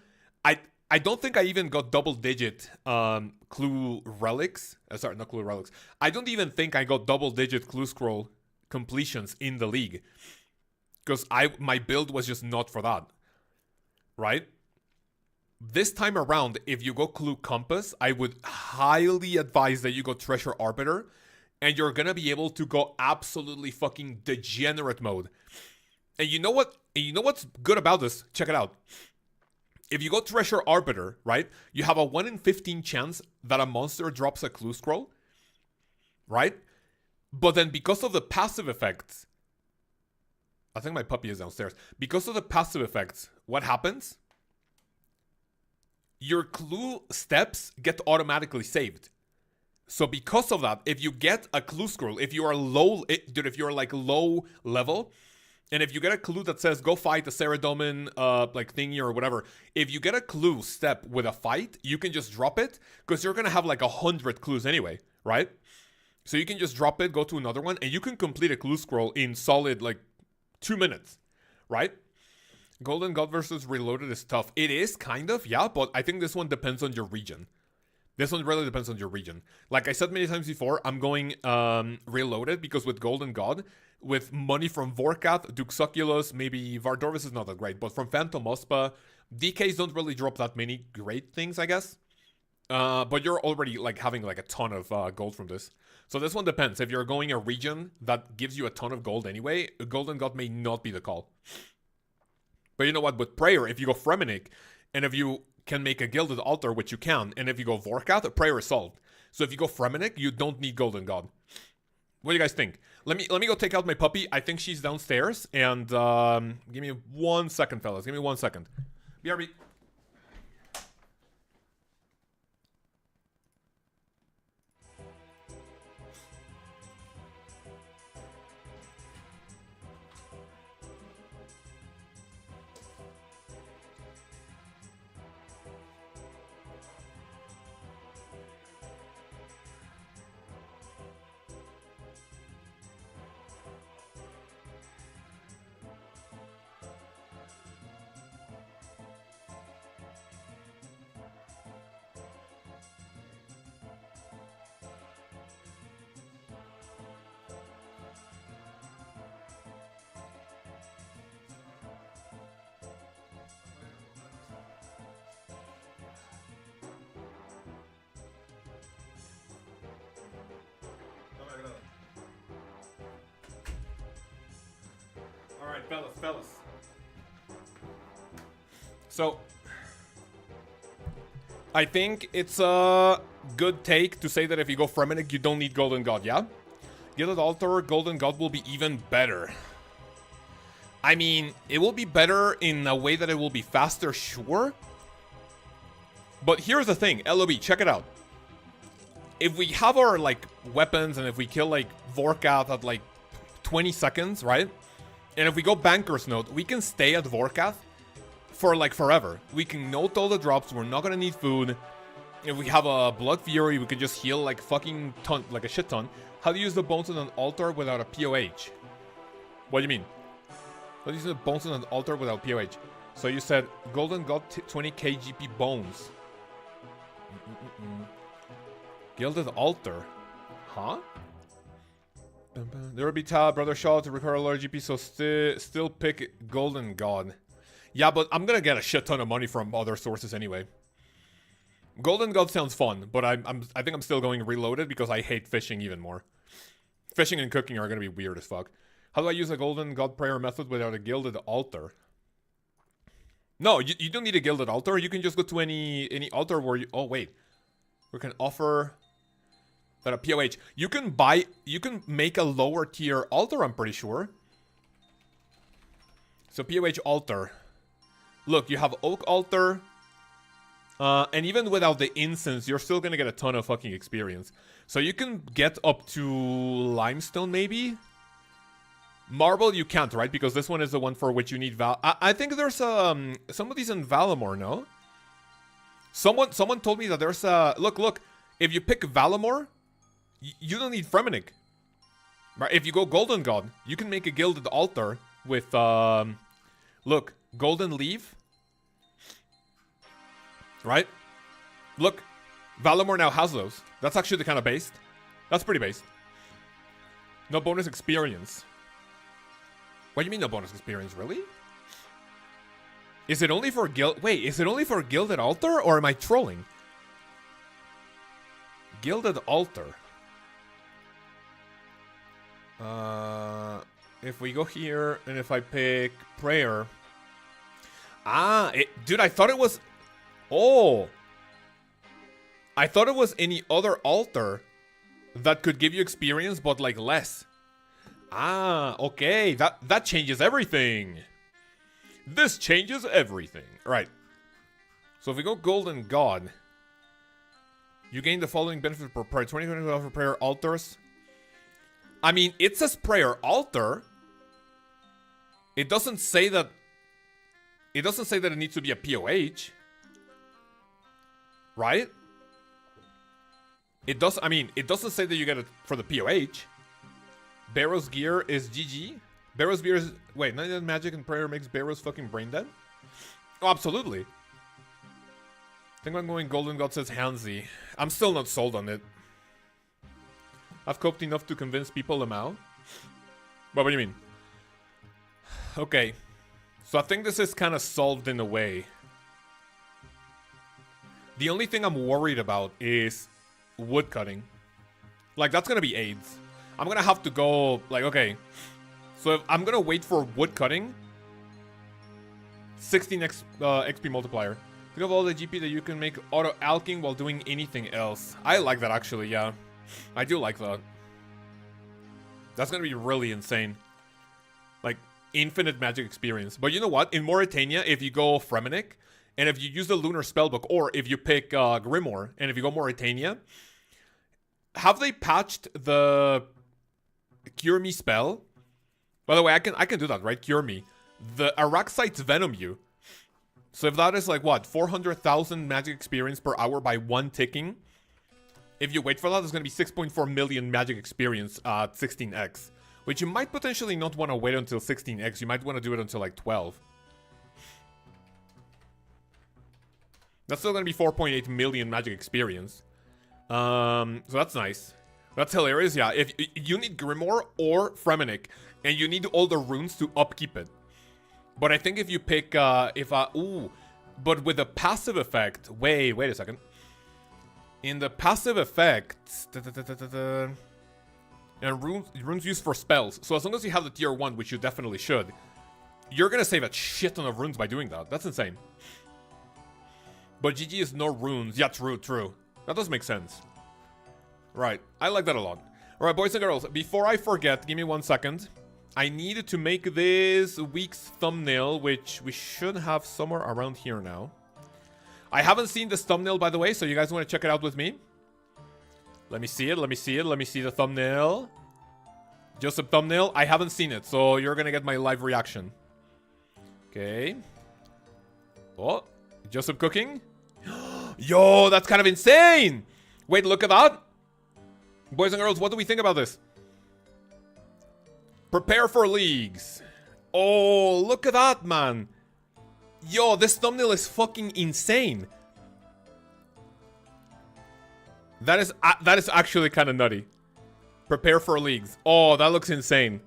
I don't think I even got double-digit clue relics. Sorry, not clue relics. I don't even think I got double-digit clue scroll completions in the league, because my build was just not for that, right? This time around, if you go clue compass, I would highly advise that you go treasure arbiter, and you're gonna be able to go absolutely fucking degenerate mode. And you know what? And you know what's good about this? Check it out. If you go treasure arbiter, right, you have a 1 in 15 chance that a monster drops a clue scroll, right? But then because of the passive effects, I think my puppy is downstairs. Because of the passive effects, what happens? Your clue steps get automatically saved. So because of that, if you get a clue scroll, if you are low, dude, if you're like low level, and if you get a clue that says go fight the Ceradomin like thingy or whatever, if you get a clue step with a fight, you can just drop it, because you're gonna have like 100 clues anyway, right? So you can just drop it, go to another one, and you can complete a clue scroll in solid like 2 minutes, right? Golden God versus Reloaded is tough. It is kind of, yeah, but I think this one depends on your region. This one really depends on your region. Like I said many times before, I'm going Reloaded because with Golden God, with money from Vorkath, Duxoculus, maybe Vardorvis is not that great, but from Phantom Ospa, DKs don't really drop that many great things, I guess. But you're already like having like a ton of gold from this. So this one depends. If you're going a region that gives you a ton of gold anyway, Golden God may not be the call. But you know what? With Prayer, if you go Fremenic, and if you can make a Gilded Altar, which you can, and if you go Vorkath, Prayer is solved. So if you go Fremenic, you don't need Golden God. What do you guys think? Let me go take out my puppy. I think she's downstairs. And give me 1 second, fellas. Give me 1 second. BRB. Alright, fellas. So, I think it's a good take to say that if you go Fremenic, you don't need Golden God, yeah? Gilded Altar, Golden God will be even better. I mean, it will be better in a way that it will be faster, sure. But here's the thing, LOB, check it out. If we have our, like, weapons and if we kill, like, Vorkath at, like, 20 seconds, right? And if we go Banker's Note, we can stay at Vorkath for, like, forever. We can note all the drops, we're not gonna need food. If we have a Blood Fury, we can just heal, like, fucking ton, like a shit ton. How do you use the bones on an altar without a POH? What do you mean? How do you use the bones on an altar without POH? So you said, Golden God 20k GP bones. Gilded Altar. Huh? There will be Tab, Brother Shaw to recover a lower GP, so still pick Golden God. Yeah, but I'm gonna get a shit ton of money from other sources anyway. Golden God sounds fun, but I think I'm still going Reloaded because I hate fishing even more. Fishing and cooking are gonna be weird as fuck. How do I use a Golden God prayer method without a Gilded Altar? No, you don't need a Gilded Altar. You can just go to any altar where you... Oh, wait. We can offer... That a POH. You can make a lower tier altar, I'm pretty sure. So POH altar. Look, you have Oak Altar. And even without the incense, you're still gonna get a ton of fucking experience. So you can get up to Limestone, maybe? Marble, you can't, right? Because this one is the one for which you need I think there's some of these in Valamor, no? Someone told me that there's a... Look. If you pick Valamor... You don't need Fremenic. Right, if you go Golden God, you can make a Gilded Altar with, look, Golden Leaf. Right? Look, Valamor now has those. That's actually kind of based. That's pretty based. No bonus experience. What do you mean no bonus experience? Really? Is it only for Wait, is it only for Gilded Altar, or am I trolling? Gilded Altar. If we go here, and if I pick Prayer... dude, I thought it was... Oh! I thought it was any other altar that could give you experience, but like less. Okay, that changes everything. This changes everything. Right. So if we go Golden God, you gain the following benefit per prayer. 20 for prayer altars. I mean, it says prayer altar. It doesn't say that. It doesn't say that it needs to be a POH. Right? It does. I mean, it doesn't say that you get it for the POH. Barrow's gear is GG. Barrow's gear is... Wait, 99 magic and prayer makes Barrow's fucking brain dead? Oh, absolutely. I think I'm going Golden God, says Hansi. I'm still not sold on it. I've coped enough to convince people I'm out. But what do you mean? Okay. So I think this is kind of solved in a way. The only thing I'm worried about is woodcutting. Like, that's gonna be AIDS. I'm gonna have to go, like, okay. So if I'm gonna wait for woodcutting. 16 XP multiplier. Think of all the GP that you can make auto-alking while doing anything else. I like that, actually, yeah. I do like that. That's gonna be really insane. Like, infinite magic experience. But you know what? In Mauritania, if you go Fremenic, and if you use the Lunar Spellbook, or if you pick Grimoire, and if you go Mauritania, have they patched the Cure Me spell? By the way, I can do that, right? Cure Me. The Araxites venom you. So if that is like, what, 400,000 magic experience per hour by one ticking, if you wait for that, there's going to be 6.4 million magic experience at 16x. Which you might potentially not want to wait until 16x. You might want to do it until like 12. That's still going to be 4.8 million magic experience. So that's nice. That's hilarious, yeah. If you need Grimoire or Fremenic, and you need all the runes to upkeep it. But I think if you pick, but with the passive effect, wait a second. In the passive effects, and runes used for spells. So as long as you have the tier 1, which you definitely should, you're gonna save a shit ton of runes by doing that. That's insane. But GG is no runes. Yeah, true. That does make sense. Right, I like that a lot. Alright, boys and girls, before I forget, give me 1 second. I needed to make this week's thumbnail, which we should have somewhere around here now. I haven't seen this thumbnail, by the way, so you guys want to check it out with me? Let me see it, let me see the thumbnail. Joseph thumbnail, I haven't seen it, so you're gonna get my live reaction. Okay. Oh, Joseph cooking. Yo, that's kind of insane! Wait, look at that! Boys and girls, what do we think about this? Prepare for leagues. Oh, look at that, man. Yo, this thumbnail is fucking insane. That is actually kind of nutty. Prepare for leagues. Oh, that looks insane.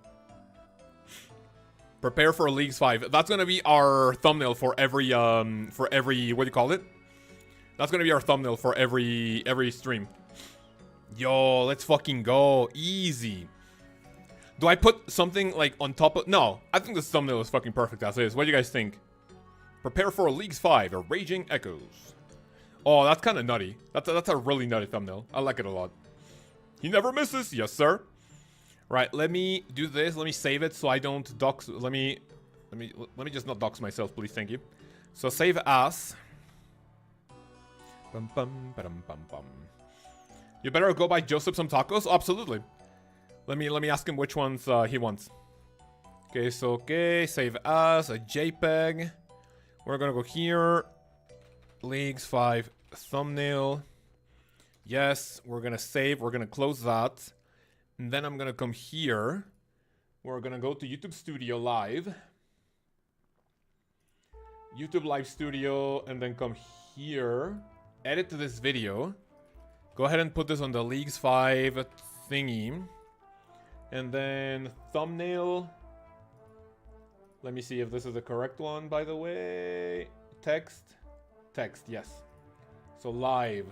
Prepare for leagues 5. That's gonna be our thumbnail for every what do you call it? That's gonna be our thumbnail for every stream. Yo, let's fucking go. Easy. Do I put something like on top of... No, I think this thumbnail is fucking perfect as is. What do you guys think? Prepare for Leagues 5, a Raging Echoes. Oh, that's kind of nutty. That's a really nutty thumbnail. I like it a lot. He never misses. Yes, sir. Right, let me do this. Let me save it so I don't dox... Let me just not dox myself, please. Thank you. So save as. Bum, bum, ba-dum, bum, bum. You better go buy Joseph some tacos. Oh, absolutely. Let me ask him which ones he wants. Okay, so save as a JPEG. We're gonna go here. Leagues 5 thumbnail. Yes, we're gonna save. We're gonna close that. And then I'm gonna come here. We're gonna go to YouTube Studio Live. YouTube Live Studio, and then come here. Edit to this video. Go ahead and put this on the Leagues 5 thingy. And then thumbnail. Let me see if this is the correct one, by the way. Text. Text, yes. So live.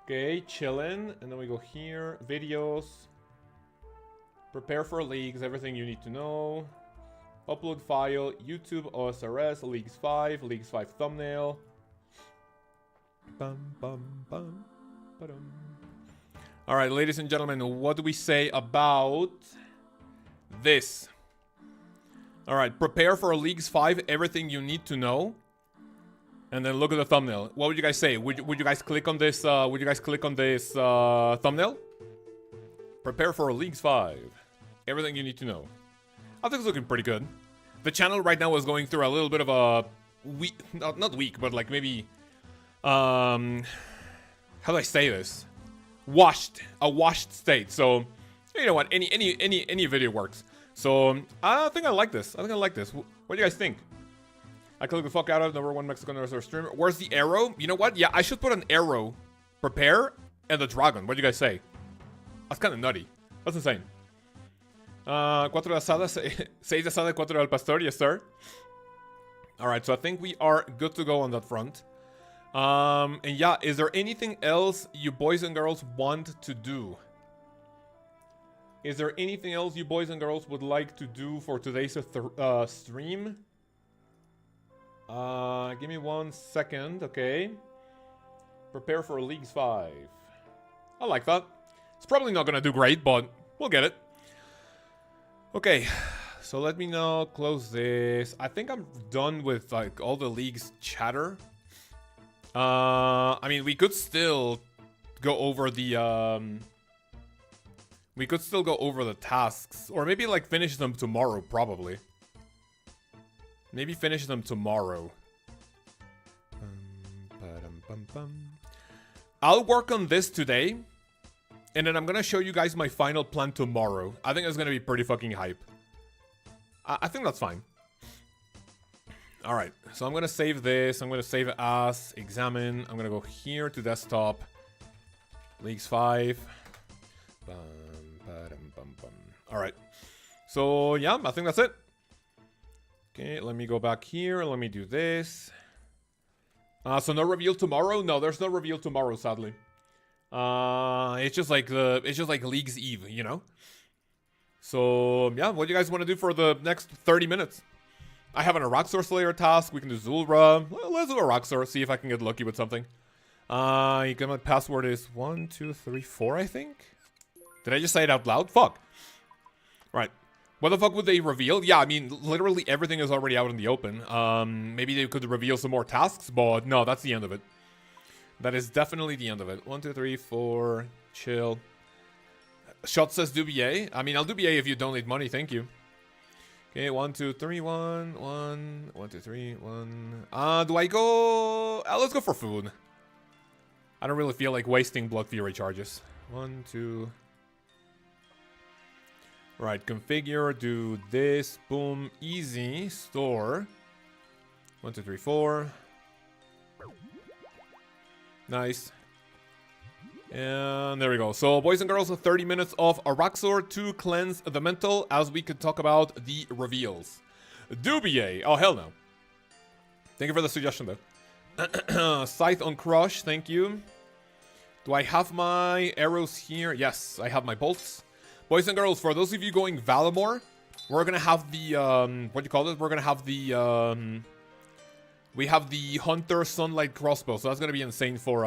Okay, chillin'. And then we go here. Videos. Prepare for Leagues, everything you need to know. Upload file, YouTube, OSRS, Leagues 5 thumbnail. Bum, bum, bum, ba-dum. All right, ladies and gentlemen, what do we say about this? All right, prepare for Leagues 5, everything you need to know. And then look at the thumbnail. What would you guys say? Would you guys click on this? Would you guys click on this thumbnail? Prepare for Leagues 5, everything you need to know. I think it's looking pretty good. The channel right now is going through a little bit of a weak, not weak, but like maybe, how do I say this? A washed state. So, you know what? Any video works. So I think I like this. What do you guys think? I click the fuck out of #1 Mexican OSRS streamer. Where's the arrow? You know what? Yeah, I should put an arrow, prepare, and the dragon. What do you guys say? That's kind of nutty. That's insane. 4 de asada, 6 de asada, 4 al pastor, yes sir. Alright, so I think we are good to go on that front. And yeah, is there anything else you boys and girls want to do? Is there anything else you boys and girls would like to do for today's stream? Give me 1 second, okay. Prepare for Leagues 5. I like that. It's probably not gonna do great, but we'll get it. Okay, so let me now close this. I think I'm done with like all the Leagues chatter. I mean, we could still go over the tasks, or maybe like finish them tomorrow. Probably. Maybe finish them tomorrow. I'll work on this today. And then I'm gonna show you guys my final plan tomorrow. I think it's gonna be pretty fucking hype. I think that's fine. Alright, so I'm gonna save this. I'm gonna save it as examine. I'm gonna go here to desktop. Leagues 5. Alright. So, yeah, I think that's it. Okay, let me go back here. Let me do this. So no reveal tomorrow? No, there's no reveal tomorrow, sadly. It's just like League's Eve, you know? So, yeah, what do you guys want to do for the next 30 minutes? I have an Araxor Slayer task. We can do Zulra. Well, let's do Araxor, see if I can get lucky with something. My password is 1, 2, 3, 4, I think? Did I just say it out loud? Fuck. Right. What the fuck would they reveal? Yeah, I mean, literally everything is already out in the open. Maybe they could reveal some more tasks, but no, that's the end of it. That is definitely the end of it. 1, 2, 3, 4. Chill. Shot says do BA. I mean, I'll do BA if you donate money. Thank you. Okay, 1, 2, 3, 1. 1, 2, 3, 1. Do I go? Let's go for food. I don't really feel like wasting Blood Fury charges. 1, 2. Right, configure. Do this. Boom. Easy. Store. 1, 2, 3, 4. Nice. And there we go. So, boys and girls, 30 minutes of Araxor to cleanse the mental as we could talk about the reveals. Dubier. Oh, hell no. Thank you for the suggestion, though. Scythe on Crush. Thank you. Do I have my arrows here? Yes, I have my bolts. Boys and girls, for those of you going Valimor, we're going to have the, what do you call it? We're going to have the, we have the Hunter Sunlight Crossbow. So that's going to be insane for,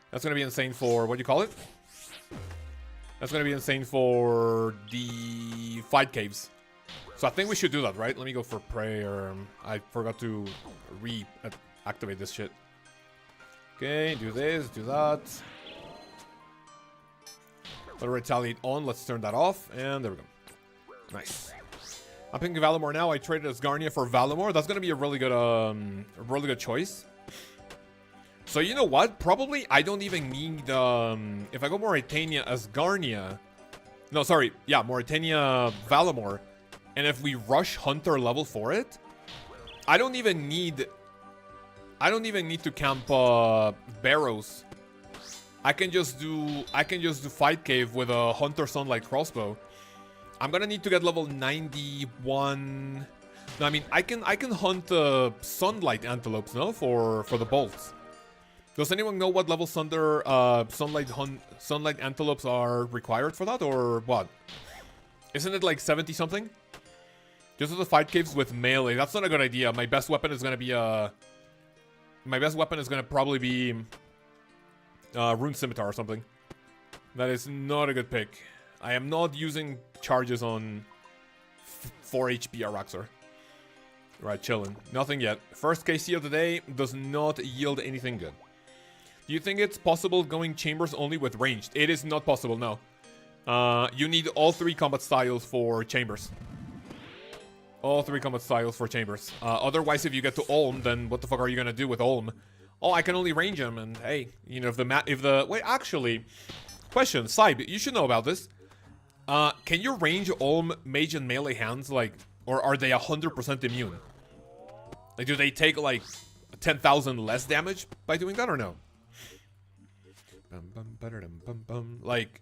that's going to be insane for, what do you call it? That's going to be insane for the Fight Caves. So I think we should do that, right? Let me go for prayer. I forgot to reactivate this shit. Okay, do this, do that. Let retaliate on. Let's turn that off. And there we go. Nice. I'm picking Valimor now. I traded Asgarnia for Valimor. That's going to be a really good choice. So you know what? Probably I don't even need, if I go Mauritania as Garnia... No, sorry. Yeah, Mauritania Valamor. And if we rush Hunter level for it, I don't even need to camp Barrows. I can just do Fight Cave with a Hunter Sunlight crossbow. I'm gonna need to get level 91. No, I mean I can hunt Sunlight antelopes, no, for the bolts. Does anyone know what level Sunlight antelopes are required for that, or what? Isn't it like 70 something? Just do the Fight Caves with melee. That's not a good idea. My best weapon is gonna be probably be Rune Scimitar or something. That is not a good pick. I am not using charges on 4 HP Araxor. Right, chillin'. Nothing yet. First KC of the day does not yield anything good. Do you think it's possible going chambers only with ranged? It is not possible, no. You need all 3 combat styles for chambers. All 3 combat styles for chambers. Otherwise, if you get to Olm, then what the fuck are you gonna do with Olm? Oh, I can only range him, and hey, you know, wait, actually, question, Saib, you should know about this. Can you range Olm, Mage, and melee hands, like, or are they 100% immune? Like, do they take, like, 10,000 less damage by doing that, or no? Like,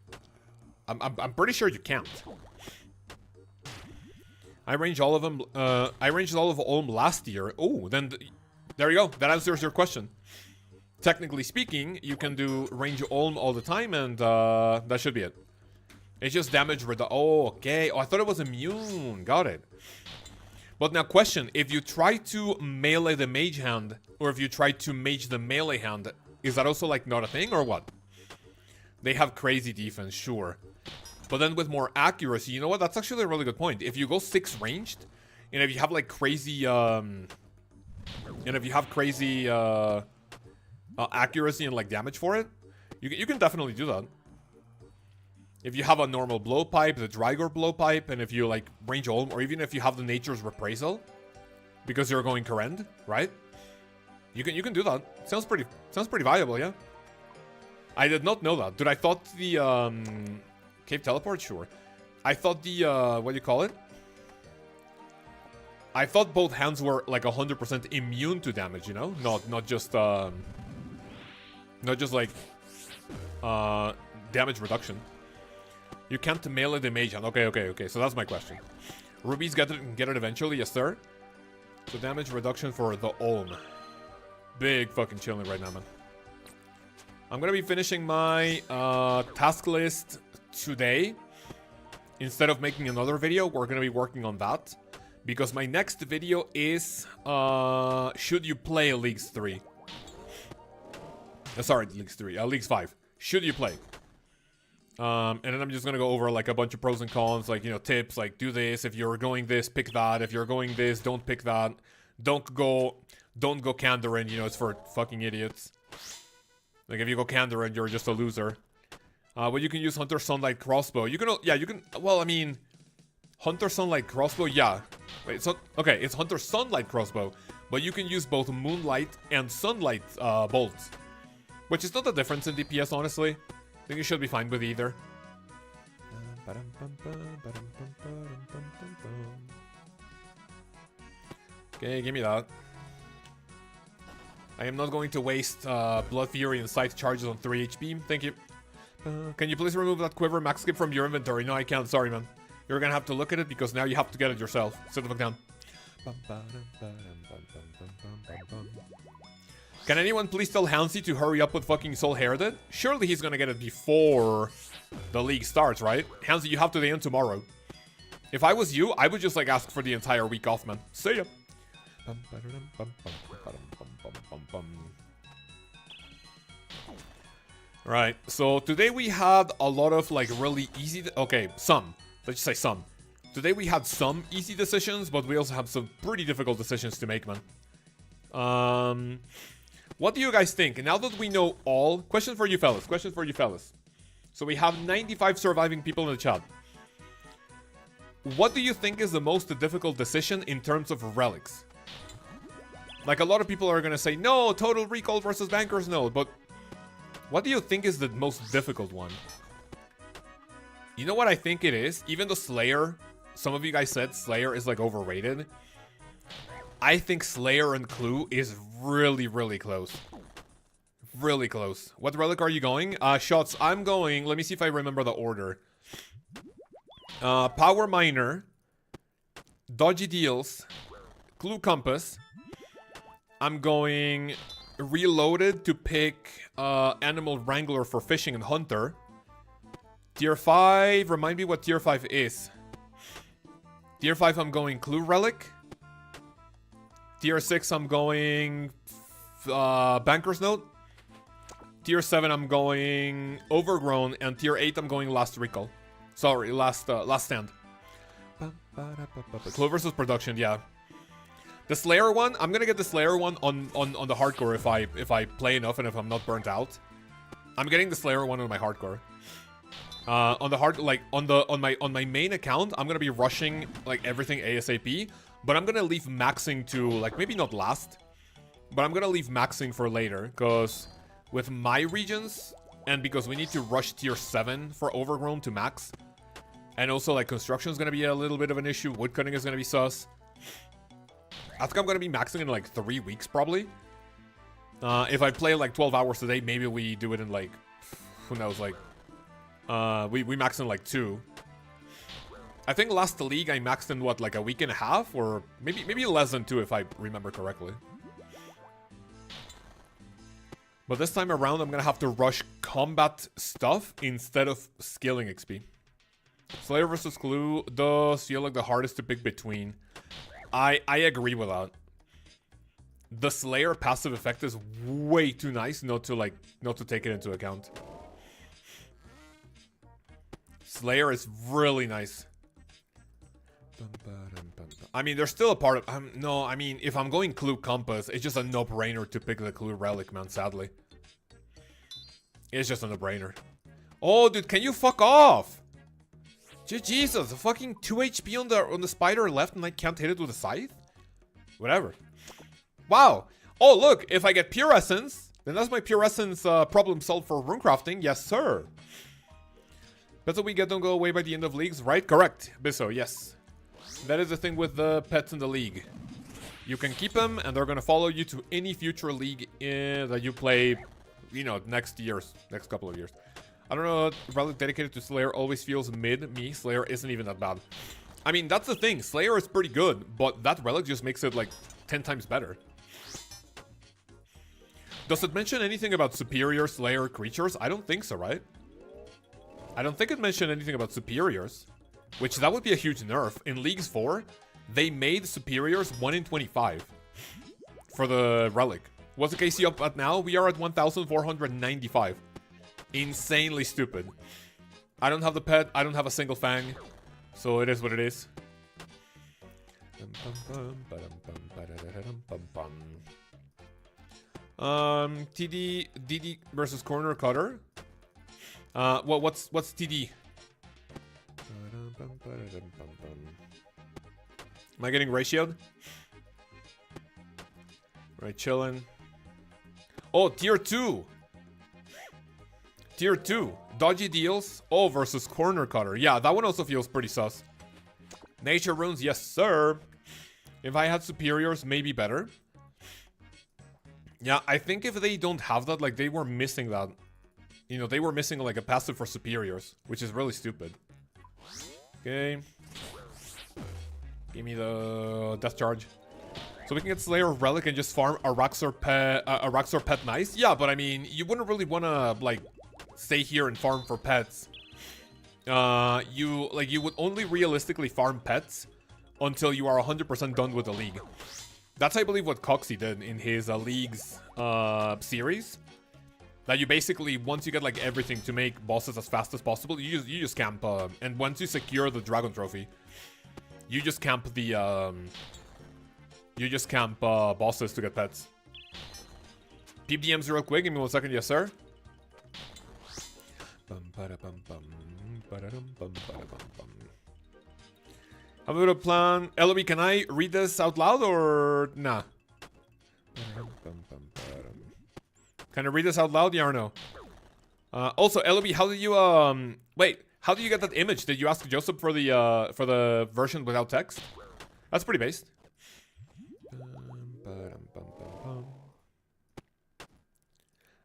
I'm pretty sure you can't. I ranged all of them, I ranged all of Olm last year. Oh, then, there you go, that answers your question. Technically speaking, you can do range Olm all the time, and that should be it. It's just damage oh, okay. Oh, I thought it was immune. Got it. But now question, if you try to melee the mage hand, or if you try to mage the melee hand, is that also like not a thing, or what? They have crazy defense, sure. But then with more accuracy, you know what? That's actually a really good point. If you go 6 ranged, and if you have like crazy, accuracy and like damage for it, you can definitely do that. If you have a normal blowpipe, the Drygor blowpipe, and if you like range Olm, or even if you have the Nature's Reprisal, because you're going Karend, right? You can do that. Sounds pretty viable, yeah. I did not know that. Dude, I thought the Cave Teleport, sure. I thought the what do you call it? I thought both hands were like 100% immune to damage, you know? Not just like damage reduction. You can't melee the mage hand. Okay. So that's my question. Rubies get it eventually, yes sir. So damage reduction for the Olm. Big fucking chilling right now, man. I'm gonna be finishing my task list today. Instead of making another video, we're gonna be working on that. Because my next video is should you play Leagues 3? Sorry, Leagues 3. Leagues 5. Should you play? And then I'm just gonna go over like a bunch of pros and cons, like, you know, tips, like do this, if you're going this, pick that, if you're going this, don't pick that. Don't go Kandarin, you know, it's for fucking idiots. Like if you go Kandarin, you're just a loser. But you can use Hunter Sunlight Crossbow. You can, well, I mean, Hunter Sunlight Crossbow, yeah. Wait, so, okay, it's Hunter Sunlight Crossbow, but you can use both Moonlight and Sunlight bolts. Which is not the difference in DPS, honestly. I think you should be fine with either. Okay, give me that. I am not going to waste Blood Fury and Scythe charges on 3 HP. Thank you. Can you please remove that Quiver Max Skip from your inventory? No, I can't. Sorry, man. You're gonna have to look at it because now you have to get it yourself. Sit the fuck down. Can anyone please tell Hansi to hurry up with fucking Soul Herited? Surely he's gonna get it before the league starts, right? Hansi, you have to the end tomorrow. If I was you, I would just like ask for the entire week off, man. See ya. Right, so today we had a lot of like really easy, okay, some. Let's just say some. Today we had some easy decisions, but we also have some pretty difficult decisions to make, man. What do you guys think? Now that we know all... Question for you fellas. So we have 95 surviving people in the chat. What do you think is the most difficult decision in terms of relics? Like, a lot of people are gonna say, no, Total Recall versus Bankers Node, but what do you think is the most difficult one? You know what I think it is? Even the Slayer, some of you guys said Slayer is, like, overrated. I think Slayer and Clue is really, really close. Really close. What relic are you going? Shots, I'm going, let me see if I remember the order. Power Miner, Dodgy Deals, Clue Compass. I'm going Reloaded to pick Animal Wrangler for Fishing and Hunter. Tier 5, remind me what Tier 5 is. Tier 5, I'm going Clue Relic. Tier 6, I'm going Banker's Note. Tier 7, I'm going Overgrown. And Tier 8, I'm going Last Recall. Sorry, Last Stand. Clue versus Production, yeah. The Slayer one, I'm gonna get the Slayer one on the hardcore if I play enough and if I'm not burnt out. I'm getting the Slayer one on my hardcore. On the hard, like on my main account, I'm gonna be rushing like everything ASAP, but I'm gonna leave maxing to like maybe not last, but I'm gonna leave maxing for later because with my regions and because we need to rush tier 7 for Overgrown to max, and also like construction is gonna be a little bit of an issue. Woodcutting is gonna be sus. I think I'm gonna be maxing in like 3 weeks probably. If I play like 12 hours a day, maybe we do it in like, who knows, like, we max in like 2. I think last league I maxed in what, like a week and a half, or maybe less than 2 if I remember correctly. But this time around I'm gonna have to rush combat stuff instead of skilling XP. Slayer versus Clue does feel like the hardest to pick between. I agree with that. The Slayer passive effect is way too nice not to take it into account. Slayer is really nice. I mean, there's still a part of... no, I mean, if I'm going Clue Compass, it's just a no-brainer to pick the Clue Relic, man, sadly. It's just a no-brainer. Oh, dude, can you fuck off? Jesus, a fucking 2 HP on the spider left and I can't hit it with a scythe? Whatever. Wow. Oh, look, if I get Pure Essence, then that's my Pure Essence problem solved for runecrafting. Yes, sir. Pets that we get don't go away by the end of leagues, right? Correct, Bisso, yes. That is the thing with the pets in the league. You can keep them, and they're gonna follow you to any future league that you play, you know, next couple of years. I don't know, relic dedicated to Slayer always feels mid. Me, Slayer isn't even that bad. I mean, that's the thing. Slayer is pretty good, but that relic just makes it like 10 times better. Does it mention anything about superior Slayer creatures? I don't think so, right? I don't think it mentioned anything about superiors, which that would be a huge nerf. In Leagues 4, they made superiors 1 in 25 for the relic. What's the KC up at now? We are at 1,495. Insanely stupid. I don't have the pet. I don't have a single fang. So it is what it is. TD, DD versus Corner Cutter. What's TD? Am I getting ratioed? Right, chillin'. Oh, tier 2. Tier 2. Dodgy Deals. Oh, versus Corner Cutter. Yeah, that one also feels pretty sus. Nature Runes, yes, sir. If I had superiors, maybe better. Yeah, I think if they don't have that, like, they were missing that. You know, they were missing, like, a passive for superiors, which is really stupid. Okay. Give me the Death Charge. So we can get Slayer Relic and just farm a Raxor pet nice? Yeah, but I mean, you wouldn't really want to, like, stay here and farm for pets. You would only realistically farm pets until you are 100% done with the league. That's, I believe, what Coxie did in his leagues series. That you basically, once you get like everything to make bosses as fast as possible, you just camp. And once you secure the Dragon Trophy, you just camp the bosses to get pets. Peep DMs real quick. Give me 1 second, yes sir. Have a bit of plan. LOB, can I read this out loud or nah? Can I read this out loud? Yeah or no? Also, LB, how did you wait? How did you get that image? Did you ask Joseph for the version without text? That's pretty based.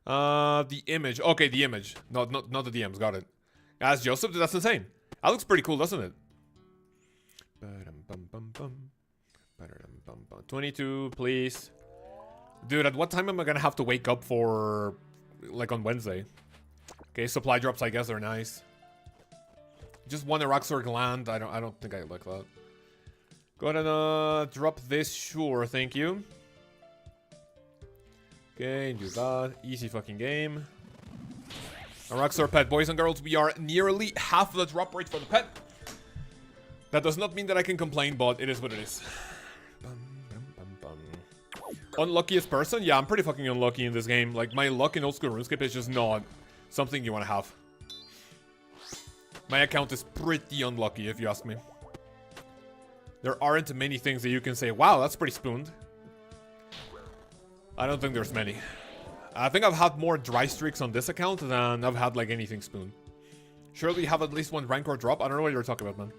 The image. Okay, the image. Not the DMs. Got it. Ask Joseph. That's insane. That looks pretty cool, doesn't it? 22, please. Dude, at what time am I gonna have to wake up for, like, on Wednesday? Okay, supply drops, I guess, are nice. Just one Roxor land. I don't think I like that. Go ahead and drop this. Sure, thank you. Okay, do that. Easy fucking game. A Roxor pet, boys and girls. We are nearly half the drop rate for the pet. That does not mean that I can complain, but it is what it is. Unluckiest person? Yeah, I'm pretty fucking unlucky in this game. Like, my luck in old school RuneScape is just not something you want to have. My account is pretty unlucky, if you ask me. There aren't many things that you can say, wow, that's pretty spooned. I don't think there's many. I think I've had more dry streaks on this account than I've had, like, anything spoon. Surely you have at least one rank or drop? I don't know what you're talking about, man.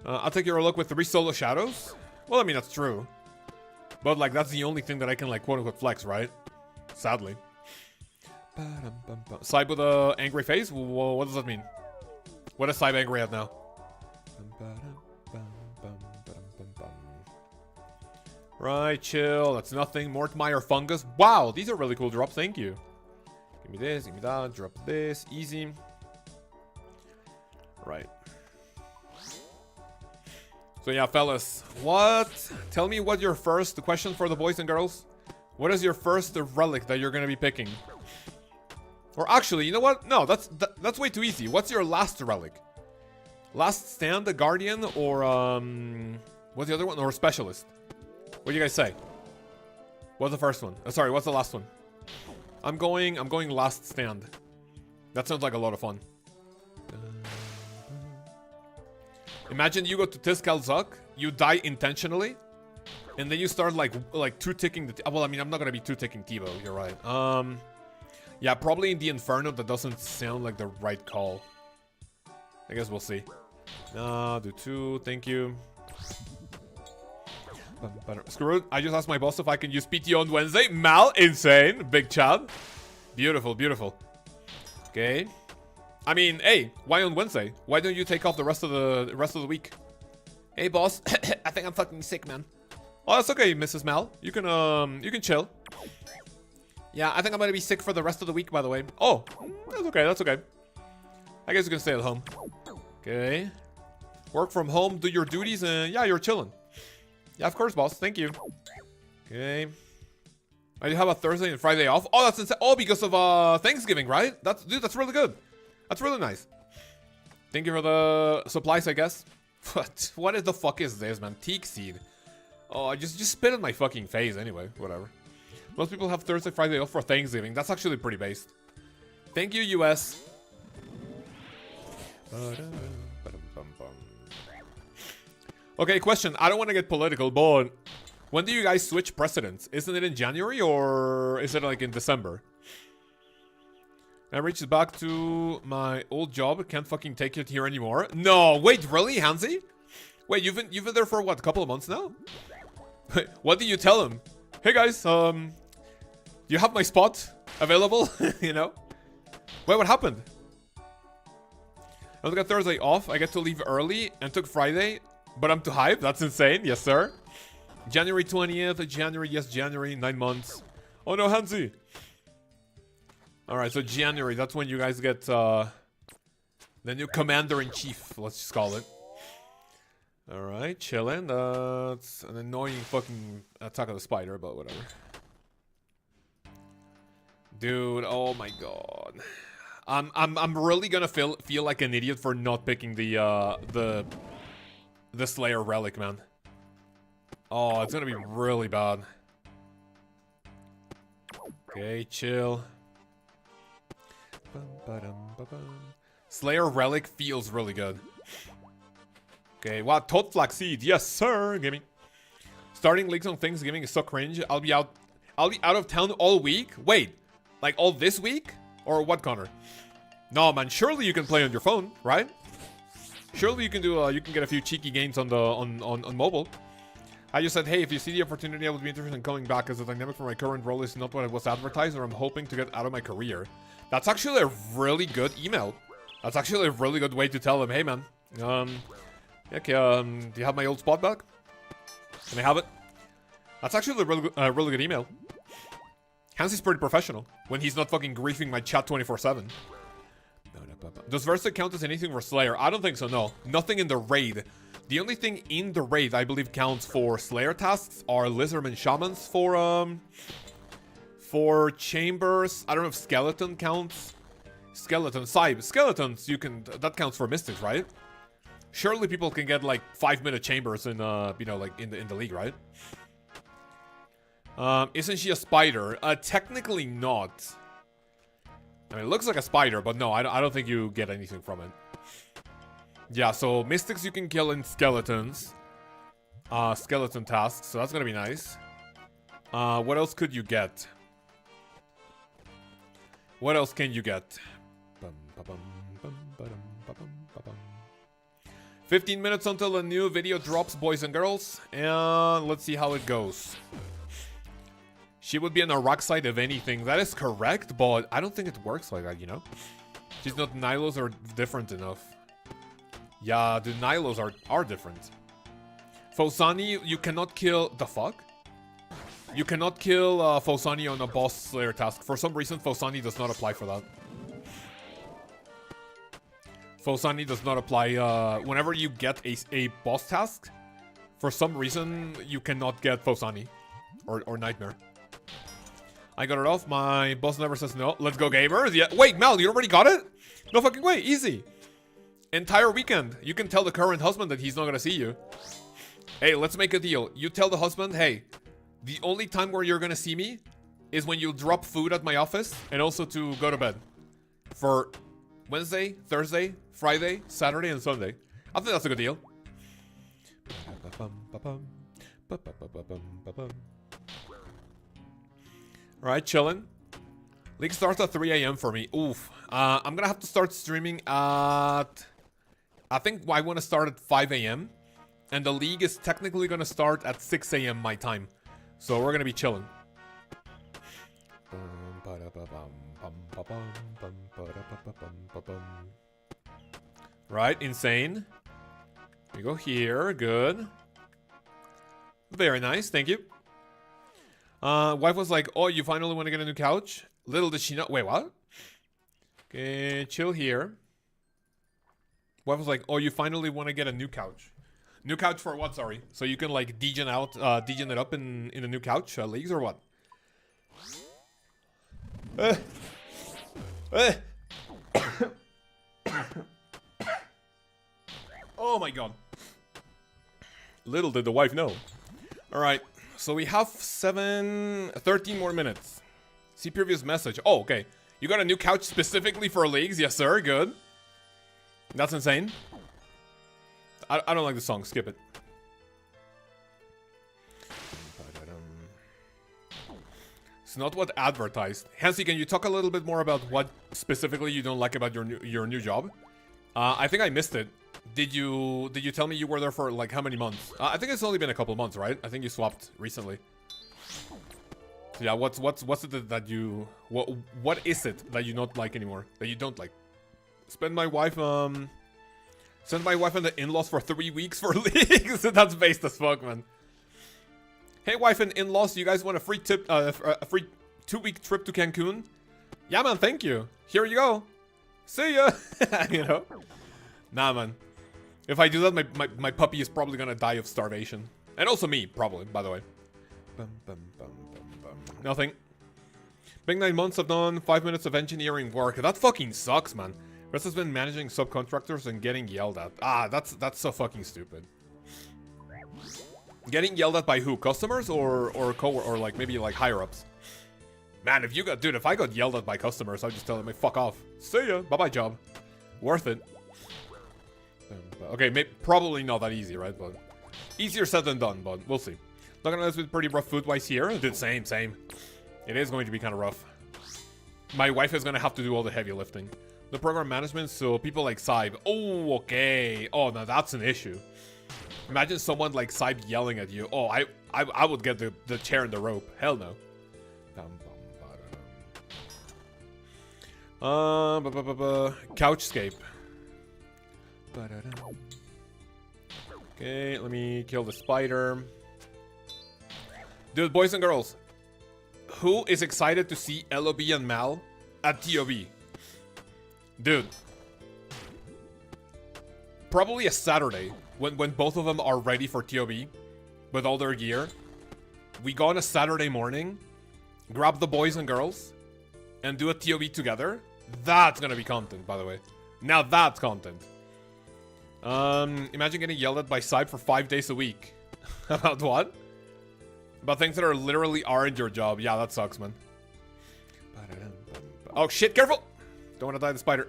I'll take your look with 3 solo shadows. Well, I mean, that's true. But, like, that's the only thing that I can, like, quote-unquote flex, right? Sadly. Side with a angry face? What does that mean? What is Side angry at now? Right, chill. That's nothing. Mortmire fungus. Wow, these are really cool drops. Thank you. Give me this, give me that. Drop this. Easy. Right. So yeah, fellas. What? Tell me what your first... The question for the boys and girls. What is your first relic that you're going to be picking? Or actually, you know what? No, that's way too easy. What's your last relic? Last stand, the guardian, or what's the other one? Or specialist? What do you guys say? What's the first one? Sorry, what's the last one? I'm going last stand. That sounds like a lot of fun. Imagine you go to Tiskalzuk, you die intentionally, and then you start like two-ticking the... Well, I mean, I'm not gonna be two-ticking Tibo, you're right. Yeah, probably in the Inferno, that doesn't sound like the right call. I guess we'll see. Do 2, thank you. Screw it, I just asked my boss if I can use PTO on Wednesday. Mal, insane. Big Chad. Beautiful, beautiful. Okay. I mean, hey, why on Wednesday? Why don't you take off the rest of the week? Hey, boss. I think I'm fucking sick, man. Oh, that's okay, Mrs. Mal. You can chill. Yeah, I think I'm gonna be sick for the rest of the week, by the way. Oh, that's okay, that's okay. I guess you can stay at home. Okay. Work from home, do your duties, and yeah, you're chilling. Yeah, of course, boss. Thank you. Okay. I do have a Thursday and Friday off. Oh, that's insane. Oh, because of Thanksgiving, right? Dude, that's really good. That's really nice. Thank you for the supplies, I guess. What the fuck is this, man? Teak seed. Oh, just spit in my fucking face anyway. Whatever. Most people have Thursday, Friday off for Thanksgiving. That's actually pretty based. Thank you, US. Okay, question. I don't want to get political, but when do you guys switch presidents? Isn't it in January or is it like in December? I reached back to my old job. Can't fucking take it here anymore. No, wait, really, Hansi? Wait, you've been there for what, a couple of months now? What did you tell him? Hey guys, you have my spot available? You know? Wait, what happened? I got Thursday off. I get to leave early and took Friday, but I'm too hyped. That's insane. Yes, sir. January 20th. January. Yes, January. 9 months. Oh, no, Hansi. All right, so January. That's when you guys get the new commander-in-chief. Let's just call it. All right, chilling. That's an annoying fucking attack of the spider, but whatever. Dude, oh my god. I'm really gonna feel like an idiot for not picking the Slayer relic, man. Oh, it's gonna be really bad. Okay, chill. Slayer relic feels really good. Okay, wow, Toad Flaxseed. Yes, sir. Gimme. Starting leagues on Thanksgiving is so cringe. I'll be out of town all week. Wait, like all this week? Or what, Connor? No, man, surely you can play on your phone, right? Surely you can do you can get a few cheeky games on the on mobile. I just said, hey, if you see the opportunity, I would be interested in coming back, as the dynamic for my current role is not what it was advertised, or I'm hoping to get out of my career. That's actually a really good email. That's actually a really good way to tell them, hey man, okay, do you have my old spot back? Can I have it? That's actually a really good email. Hansy's pretty professional when he's not fucking griefing my chat 24/7. Does Versa count as anything for Slayer? I don't think so, no. Nothing in the raid. The only thing in the raid I believe counts for Slayer tasks are Lizardman Shamans for Chambers. I don't know if Skeleton counts. Skeletons, you can, that counts for Mystics, right? Surely people can get like 5-minute Chambers in, you know, like in the league, right? Isn't she a spider? Technically not. I mean, it looks like a spider, but no, I don't think you get anything from it. Yeah, so Mystics you can kill in Skeletons. Skeleton tasks, so that's gonna be nice. What else could you get? What else can you get? 15 minutes until a new video drops, boys and girls. And let's see how it goes. She would be on a rock side if anything. That is correct, but I don't think it works like that, you know? She's not... Nylos are different enough. Yeah, the Nylos are different. Fosani, you cannot kill... The fuck? You cannot kill Fosani on a boss slayer task. For some reason, Fosani does not apply for that. Fosani does not apply... whenever you get a boss task, for some reason, you cannot get Fosani. Or Nightmare. I got it off. My boss never says no. Let's go, gamers. Yeah. Wait, Mal, you already got it? No fucking way. Easy. Entire weekend. You can tell the current husband that he's not gonna see you. Hey, let's make a deal. You tell the husband, hey, the only time where you're gonna see me is when you drop food at my office and also to go to bed. For Wednesday, Thursday, Friday, Saturday, and Sunday. I think that's a good deal. Alright, chillin'. League starts at 3 a.m. for me. Oof. I'm gonna have to start streaming at... I think I want to start at 5 a.m. And the league is technically gonna start at 6 a.m. my time. So we're gonna be chillin'. Right, insane. We go here, good. Very nice, thank you. Wife was like, oh, you finally want to get a new couch? Little did she know. Wait, what? Okay, chill here. Wife was like, oh, you finally want to get a new couch. New couch for what, sorry? So you can like degen it up in the new couch leagues or what? Oh my god. Little did the wife know. Alright. So we have 13 more minutes. See previous message. Oh, okay. You got a new couch specifically for leagues? Yes, sir. Good. That's insane. I don't like the song. Skip it. It's not what advertised. Hansy, can you talk a little bit more about what specifically you don't like about your new job? I think I missed it. Did you tell me you were there for like how many months? I think it's only been a couple months, right? I think you swapped recently. So yeah, what's it that you what is it that you not like anymore? That you don't like? Send my wife and the in-laws for 3 weeks for leagues. That's based as fuck, man. Hey, wife and in-laws, you guys want a free tip? A free 2-week trip to Cancun? Yeah, man. Thank you. Here you go. See ya. You know. Nah, man. If I do that, my puppy is probably gonna die of starvation. And also me, probably, by the way. Nothing. Big 9 months I've done 5 minutes of engineering work. That fucking sucks, man. Rest has been managing subcontractors and getting yelled at. Ah, that's so fucking stupid. Getting yelled at by who? Customers or like maybe like higher ups? Man, if I got yelled at by customers, I'd just tell them, fuck off. See ya. Bye-bye job. Worth it. Okay, probably not that easy, right? But easier said than done, but we'll see. Looking at this with pretty rough food-wise here. Dude, same. It is going to be kind of rough. My wife is going to have to do all the heavy lifting. The program management, so people like Saib. Oh, okay. Oh, now that's an issue. Imagine someone like Saib yelling at you. Oh, I would get the chair and the rope. Hell no. Couchscape. Okay, let me kill the spider. Dude, boys and girls, who is excited to see LOB and Mal at TOB? Dude, probably a Saturday when both of them are ready for TOB with all their gear. We go on a Saturday morning, grab the boys and girls, and do a TOB together. That's gonna be content, by the way. Now that's content. Imagine getting yelled at by Saib for 5 days a week. About what? About things that are literally aren't your job. Yeah, that sucks, man. Oh shit, careful! Don't want to die the spider.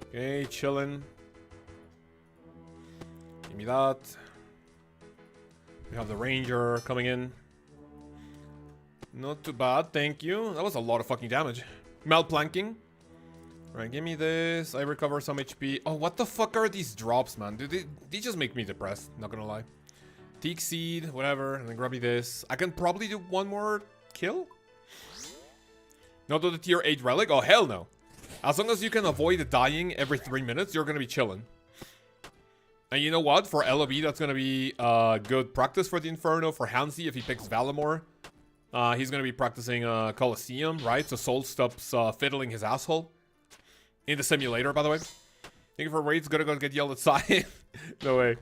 Okay, chilling. Give me that. We have the ranger coming in. Not too bad, thank you. That was a lot of fucking damage. Malplanking. Alright, give me this. I recover some HP. Oh, what the fuck are these drops, man? Dude, they just make me depressed, not gonna lie. Teak seed, whatever, and then grab me this. I can probably do one more kill? Not to the tier 8 relic? Oh, hell no. As long as you can avoid dying every 3 minutes, you're gonna be chilling. And you know what? For LOB, that's gonna be good practice for the Inferno. For Hansi, if he picks Valimor, he's gonna be practicing Colosseum, right? So Soul stops fiddling his asshole. In the simulator, by the way. Thank you for raids. Gonna go get yelled at side. No way.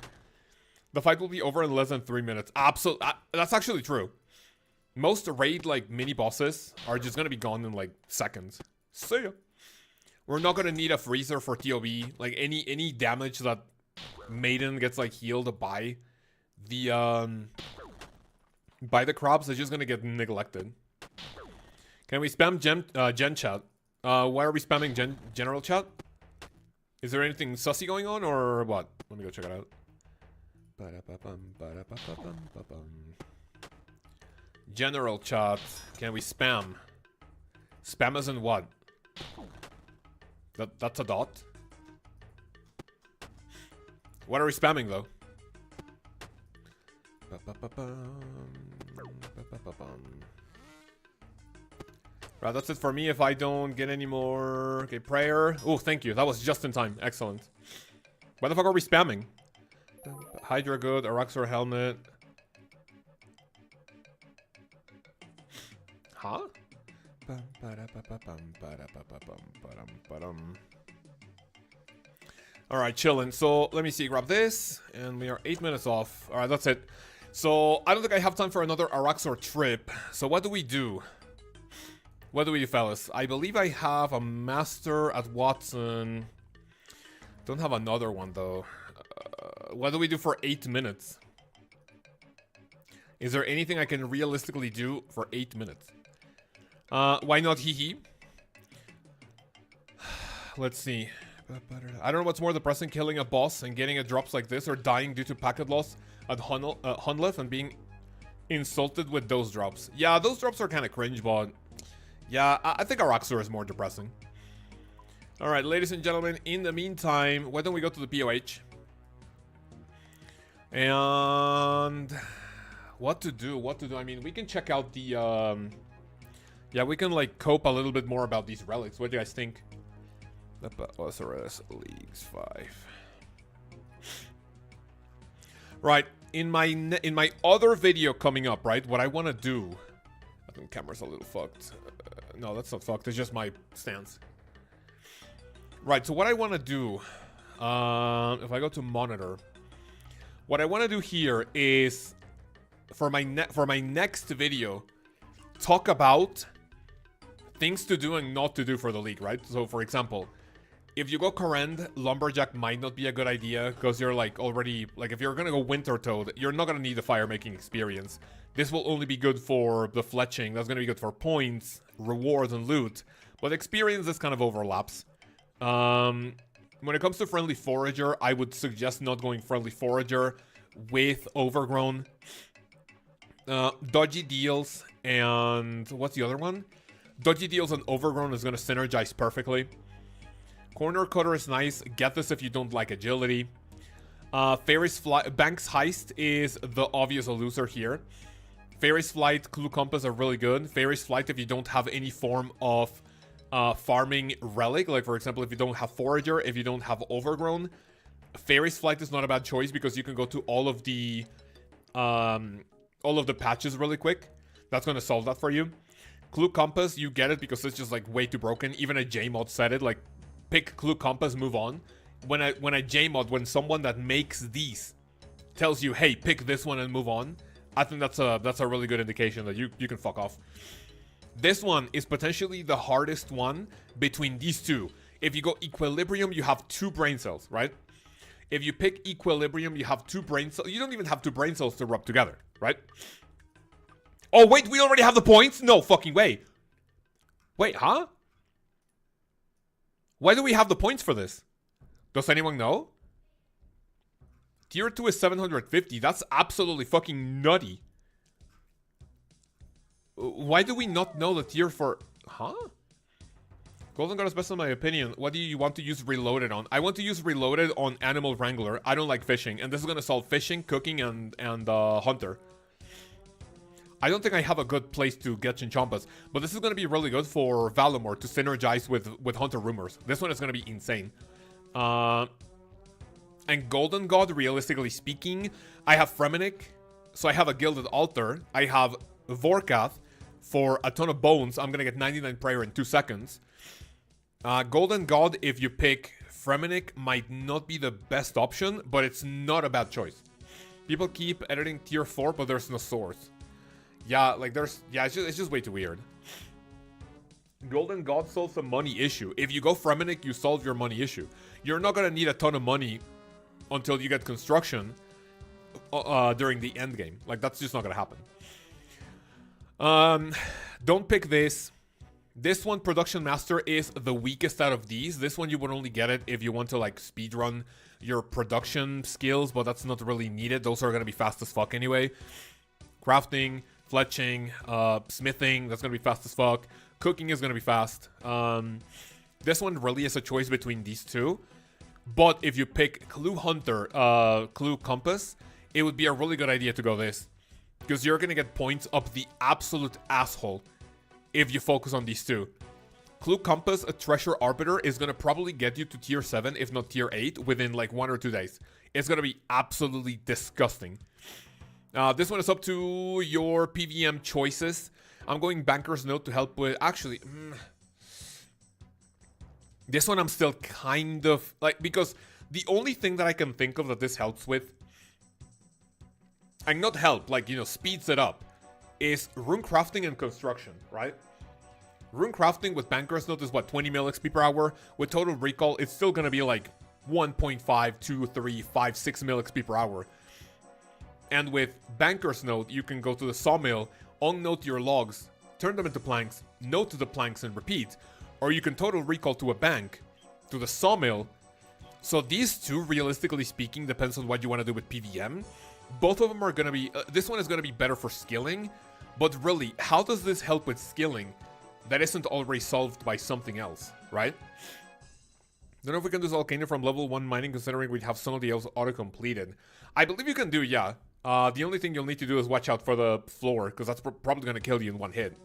The fight will be over in less than 3 minutes. Absolutely. That's actually true. Most raid, like, mini bosses are just gonna be gone in, like, seconds. See ya. We're not gonna need a freezer for TOB. Like, any damage that Maiden gets, like, healed by the crabs is just gonna get neglected. Can we spam gen chat? Why are we spamming general chat? Is there anything sussy going on or what? Let me go check it out. General chat. Can we spam? Spam as in what? That's a dot? What are we spamming though? Right, that's it for me if I don't get any more. Okay, prayer. Oh, thank you. That was just in time. Excellent. Why the fuck are we spamming? Hydra good, Araxor helmet. Huh? Alright, chillin'. So, let me see. Grab this. And we are 8 minutes off. Alright, that's it. So, I don't think I have time for another Araxor trip. So, what do we do? What do we do, fellas? I believe I have a master at Watson. Don't have another one, though. What do we do for 8 minutes? Is there anything I can realistically do for 8 minutes? Why not Hee? Let's see. I don't know what's more depressing, killing a boss and getting a drops like this, or dying due to packet loss at Hunleth and being insulted with those drops. Yeah, those drops are kind of cringe, but... yeah, I think Araxor is more depressing. Alright, ladies and gentlemen, in the meantime, why don't we go to the POH? And... what to do? I mean, we can check out the... yeah, we can, like, cope a little bit more about these relics. What do you guys think? OSRS Leagues 5. Right, in my other video coming up, right, what I want to do... I think the camera's a little fucked. No, that's not fucked. It's just my stance. Right, so what I want to do... if I go to monitor... what I want to do here is... for my next video... talk about... things to do and not to do for the league, right? So, for example... if you go Korend, Lumberjack might not be a good idea, because you're, like, already... like, if you're gonna go Winter Toad, you're not gonna need the fire-making experience. This will only be good for the fletching. That's gonna be good for points, rewards, and loot. But experience, this kind of overlaps. When it comes to Friendly Forager, I would suggest not going Friendly Forager with Overgrown. Dodgy Deals and... what's the other one? Dodgy Deals and Overgrown is going to synergize perfectly. Corner Cutter is nice. Get this if you don't like agility. Bank's Heist is the obvious loser here. Fairy's Flight, Clue Compass are really good. Fairy's Flight if you don't have any form of farming relic. Like, for example, if you don't have Forager, if you don't have Overgrown. Fairy's Flight is not a bad choice because you can go to all of the patches really quick. That's going to solve that for you. Clue Compass, you get it because it's just like way too broken. Even a JMod said it, like, pick Clue Compass, move on. When I JMod, when someone that makes these tells you, hey, pick this one and move on, I think that's a really good indication that you can fuck off. This one is potentially the hardest one between these two. If you go Equilibrium, you have 2 brain cells, right? If you pick Equilibrium, you have 2 brain cells. You don't even have 2 brain cells to rub together, right? Oh, wait, we already have the points? No fucking way. Wait, huh? Why do we have the points for this? Does anyone know? Tier 2 is 750. That's absolutely fucking nutty. Why do we not know the tier for... Huh? Golden God is best in my opinion. What do you want to use Reloaded on? I want to use Reloaded on Animal Wrangler. I don't like fishing. And this is going to solve fishing, cooking, and Hunter. I don't think I have a good place to get Chinchompas. But this is going to be really good for Valamore to synergize with Hunter Rumors. This one is going to be insane. And Golden God, realistically speaking, I have Fremennik. So I have a Gilded Altar. I have Vorkath. For a ton of bones, I'm going to get 99 prayer in 2 seconds. Golden God, if you pick Fremennik, might not be the best option, but it's not a bad choice. People keep editing tier 4, but there's no source. Yeah, like there's... yeah, it's just way too weird. Golden God solves a money issue. If you go Fremennik, you solve your money issue. You're not going to need a ton of money until you get construction during the end game. Like, that's just not going to happen. Don't pick this. This one, Production Master, is the weakest out of these. This one you would only get it if you want to like speedrun your production skills, but that's not really needed. Those are gonna be fast as fuck anyway. Crafting, fletching, smithing, that's gonna be fast as fuck. Cooking is gonna be fast. This one really is a choice between these two. But if you pick Clue Hunter, Clue Compass, it would be a really good idea to go this. Because you're gonna get points up the absolute asshole if you focus on these two. Clue Compass, a Treasure Arbiter, is gonna probably get you to tier 7, if not tier 8, within like 1 or 2 days. It's gonna be absolutely disgusting. This one is up to your PVM choices. I'm going Banker's Note to help with... actually, this one I'm still kind of... like, because the only thing that I can think of that this helps with... and not help, like, you know, speeds it up, is rune crafting and construction, right? Rune crafting with Banker's Note is what, 20 mil XP per hour? With Total Recall, it's still gonna be like 1.5, 2, 3, 5, 6 mil XP per hour. And with Banker's Note, you can go to the sawmill, unnote your logs, turn them into planks, note the planks and repeat. Or you can Total Recall to a bank, to the sawmill. So these two, realistically speaking, depends on what you want to do with PVM. Both of them are going to be... this one is going to be better for skilling. But really, how does this help with skilling that isn't already solved by something else, right? Don't know if we can do Volcano from level 1 mining, considering we have some of the else auto-completed. I believe you can do, yeah. The only thing you'll need to do is watch out for the floor, because that's probably going to kill you in one hit.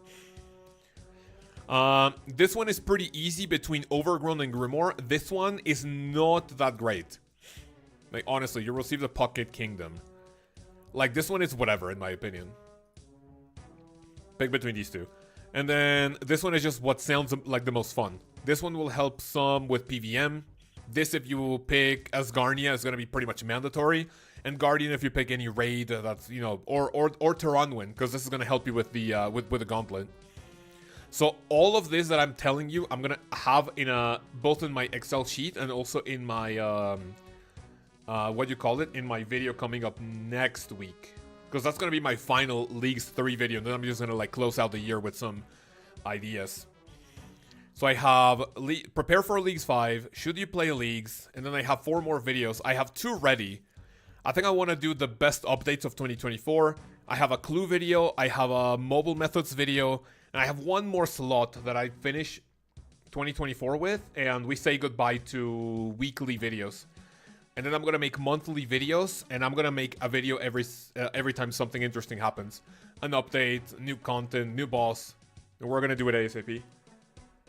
This one is pretty easy between Overgrown and Grimoire. This one is not that great. Like, honestly, you receive the Pocket Kingdom. Like, this one is whatever, in my opinion. Pick between these two. And then, this one is just what sounds like the most fun. This one will help some with PVM. This, if you pick Asgarnia, is going to be pretty much mandatory. And Guardian, if you pick any raid, that's, you know, or Taranwin, because this is going to help you with the with the Gauntlet. So, all of this that I'm telling you, I'm going to have in both in my Excel sheet and also in my... in my video coming up next week. Because that's going to be my final Leagues 3 video. And then I'm just going to like close out the year with some ideas. So I have prepare for Leagues 5, should you play Leagues, and then I have 4 more videos. I have 2 ready. I think I want to do the best updates of 2024. I have a clue video, I have a mobile methods video, and I have 1 more slot that I finish 2024 with, and we say goodbye to weekly videos. And then I'm gonna make monthly videos, and I'm gonna make a video every time something interesting happens. An update, new content, new boss, and we're gonna do it ASAP.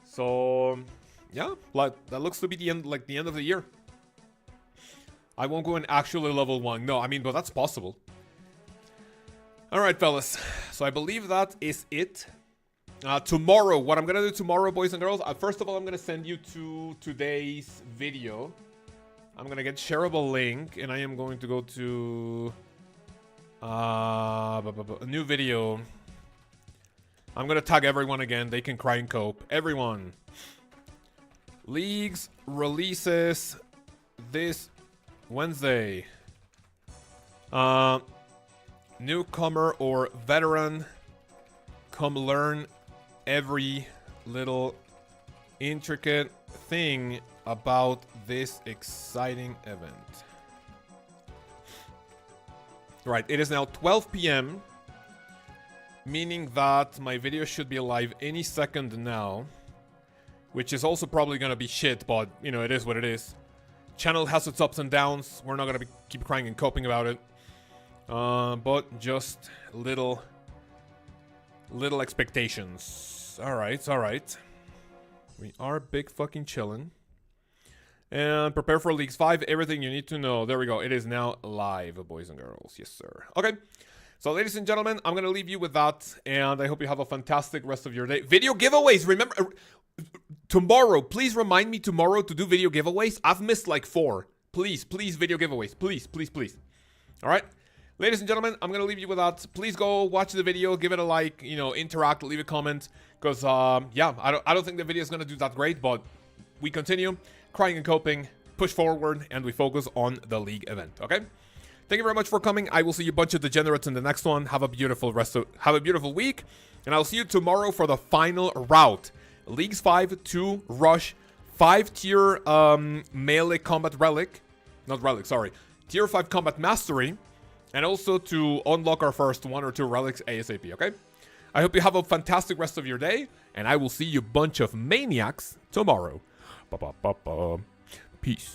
So, yeah, like that looks to be the end, like the end of the year. I won't go in actually level 1. No, I mean, but that's possible. All right, fellas. So I believe that is it. Tomorrow, what I'm gonna do tomorrow, boys and girls. First of all, I'm gonna send you to today's video. I'm gonna get shareable link, and I am going to go to a new video. I'm gonna tag everyone again. They can cry and cope. Everyone. Leagues releases this Wednesday. Newcomer or veteran, come learn every little intricate thing about this exciting event. Right, it is now 12 p.m. meaning that my video should be live any second now, which is also probably gonna be shit, but you know, it is what it is. Channel has its ups and downs. We're not gonna keep crying and coping about it. But just little expectations. All right. We are big fucking chillin'. And prepare for Leagues 5. Everything you need to know. There we go. It is now live, boys and girls. Yes, sir. Okay. So, ladies and gentlemen, I'm going to leave you with that. And I hope you have a fantastic rest of your day. Video giveaways. Remember, tomorrow, please remind me tomorrow to do video giveaways. I've missed like 4. Please, video giveaways. Please. All right. Ladies and gentlemen, I'm going to leave you with that. Please go watch the video. Give it a like. You know, interact. Leave a comment. Because, yeah, I don't think the video is going to do that great. But we continue. Crying and coping, push forward, and we focus on the league event, okay? Thank you very much for coming. I will see you bunch of degenerates in the next one. Have a beautiful week, and I'll see you tomorrow for the final route. Leagues 5 to Rush, 5-tier melee combat tier 5 combat mastery, and also to unlock our first 1 or 2 relics ASAP, okay? I hope you have a fantastic rest of your day, and I will see you bunch of maniacs tomorrow. Peace.